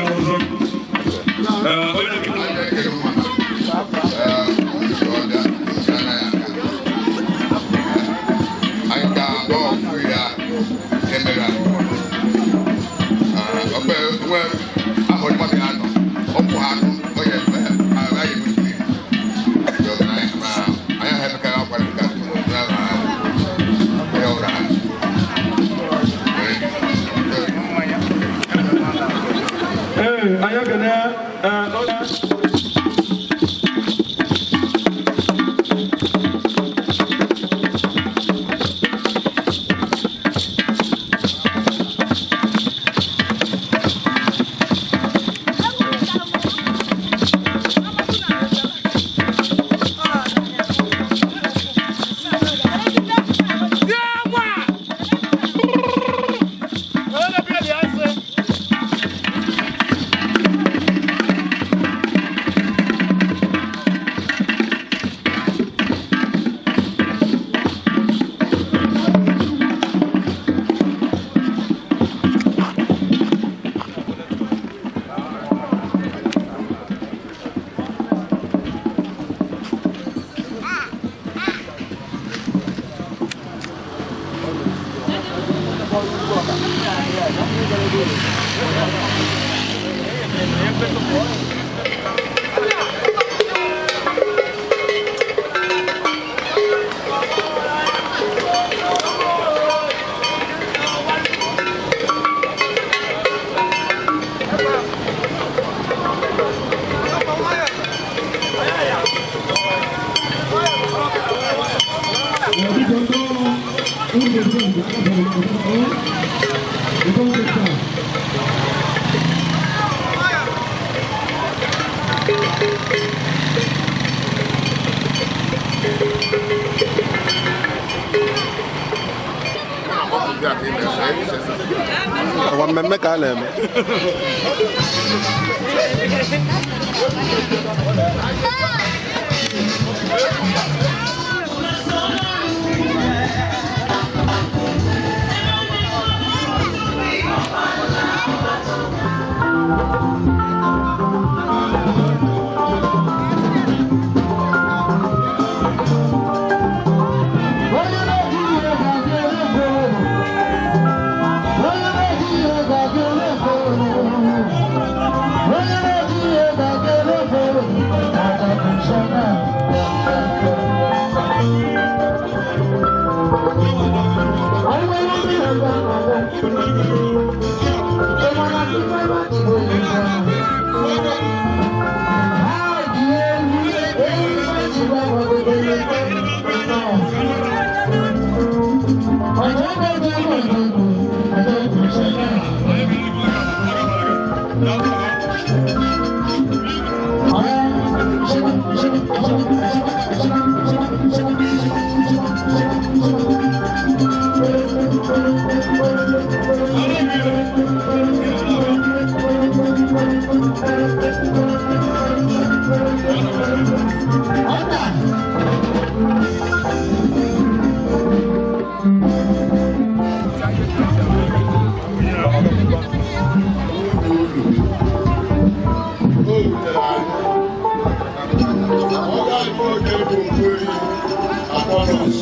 Apolos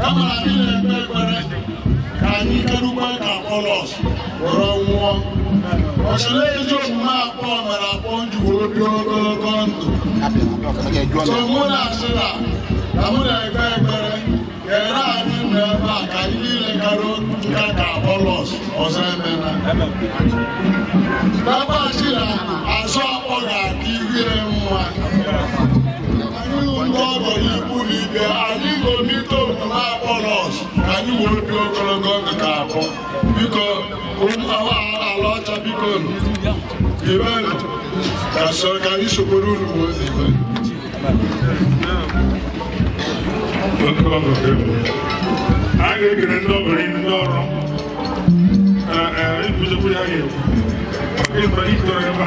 Onwuemeshi Ozoemena anyị kerukwe ka Apolos were nwụọ ọchịla ezi omume akpọ mere akpọ ji were bịa ogologo ndụ so mụ na-asị na mụ na-ekpe ekpere kere anyị nọ ebe a ka anyị niile gara ụka ka Apolos Onwuemeshi Dabachi na azụ akpọ ga-aka ihu ya mma ndị ọgọ ikwu n'ibe anyị gomito omume Apolos ka anyị wee dị ogologo ndụ ka akpọ biko ala ọcha biko ibelu ka anyị sokwere unu wee n'ebe I get a number in the door. It was a good idea. If I eat whatever,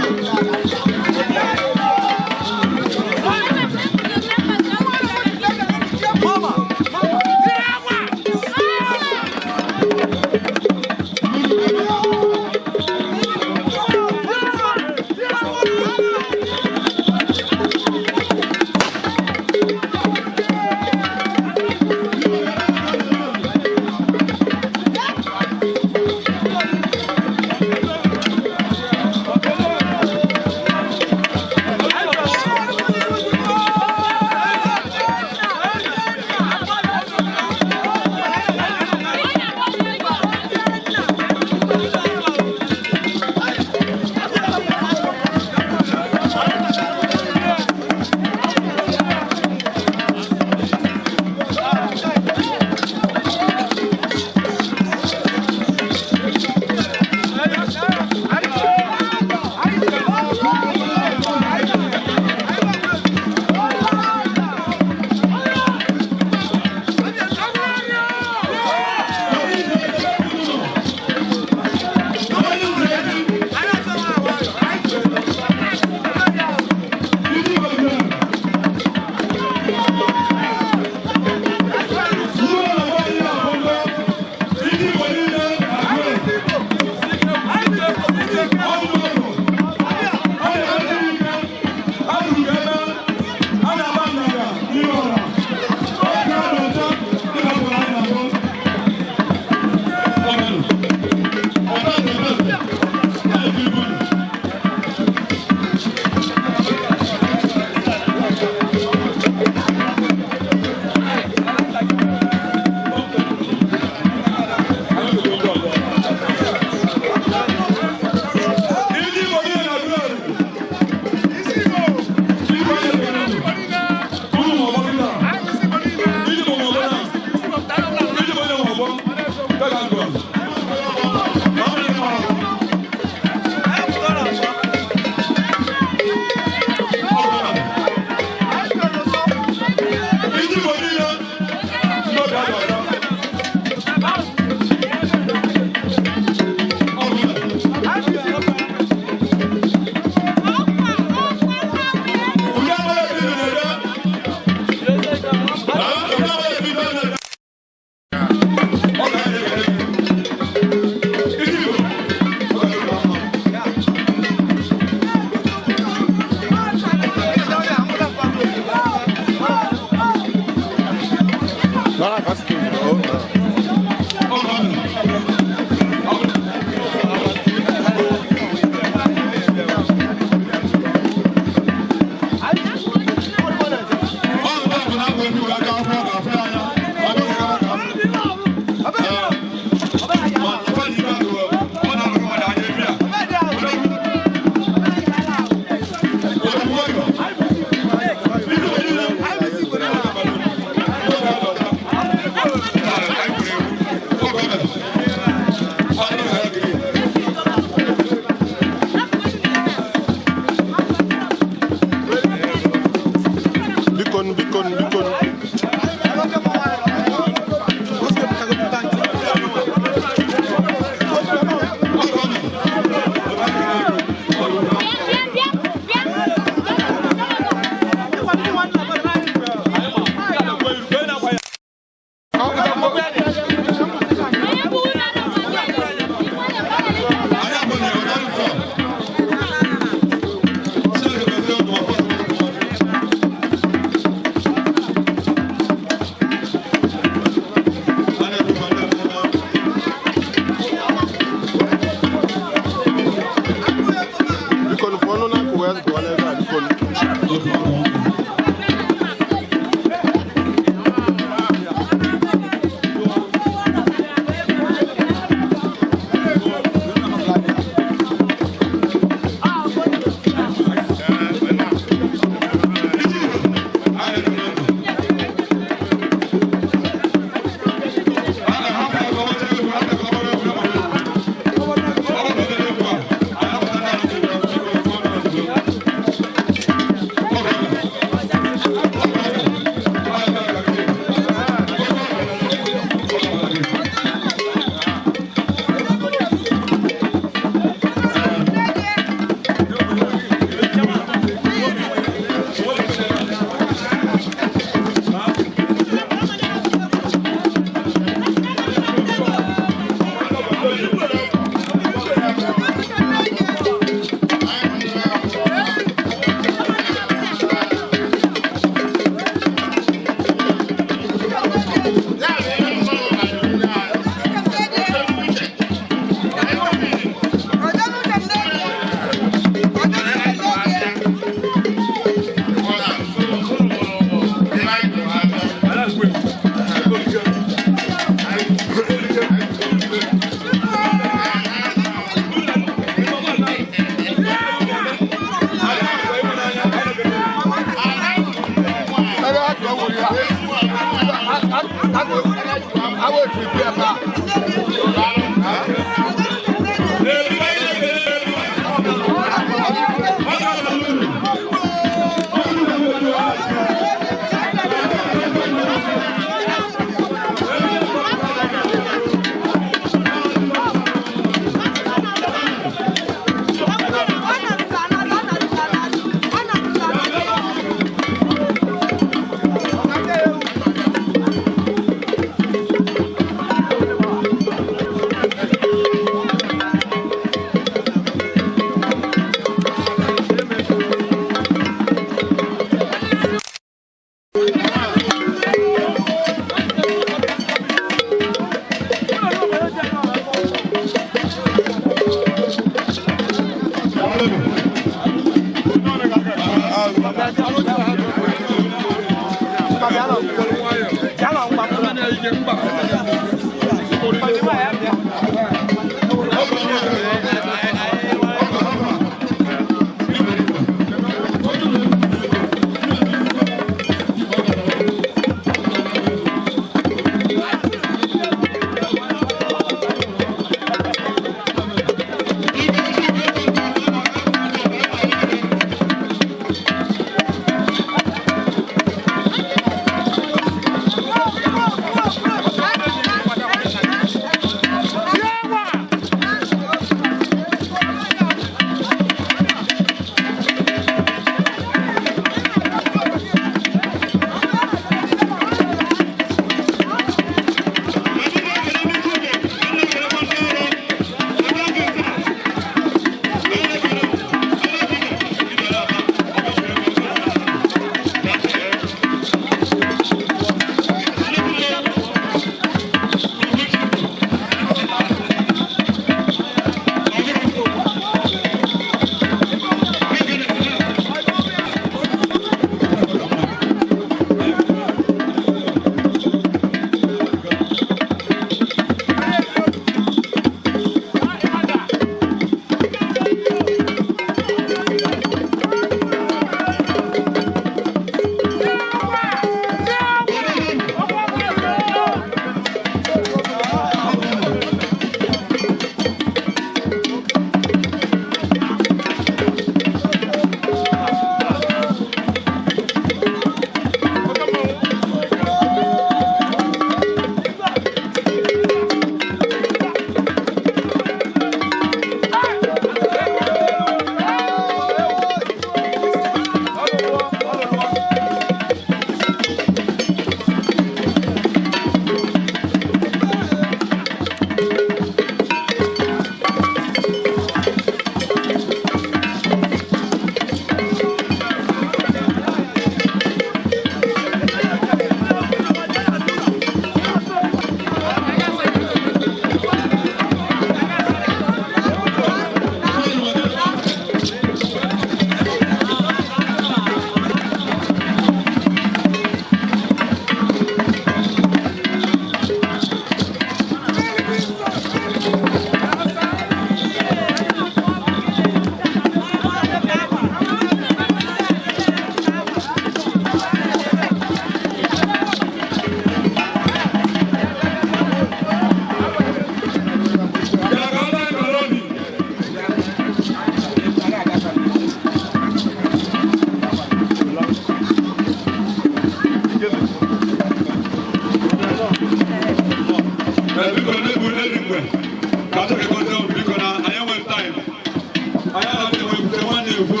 na-ekwu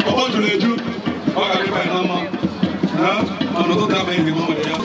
ọgbọ jụrụ eju ọ ga-adịba ya n'ọma mana ụtụtụ abaghị ihe nwere ya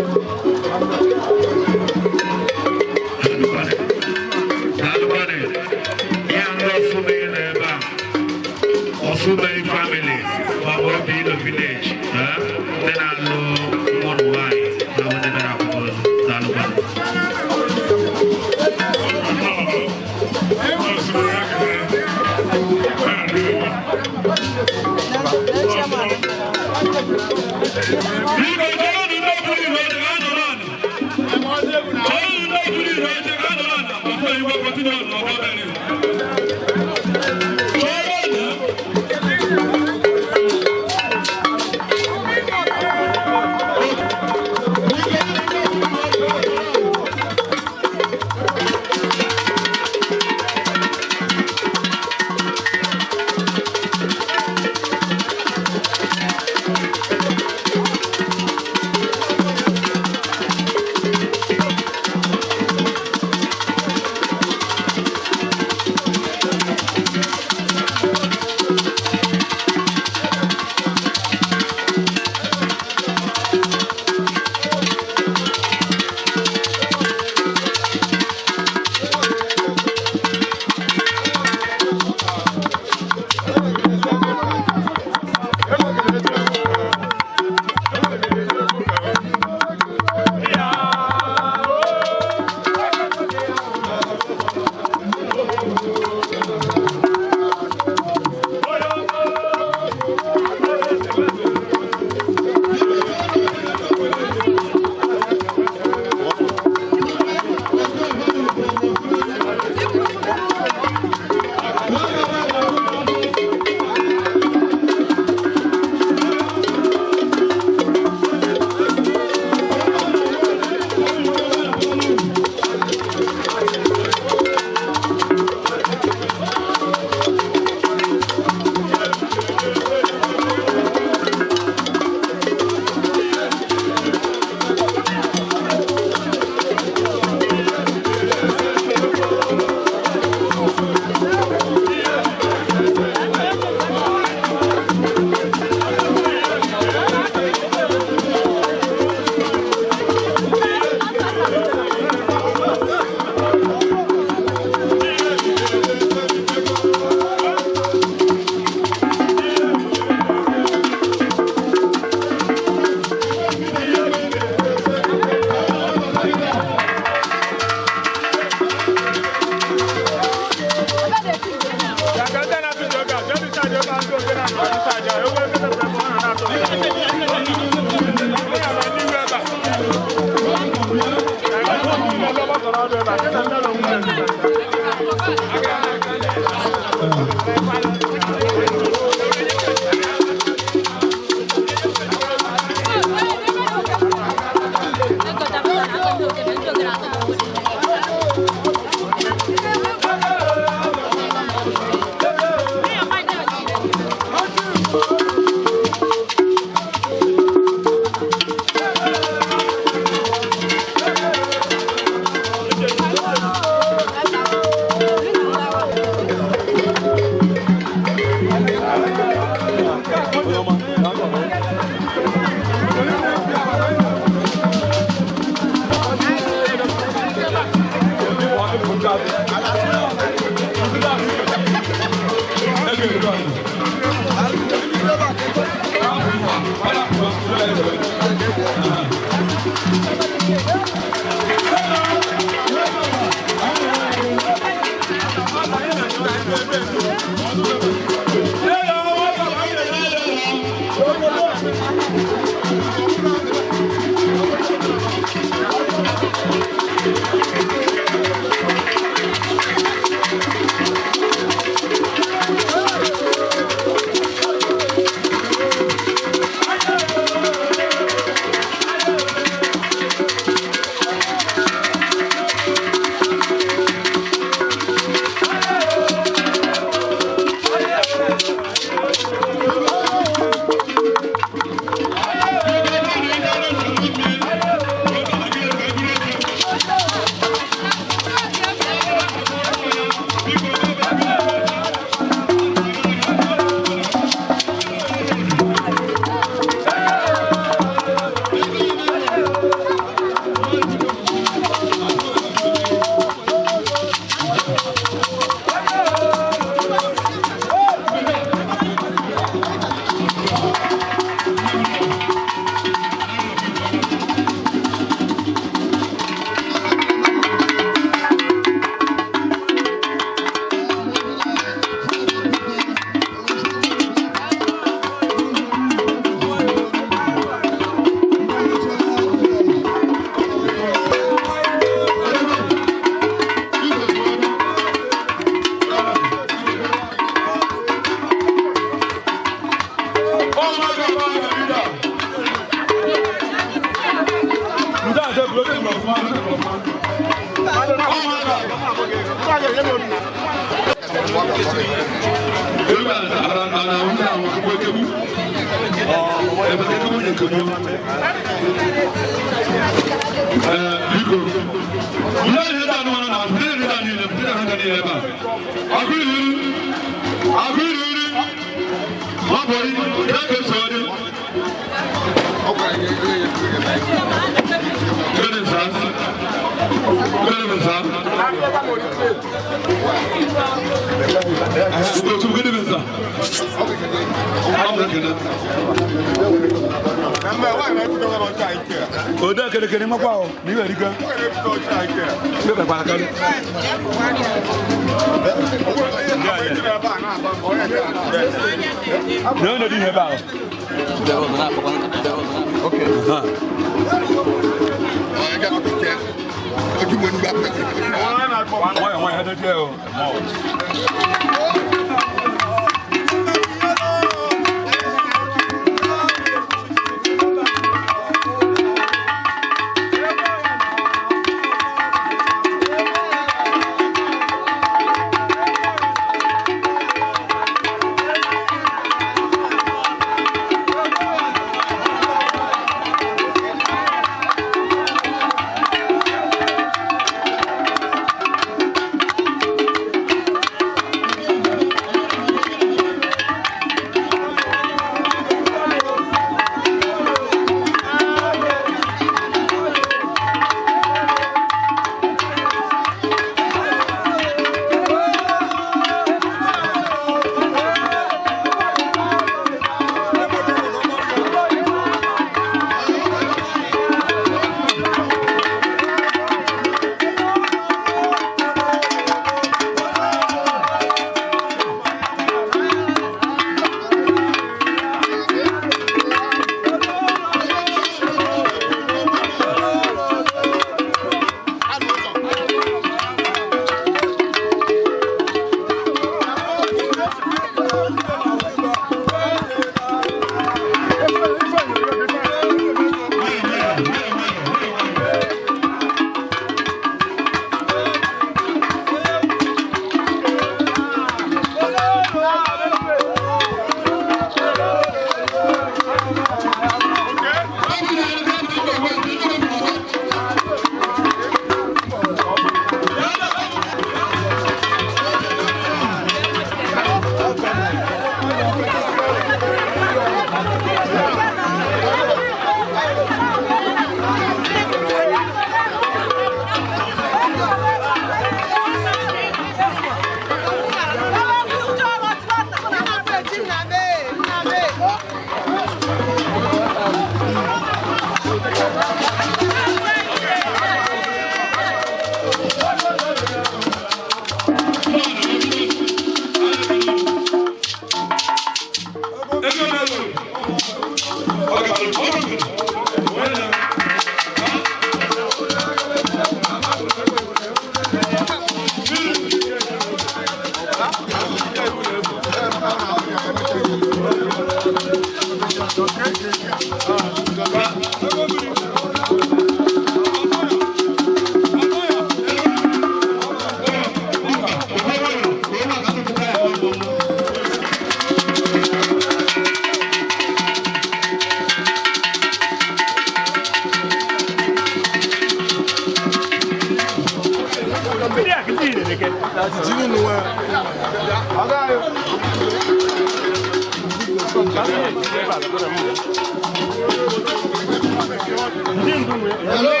Hello.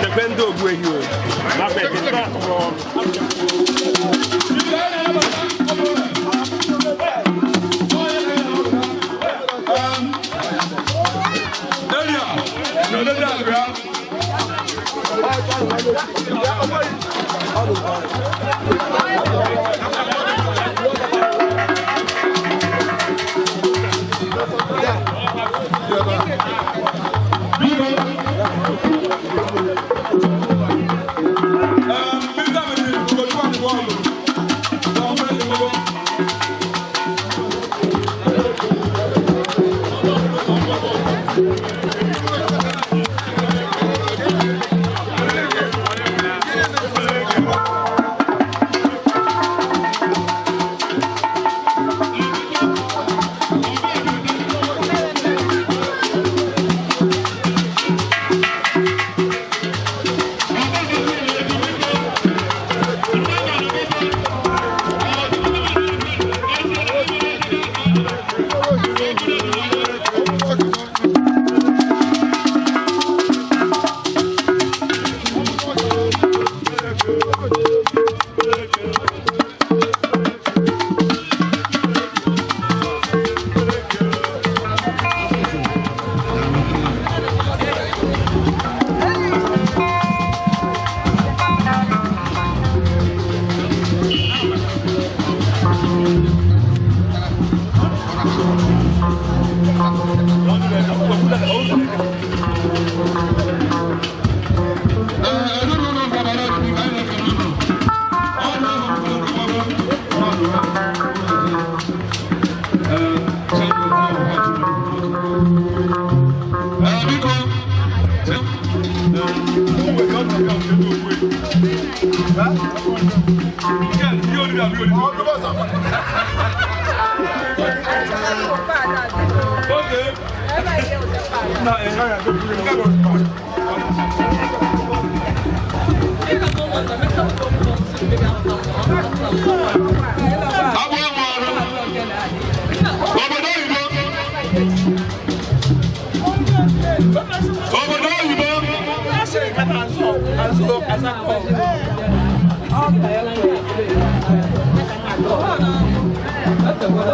Depende Ogbuefi. Ma perché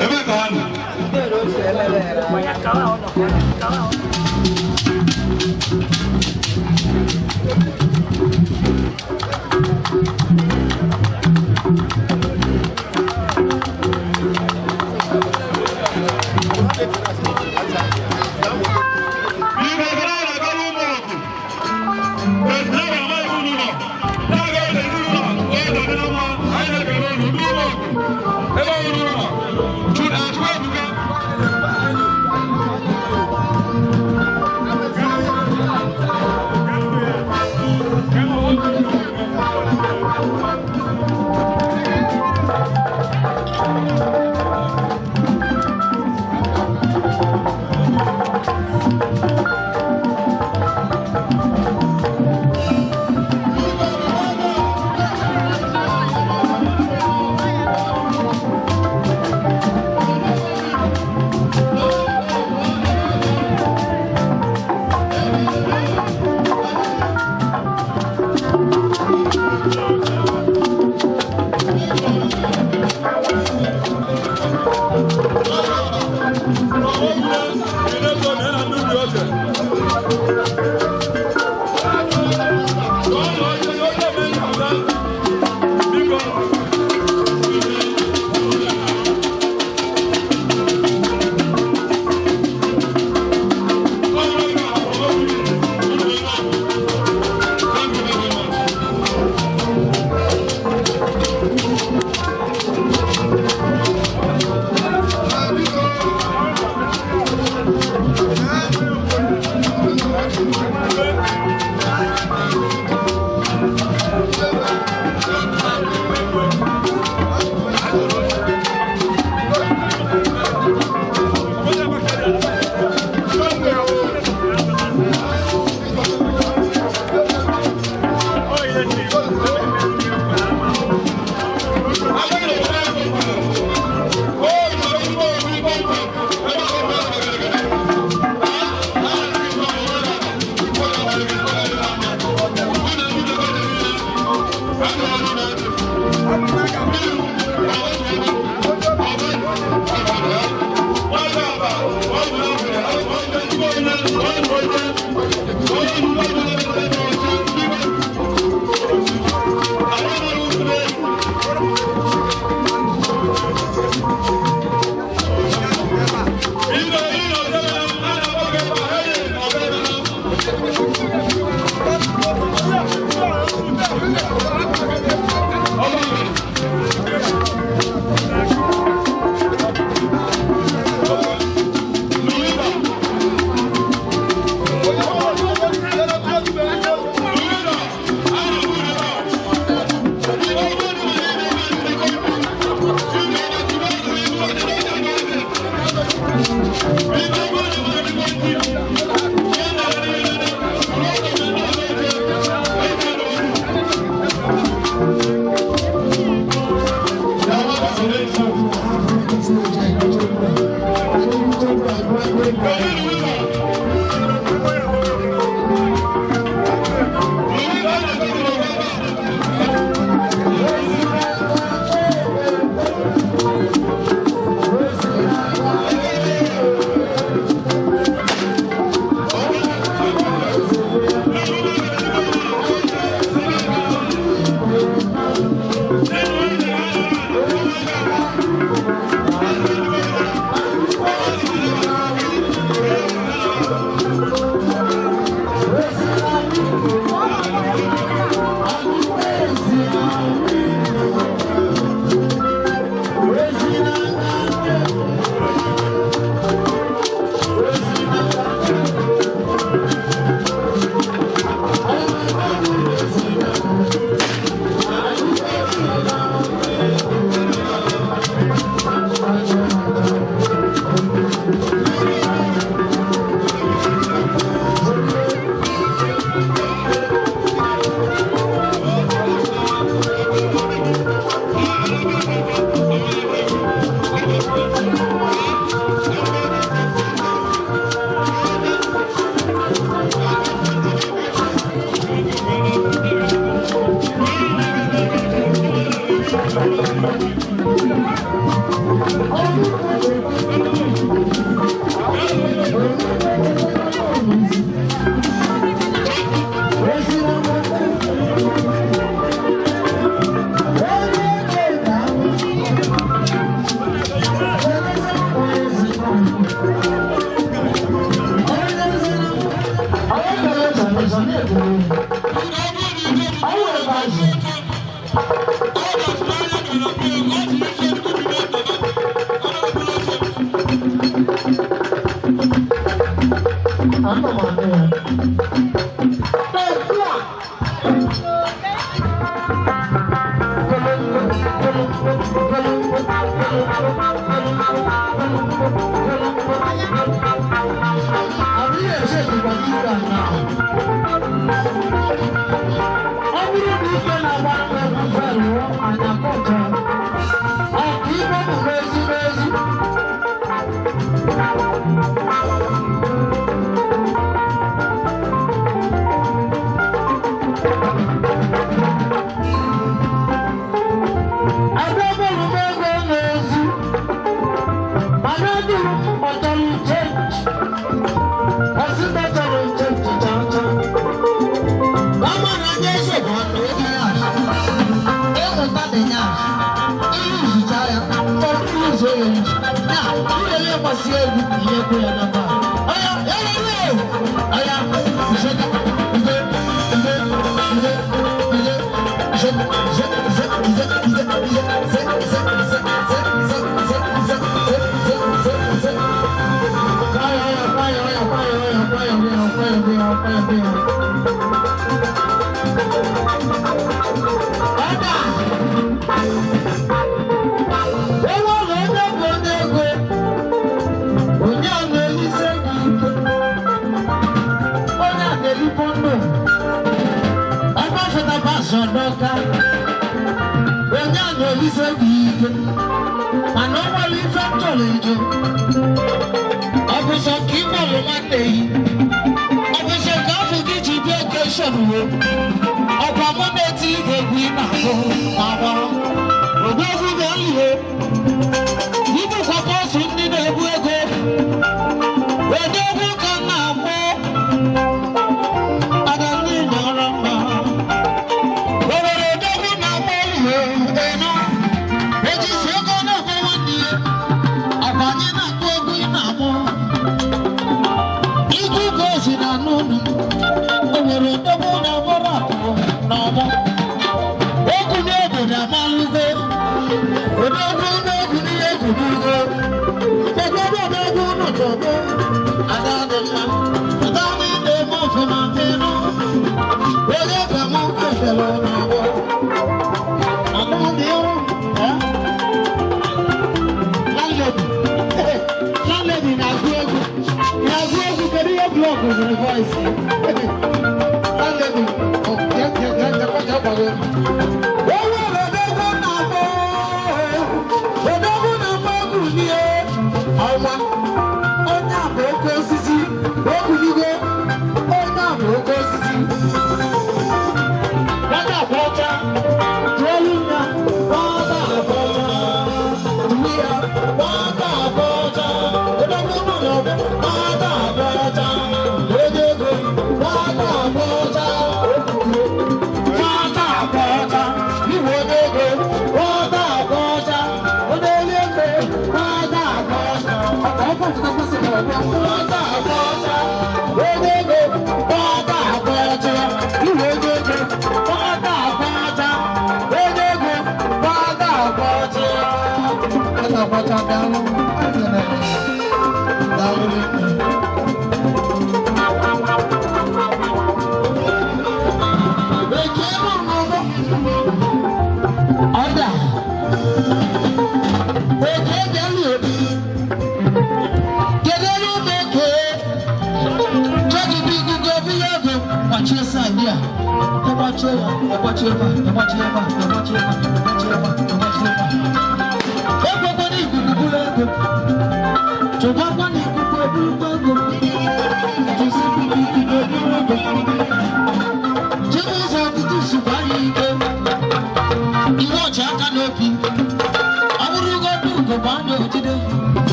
Ebe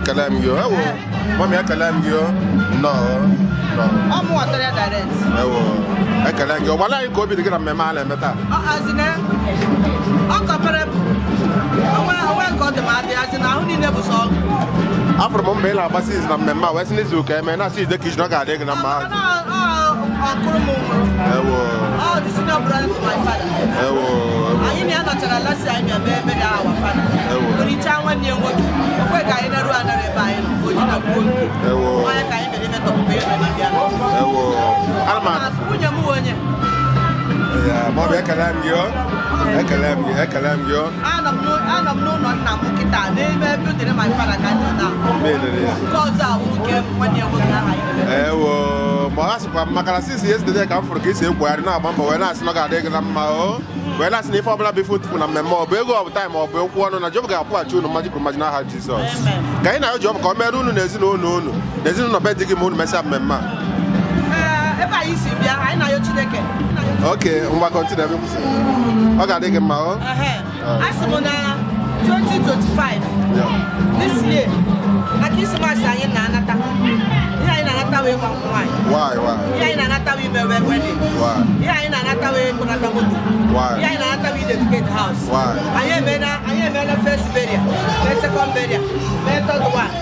Kalam yo, mommy, kalam yo. No. I'm water direct. I kalam yo. Wala I go be the grand mamma and meta. As in Uncle Perep. I went got the man, as in I only never saw. After Mombela, but is not mamma, Western is okay, man. I see the kids not got taken a man. Oh, this is not brother to my father. I ain't got a last time, your baby, our father. When you tell when you want to, I ain't a runner by why can't I even talk to you? Yeah, Mother Kalam yo. Kalam yo. I'm no Namukita, they may put in my father. Because I won't get 1 year with Macalasis yesterday I come for kiss you where now, when I snug a dig and mao. When I sniff up be foot for a memo, big of time or bill one on a job got what you no magic imagine Jesus. Can I job come there's no better moon mess up memma. If I see behind I know okay, we continue. Okay, they get my Asimona 2025. This year, I kiss my saying Nanata. Yeah, in another way, why? Yeah, in another way, wedding. Why? Yeah, in another way, why? Yeah, in another way, dedicate house. Why? I am a first burial, second burial, third one,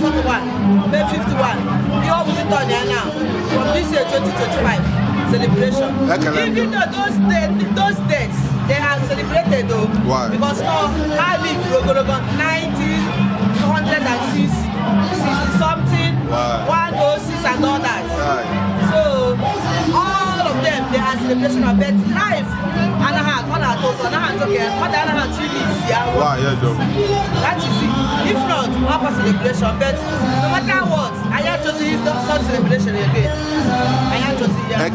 fourth one, 51. The opposite on there now. From this year 2025. Celebration. Even though those dates they have celebrated though. Why? Because now I live Rogologon 1906, 60 something, 106 and all that. So all of them they have celebration of birth life. And I had one at all, and I had okay, what I had 3 days here. That is it. If not, proper celebration, but no matter what, I have to see some celebration again. I have to see I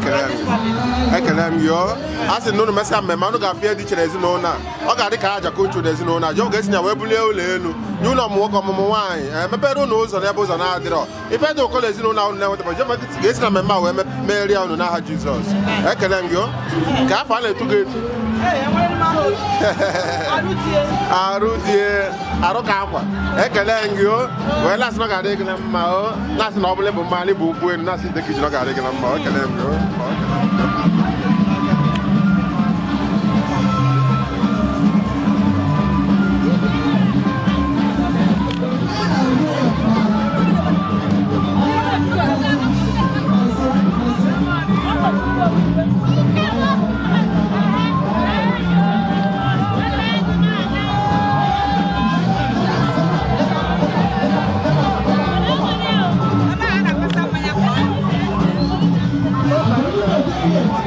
can yo. I said no mess up my man got fear teacher as no now. I got the car to there's no now. Joe gets in a webuleo. You know more common wine. My pedal knows on apples and I did all. If I don't call it, you know now, but you get some member Mary on now Jesus. I can go. Can't find it too good. Arudie, Arokapa, Ekalango, well, that's not a regular mao, that's an obligable money book when that's the kitchen of a regular mao, Yeah.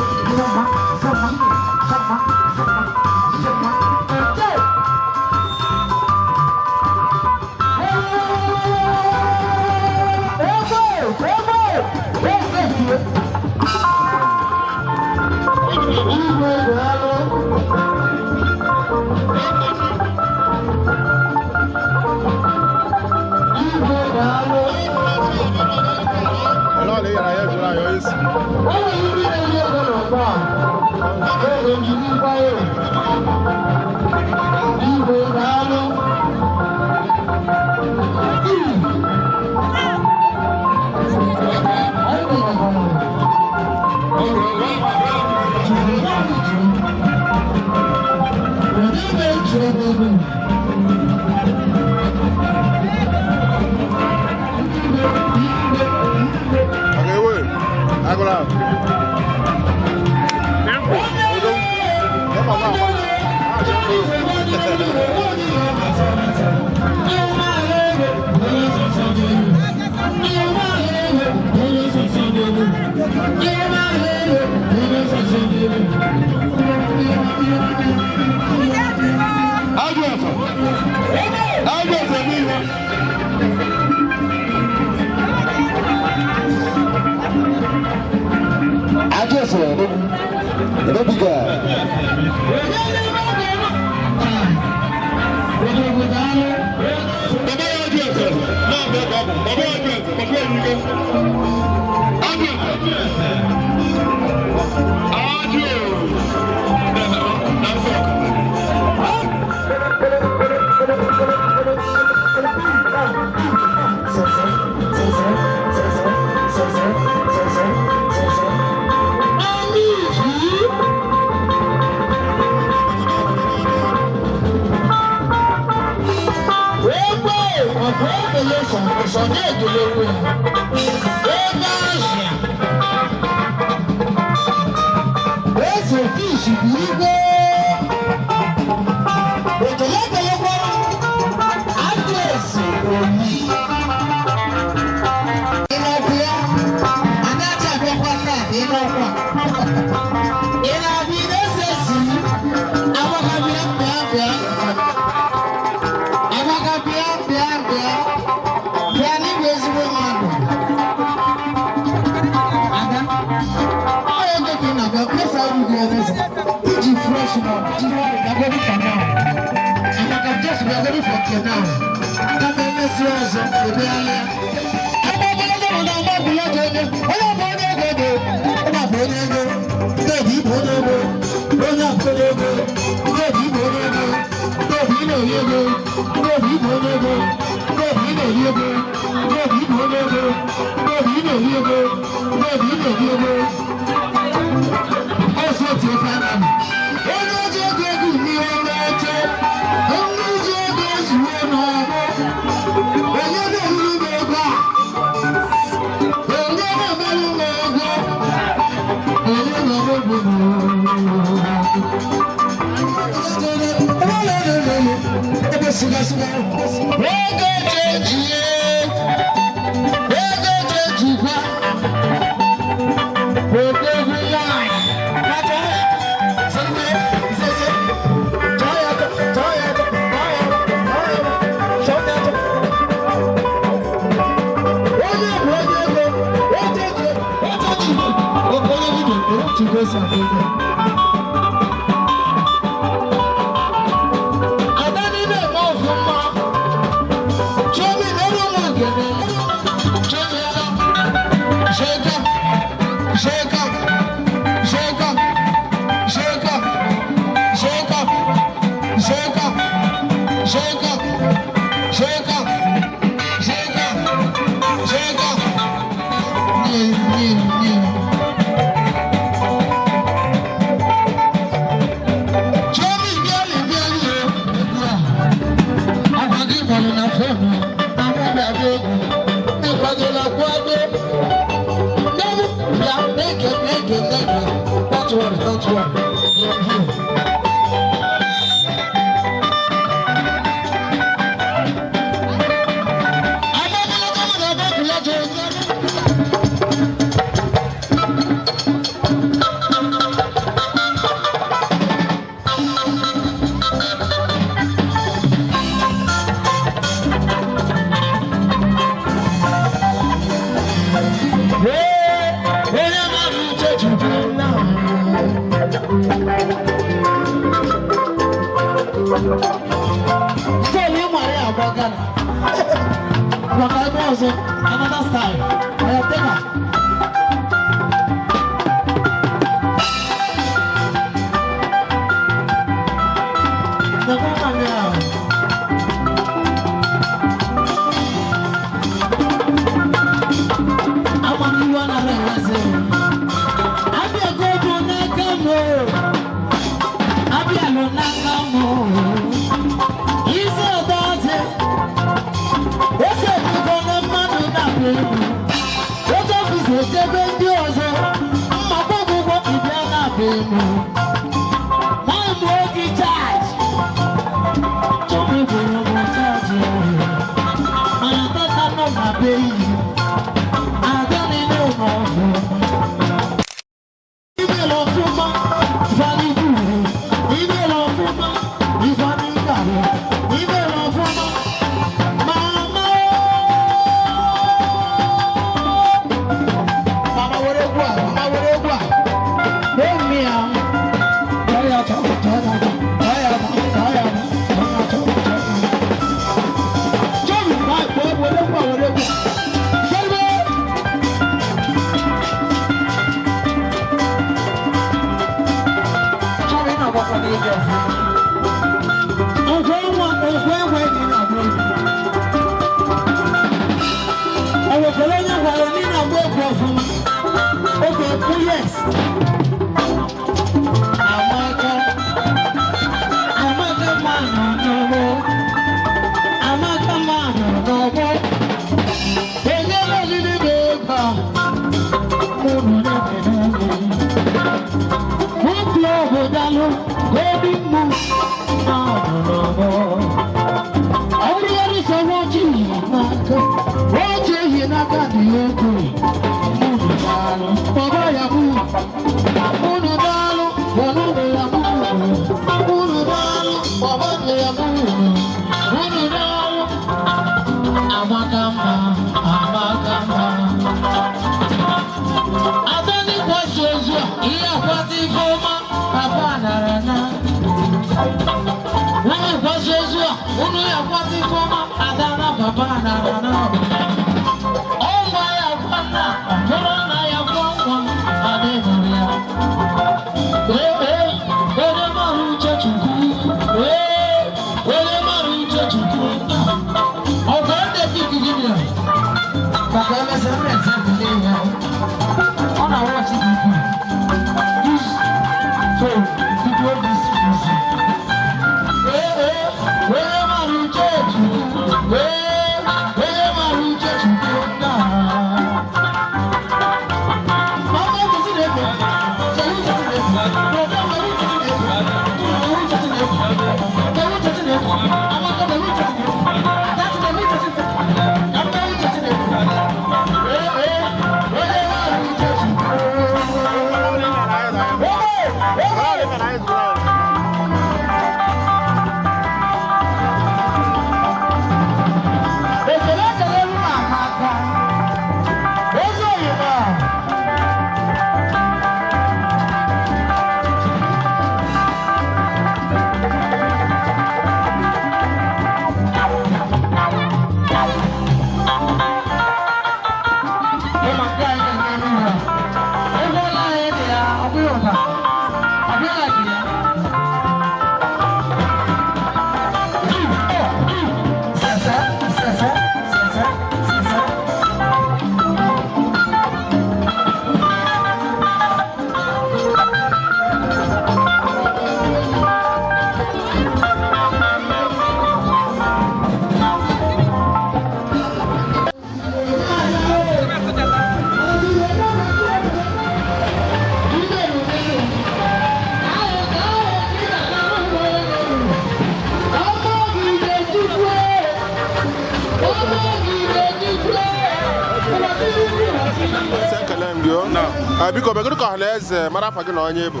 Biko begoro ka Solace mara fa gị na onye bụ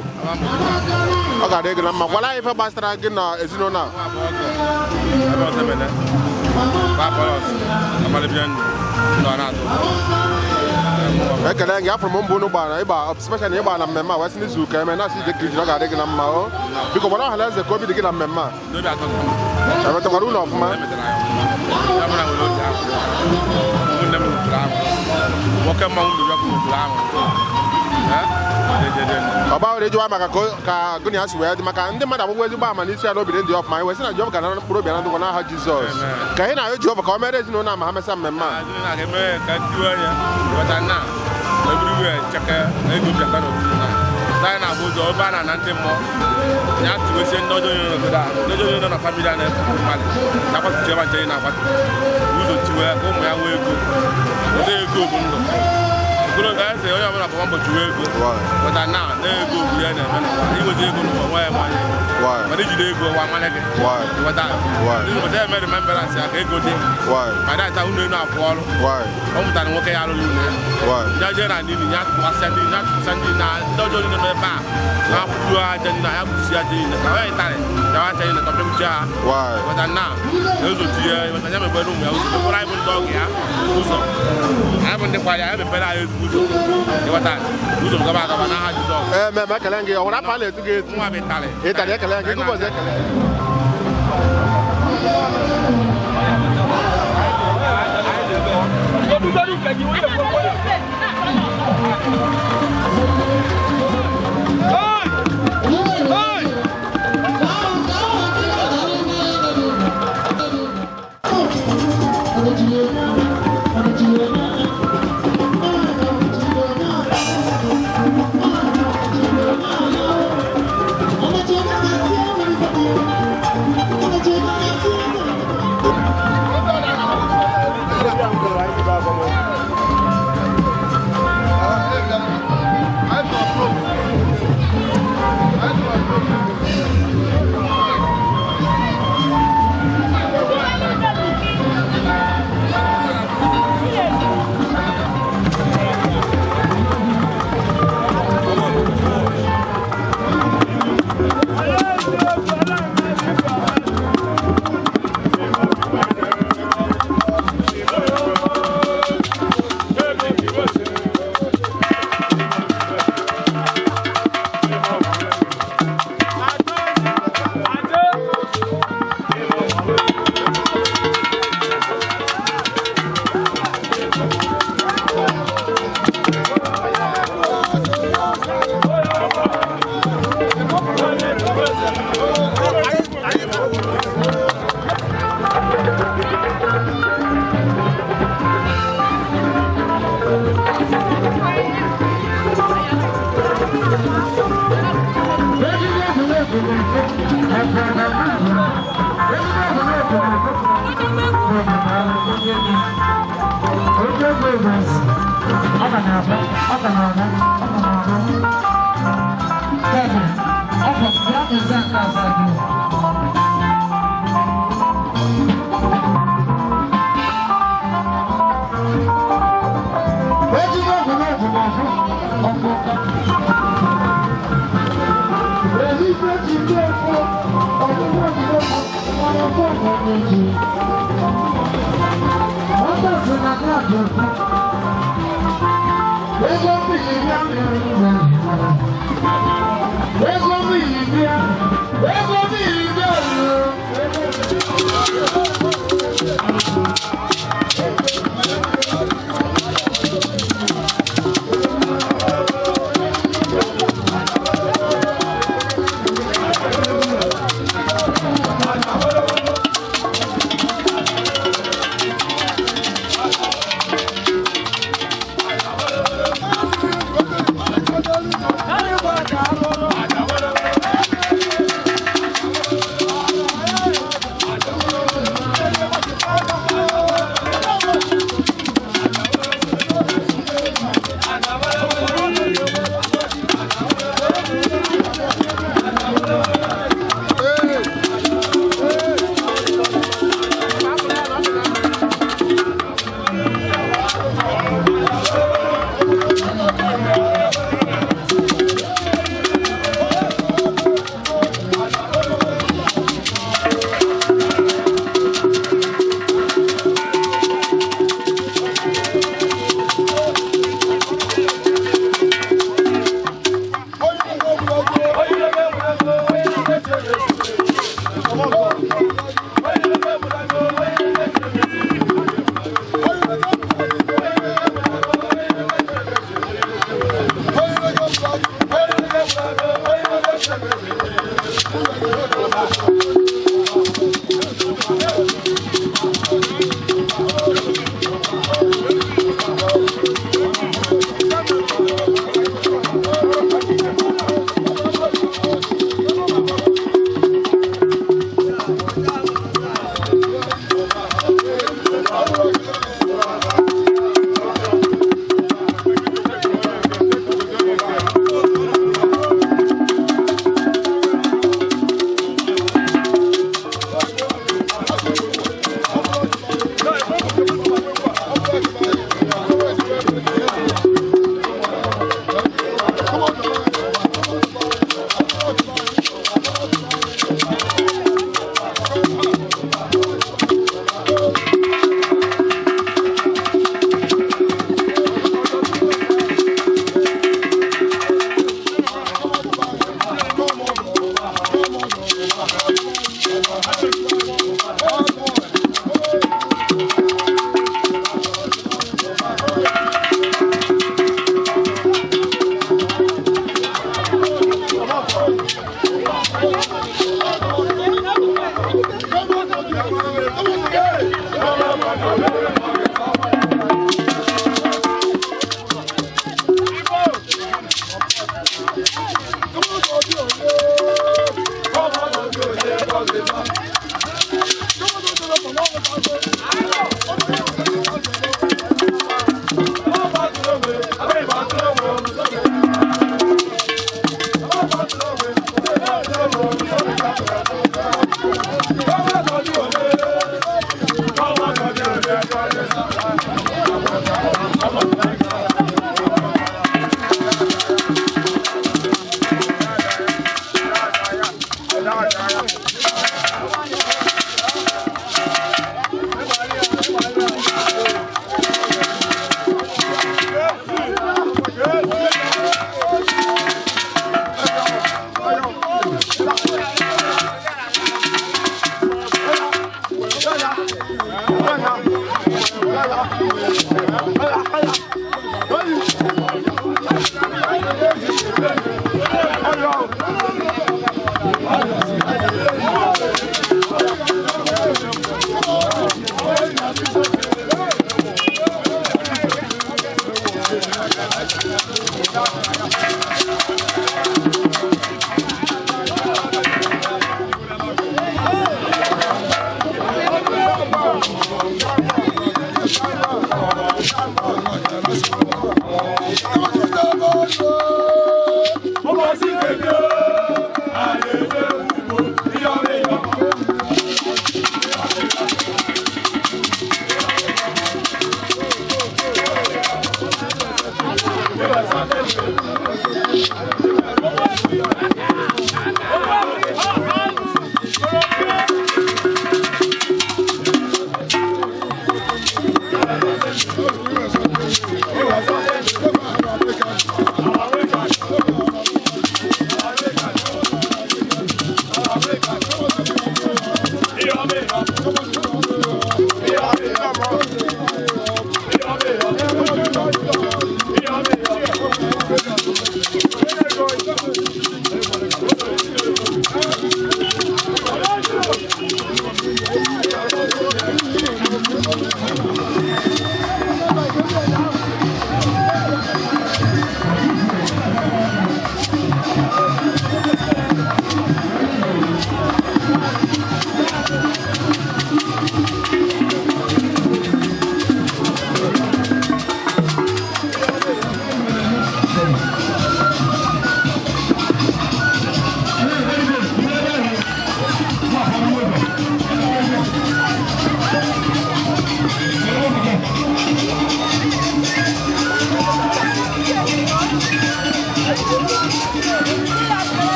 ọ ga-adị gị na mma gwala ife gbasara gị na ezinụlọ a Apolos Onwuemeshi ekele gị afọ mbụ unu gbara ịgba special na ịgba na mmemme a wesị n'izu ụka eme na-asị ije kiri ọ ga-adị gị na mma o biko gwara Solace ka obi dị gị na mmemme a emetakwara unu ọfụma ọba were jiwa maka ka gụnị asị wee dị maka ndị mmadụ agbụgbọ ezigbo ama n'isi ya n'obi dị ọfụma anyị wee sị na Jehova ga na mkpụrụ obi na ndụkwa n'aha Jizọs ka anyị na-ayọ Jehova ka o mere ezinụlọ ama ha mesịa mmemme a na bụ ụzọ ebe a na ndị mmụọ ya tụwesie ndị ọjọọ onye n'obodo a ndị ọjọọ onye nọ na famili a na-efu mmadụ na-akwatụchi ebe nche na-akwatụ ụzọ tiwe ka ụmụ ya nwee ego ụdị ego bụ ndụ ogologo eze onye ọbụla bụ mbọchị wee ego pụta na ego bụ ya na-eme iweta ego n'ụwa nwa ya nwanyị mana ijide ego wa nwanne gị weta ndị eme remembrance ya ka ego dị ma data unu enu akwụ ọrụ ọ mụtara nwoke ya alụghị unu ya jee na n'ihi ya tụkwasịa ndị na ndị ọjọọ niile nọ ebe a na-akwụju aja niile ya kwụsị aja niile ka onye tarị ya wacha niile ka mpekwuchi ha weta na ezochi ya weta ya mebere ụmụ ya ụzọ mekpọrọ anyị bụ ndị ọgụ ya ụzọ anyị bụ ndị kwara ya mepere anyị ezigbo ụzọ ịghọta ụzọ gaba agaba n'aha Jizọs ma ekele gị ọ nwere afọ a na-etu gị etu nwa bụ ịtarị ịtarị ekele gị ụbọchị ekele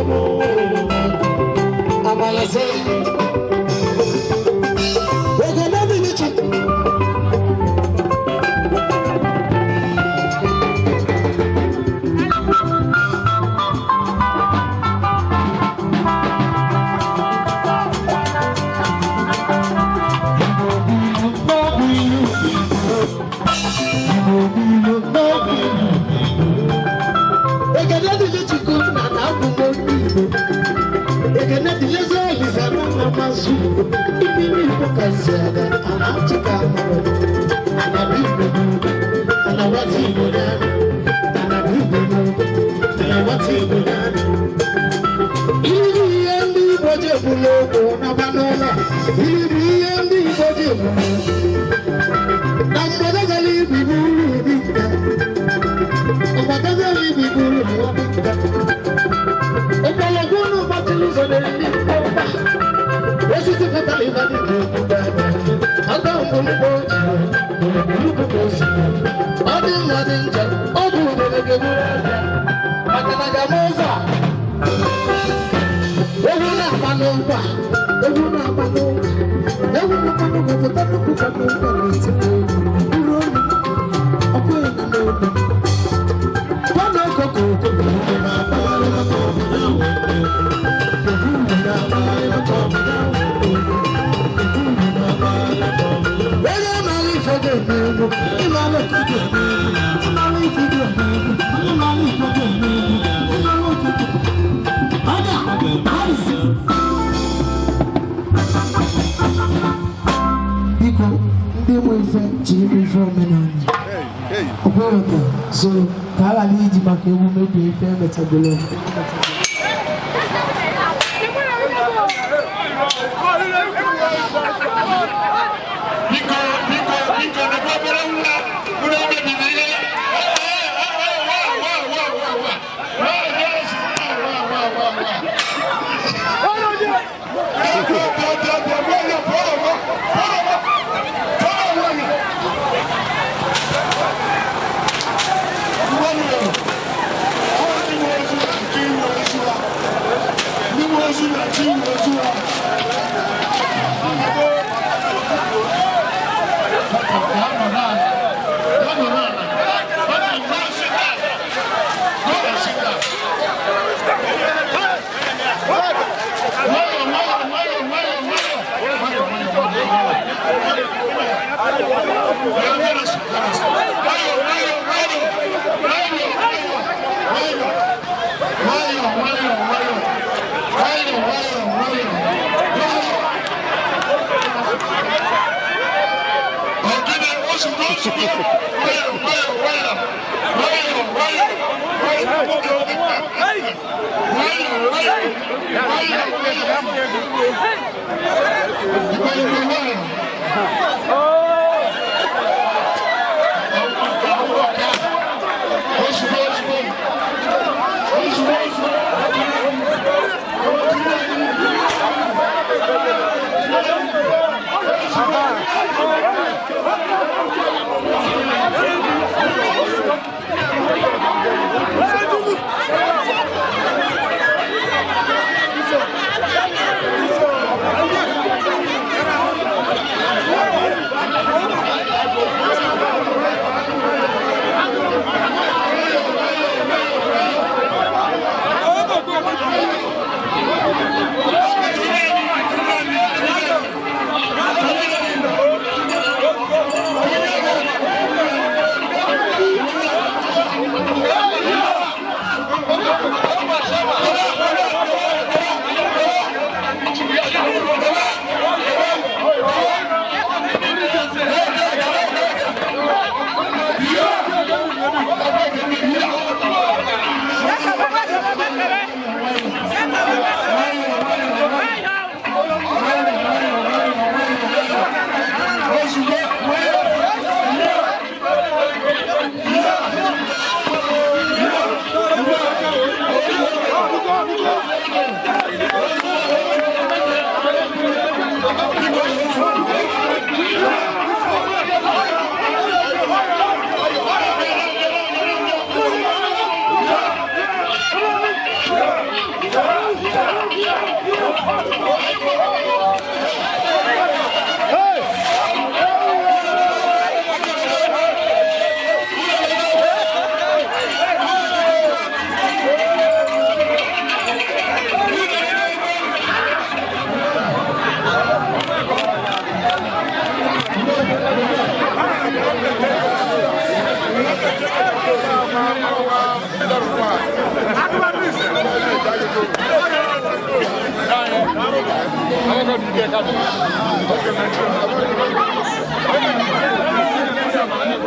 Come on. So, Kala Liji Makewu maybe a famous below. Oh, I'm